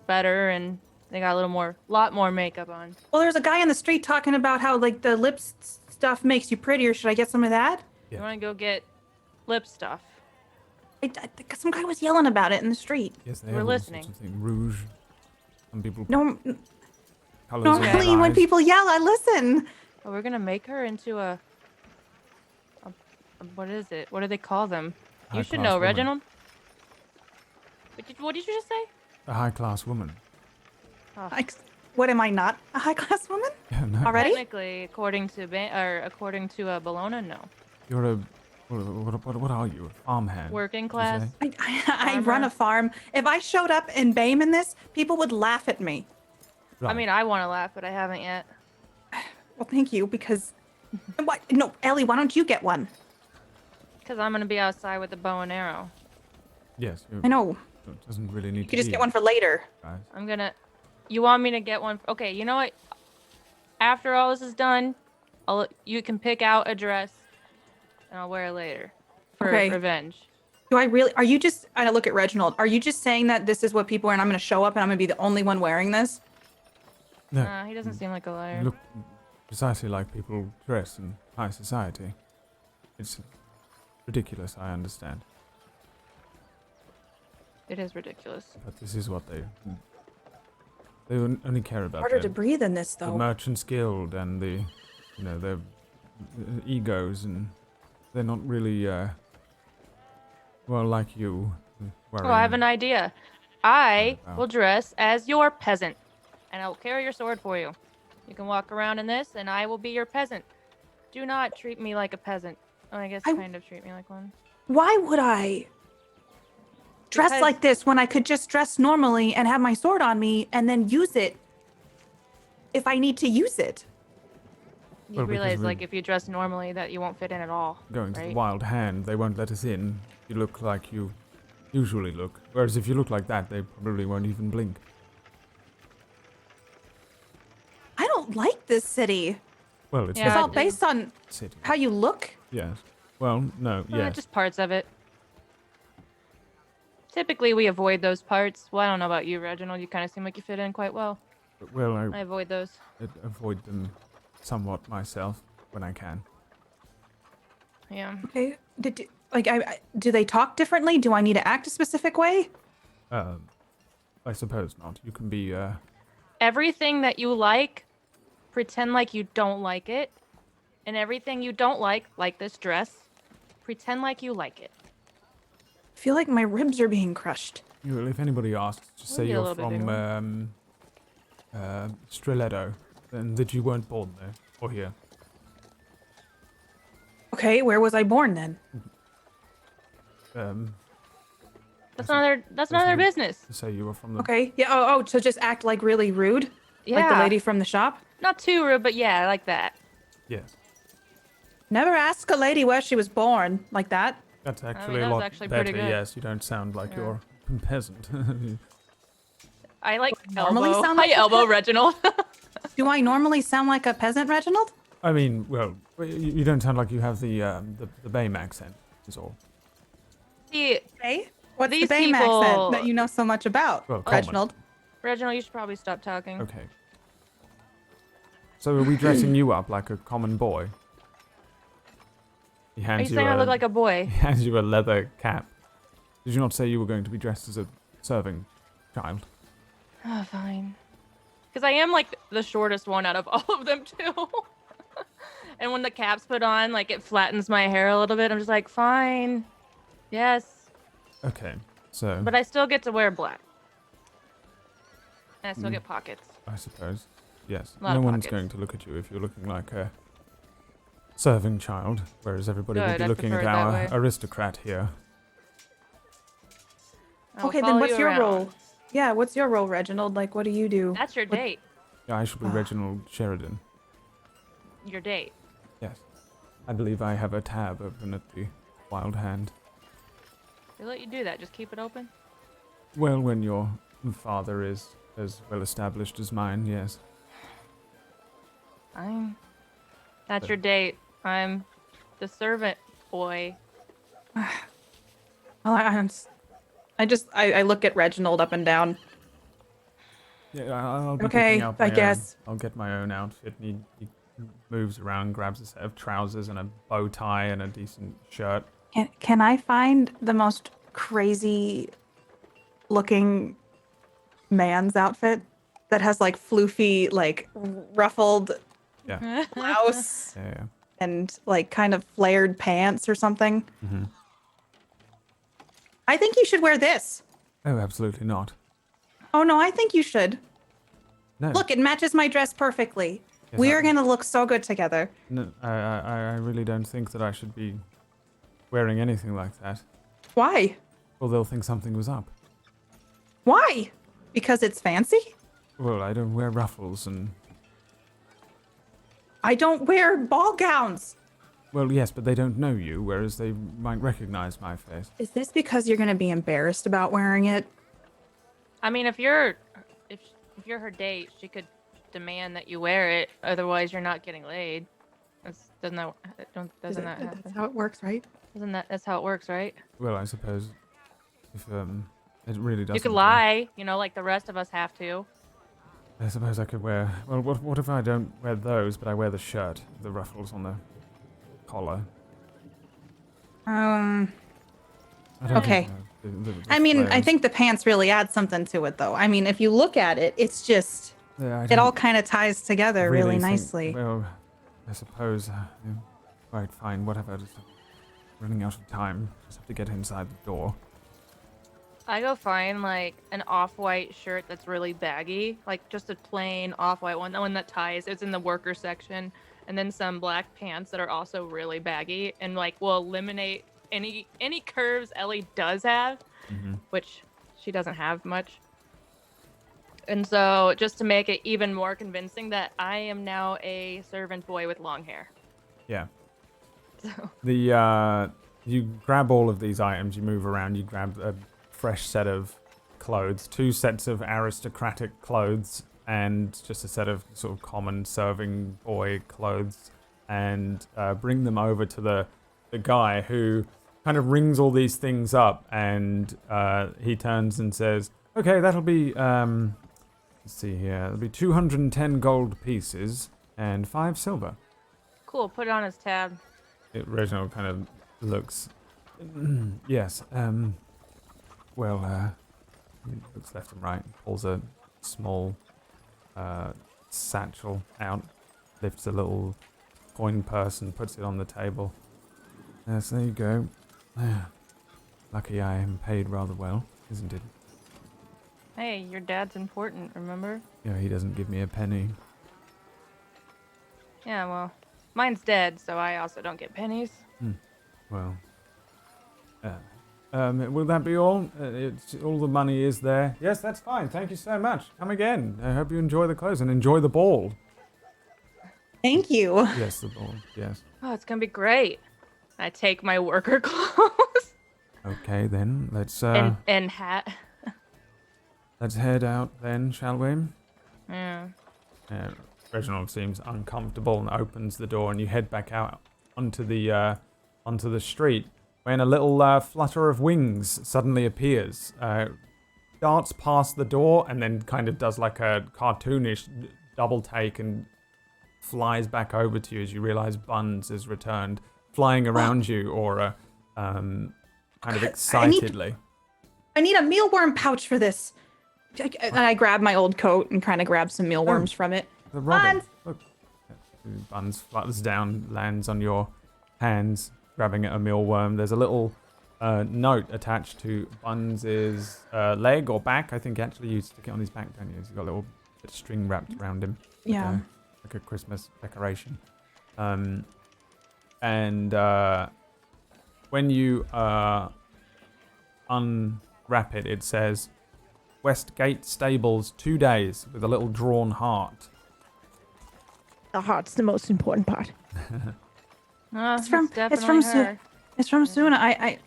better, and they got a lot more makeup on. Well, there's a guy on the street talking about how like the lips stuff makes you prettier. Should I get some of that? Yeah. You want to go get lip stuff? Some guy was yelling about it in the street. Yes, they We're have listening. all sorts of things. Rouge. Some people put No, colours in their normally when eyes. people yell, I listen. Oh, we're gonna make her into a what is it? What do they call them? You should High-class know, woman. Reginald. What did you just say? A high-class woman. Oh. What am I not? A high class woman? Yeah, no. Already? Technically, according to Bologna, no. You're a... What are you? A farmhand? Working did you class. say? I run a farm. If I showed up in BAME in this, people would laugh at me. I Right. mean, I want to laugh, but I haven't yet. Well, thank you, because. What? No, Ellie, why don't you get one? Because I'm gonna be outside with a bow and arrow. Yes. I know. It doesn't really need You to could just be, get one for later. guys. I'm gonna. You want me to get one? Okay, you know what? After all this is done, you can pick out a dress, and I'll wear it later for Okay. revenge. Do I really? Are you just? I look at Reginald. Are you just saying that this is what people wear, and I'm going to show up, and I'm going to be the only one wearing this? No, He doesn't seem like a liar. you look precisely like people dress in high society. It's ridiculous, I understand. It is ridiculous. But this is what they only care about. Harder to their- breathe in this, the though. Merchants Guild and the, their egos, and they're not really, well, like you. Oh, I have an idea. I Wow. will dress as your peasant, and I will carry your sword for you. You can walk around in this, and I will be your peasant. Do not treat me like a peasant. Oh, I guess kind of treat me like one. Why would I dress Because- like this when I could just dress normally and have my sword on me and then use it if I need to use it? You Well, because realize, we- like, if you dress normally, that you won't fit in at all. Going to the right? Wild Hand, they won't let us in. You look like you usually look. Whereas if you look like that, they probably won't even blink. I don't like this city. Well, it's Yeah, It's all not based on a city. how you look. Yes. Well, no, yes. Just parts of it. Typically, we avoid those parts. Well, I don't know about you, Reginald. You kind of seem like you fit in quite well. Well, I avoid those. I avoid them somewhat myself when I can. Yeah. Okay. Do they talk differently? Do I need to act a specific way? I suppose not. You can be, Everything that you like, pretend like you don't like it. And everything you don't like this dress, pretend like you like it. I feel like my ribs are being crushed. well, if anybody asks, just say Maybe a you're little bit bigger from, Streletto, and that you weren't born there, or here. Okay, where was I born then? That's none of their business. To say you were from the... Okay. Yeah. Oh, so just act like really rude? Yeah. Like the lady from the shop? Not too rude, but yeah, I like that. Yes. Never ask a lady where she was born like that. That's actually that a was lot actually better, pretty good. yes. You don't sound like Yeah. you're a peasant. I like normally elbow. sound Hi, like a elbow, Reginald. Do I normally sound like a peasant, Reginald? I mean, well, you don't sound like you have the BAME accent, is all. See, Hey? What's These the BAME people- accent that you know so much about, Well, common. Reginald? Reginald, you should probably stop talking. Okay. So are we dressing you up like a common boy? He Are you hands saying I look like a boy? He hands you a leather cap. Did you not say you were going to be dressed as a serving child? Oh, fine. Because I am like the shortest one out of all of them too. And when the cap's put on, like it flattens my hair a little bit. I'm just like, fine. Yes. Okay, so But I still get to wear black. And I still get pockets. I suppose, yes. A lot No of one's pockets. going to look at you if you're looking like a serving child, whereas everybody will Good, be I looking at prefer it that our way. aristocrat here. I will Okay, then follow what's you your around. role? Yeah, what's your role, Reginald? Like, what do you do? That's your date. Yeah, I should be Reginald Sheridan. Your date. Yes. I believe I have a tab open at the Wild Hand. They let you do that. Just keep it open. Well, when your father is as well established as mine, yes. Fine. That's your date. I'm the servant boy. Well, I look at Reginald up and down. Yeah, I'll be Okay, picking out I my guess. Own. I'll get my own outfit. And he moves around, grabs a set of trousers and a bow tie and a decent shirt. Can I find the most crazy looking man's outfit that has like floofy, like ruffled Yeah, blouse yeah. and like kind of flared pants or something? Mm-hmm. I think you should wear this. Oh, absolutely not. Oh no, I think you should. No. Look, it matches my dress perfectly. Yes, We I- are gonna look so good together. No, I really don't think that I should be wearing anything like that. Why? Or they'll think something was up. Why? Because it's fancy? Well, I don't wear ruffles and... I don't wear ball gowns. Well, yes, but they don't know you, whereas they might recognize my face. Is this because you're gonna be embarrassed about wearing it? I mean, if you're her date, she could demand that you wear it. Otherwise, you're not getting laid. Doesn't that happen? That's how it works, right? That's how it works, right? Well, I suppose if it really doesn't. You could lie, like the rest of us have to. I suppose I could wear. Well, what if I don't wear those, but I wear the shirt, the ruffles on the collar? I don't Okay. think, the I mean, I flares. think the pants really add something to it, though. I mean, if you look at it, it's just Yeah, I it all don't kind of ties together really think- nicely. Well, I suppose. Yeah. Right, fine, whatever. Just running out of time. Just have to get inside the door. I go find like an off-white shirt that's really baggy, like just a plain off-white one, the one that ties. It's in the worker section, and then some black pants that are also really baggy, and like will eliminate any curves Ellie does have, which she doesn't have much. And so, just to make it even more convincing that I am now a servant boy with long hair. Yeah. So You grab all of these items, you move around, you grab a fresh set of clothes, 2 sets of aristocratic clothes, and just a set of sort of common serving boy clothes, and bring them over to the guy who kind of rings all these things up, and he turns and says, okay, that'll be, let's see here, it'll be 210 gold pieces and 5 silver. cool. Put it on his tab. Reginald kind of looks, yes, well, he looks left and right, pulls a small satchel out, lifts a little coin purse and puts it on the table. Yes, there you go. Lucky I am paid rather well, isn't it? Hey, your dad's important, remember? Yeah, he doesn't give me a penny. Yeah, well, mine's dead, so I also don't get pennies. Well, will that be all? All the money is there. Yes, that's fine. Thank you so much. Come again. I hope you enjoy the clothes and enjoy the ball. Thank you. Yes, the ball. Yes. Oh, it's gonna be great. I take my worker clothes Okay, then let's and hat. let's head out then, shall we? Yeah. Reginald seems uncomfortable and opens the door, and you head back out onto the street, when a little flutter of wings suddenly appears, darts past the door, and then kind of does like a cartoonish double take and flies back over to you as you realize Buns has returned, flying around you, Aura, kind of excitedly. I need a mealworm pouch for this. And I grab my old coat and kind of grab some mealworms from it. The robin. Buns! Look. Buns flutters down, lands on your hands, grabbing at a mealworm. There's a little note attached to Buns' leg or back. I think actually you stick it on his back, don't you? He's got a little bit of string wrapped around him. Yeah. Like a Christmas decoration. And when you unwrap it, it says, Westgate Stables, 2 days, with a little drawn heart. The heart's the most important part. Oh, It's from definitely her. It's from Suuna.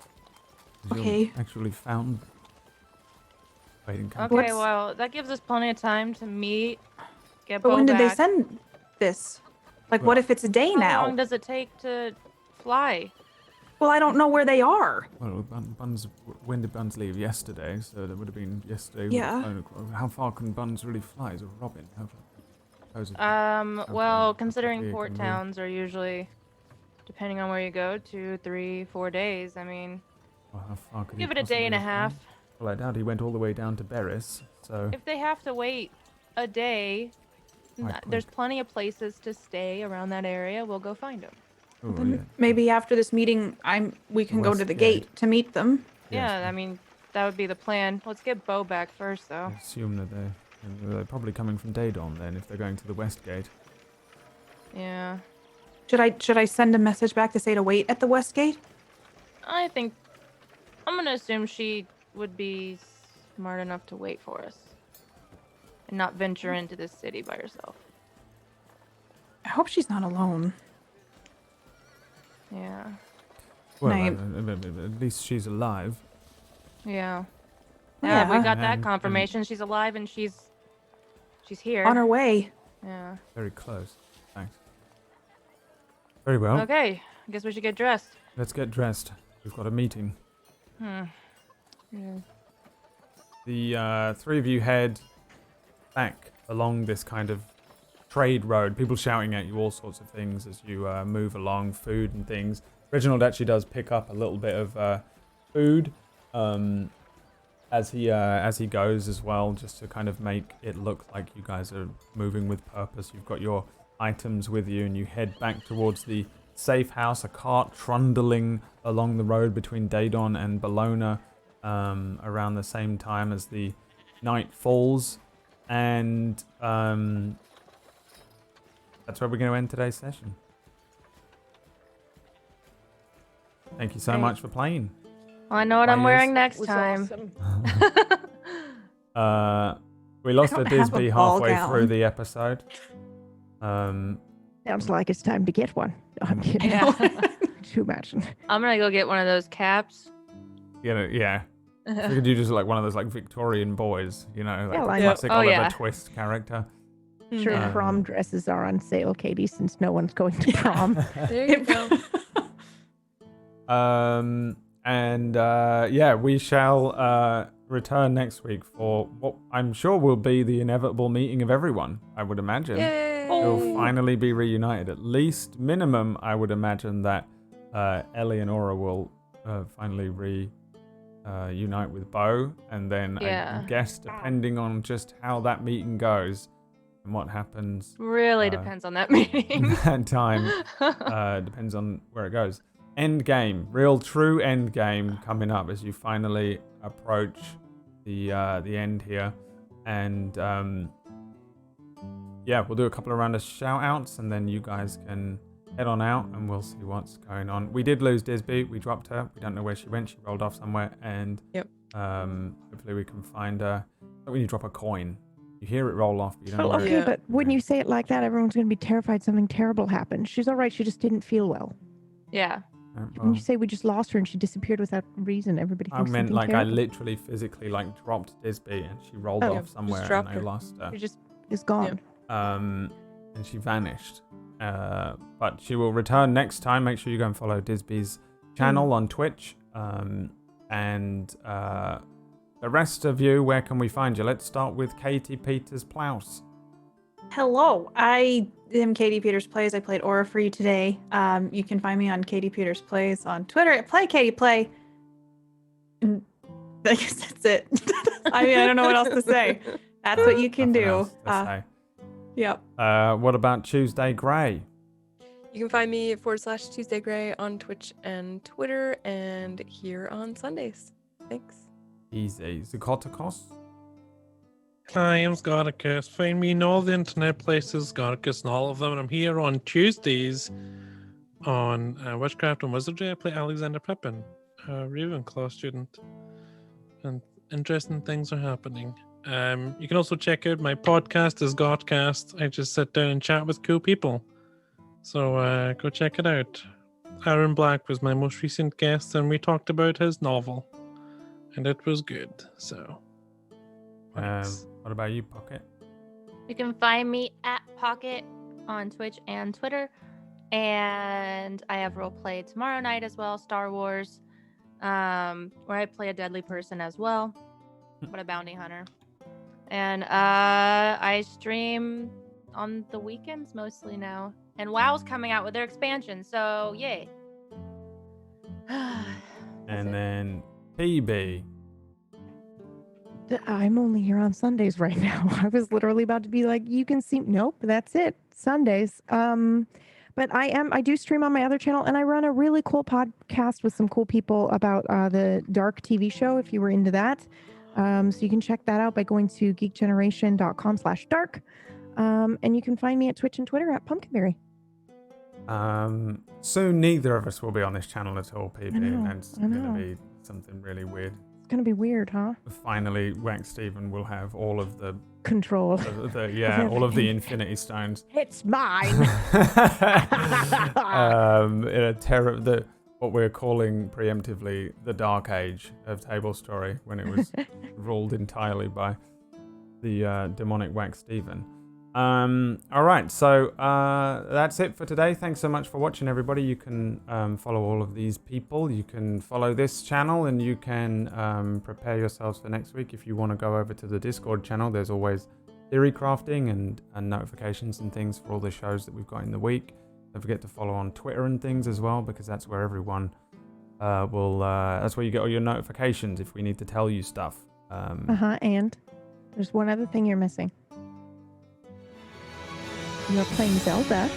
You Okay. actually found... Waiting. Okay, What's- well, that gives us plenty of time to meet, get But Beau when did they back. send this? Like, Well- what if it's a day How now? long does it take to fly? Well, I don't know where they are. Well, Buns... When did Buns leave? Yesterday, so that would have been yesterday. Yeah. How far can Buns really fly? Is a robin? How far? Well, considering Yeah, port can we- towns are usually, depending on where you go, 2, 3, 4 days. I mean, Well, how far could he give it a day and a possibly half. fly? Well, I doubt he went all the way down to Berris, so... If they have to wait a day, Quite there's quick. plenty of places to stay around that area. We'll go find them. Oh, Then yeah. maybe after this meeting, we can go to the Westgate. gate to meet them. Yes, Yeah, I mean, that would be the plan. Let's get Beau back first, though. I assume that they're probably coming from Daedon then, if they're going to the West Gate. Yeah. Should I send a message back to say to wait at the west gate? I think I'm gonna assume she would be smart enough to wait for us and not venture into this city by herself. I hope she's not alone. Yeah. Well, I- at least she's alive. Yeah. Yeah, we Yeah. got that And- confirmation. She's alive and she's here. On our way. Yeah. Very close. Thanks. Very well. Okay. I guess we should get dressed. Let's get dressed. We've got a meeting. Hmm. Yeah. The three of you head back along this kind of trade road. People shouting at you all sorts of things as you move along, food and things. Reginald actually does pick up a little bit of food as he goes as well, just to kind of make it look like you guys are moving with purpose. You've got your items with you, and you head back towards the safe house. A cart trundling along the road between Daedon and Bologna around the same time as the night falls, and that's where we're going to end today's session. Thank you so much for playing. Well, I know what I'm Players. wearing next Was time. awesome. We lost I a don't have a Disby ball halfway gown. through the episode. Sounds like it's time to get one. No, I'm kidding. Yeah. Too much. I'm gonna go get one of those caps. Yeah. I figured you just like one of those like Victorian boys, you know, like Yeah, a like- classic Oh, Oliver yeah. Twist character. Sure, Yeah. prom dresses are on sale, Katie, since no one's going to prom. There you go. We shall return next week for what I'm sure will be the inevitable meeting of everyone, I would imagine. Yay! You'll finally be reunited. At least, minimum, I would imagine that Ellie and Aura will finally reunite with Beau, and then Yeah. I guess, depending on just how that meeting goes and what happens Really depends on that meeting. in that time, depends on where it goes. End game, real true end game coming up as you finally approach the end here, and we'll do a couple of round of shout outs, and then you guys can head on out and we'll see what's going on. We did lose Disby. We dropped her. We don't know where she went. She rolled off somewhere, and hopefully we can find her. When you drop a coin, you hear it roll off, but you don't know Well, where okay, Yeah. but when you say it like that, everyone's going to be terrified something terrible happened. She's all right. She just didn't feel well. Yeah. When you say we just lost her and she disappeared without reason, everybody I thinks meant something like terrible I literally physically like dropped Disby and she rolled Oh. off Just somewhere and dropped I her. lost her. She just is gone. And she vanished. But she will return next time. Make sure you go and follow Disby's channel on Twitch. And the rest of you, where can we find you? Let's start with Katie Peters Plouse. Hello, I am Katie Peters Plays. I played Aura for you today. You can find me on Katie Peters Plays on Twitter at Play Katie Play. And I guess that's it. I mean, I don't know what else to say. That's what you can Nothing do. else to say. Yep. What about Tuesday Grey? You can find me / Tuesday Gray on Twitch and Twitter and here on Sundays. Thanks. Easy. Zukotakos? Hi, I'm Scoticus. Find me in all the internet places, Scoticus, and all of them. And I'm here on Tuesdays on Witchcraft and Wizardry. I play Alexander Pippin, a Ravenclaw student. And interesting things are happening. You can also check out my podcast, is Godcast. I just sit down and chat with cool people. So go check it out. Aaron Black was my most recent guest, and we talked about his novel. And it was good, so... thanks. What about you, Pocket? You can find me at Pocket on Twitch and Twitter. And I have roleplay tomorrow night as well, Star Wars, where I play a deadly person as well, but a bounty hunter. And I stream on the weekends mostly now. And WoW's coming out with their expansion, so yay. And then PB. I'm only here on Sundays right now. I was literally about to be like, you can see. Nope, that's it. Sundays. But I do stream on my other channel, and I run a really cool podcast with some cool people about the Dark TV show, if you were into that. So you can check that out by going to geekgeneration.com/dark. And you can find me at Twitch and Twitter at Pumpkinberry. Soon neither of us will be on this channel at all, PB, know, and it's I going to know. be something really weird. It's going to be weird, huh? Finally, Wax Steven will have all of the Control. all of the Infinity Stones. It's mine. In a what we're calling preemptively the Dark Age of Table Story, when it was ruled entirely by the demonic Wax Steven. All right, so that's it for today. Thanks so much for watching, everybody. You can follow all of these people. You can follow this channel, and you can prepare yourselves for next week. If you want to go over to the Discord channel, there's always theory crafting and notifications and things for all the shows that we've got in the week. Don't forget to follow on Twitter and things as well, because that's where everyone that's where you get all your notifications if we need to tell you stuff. And there's one other thing you're missing. You're playing Zelda.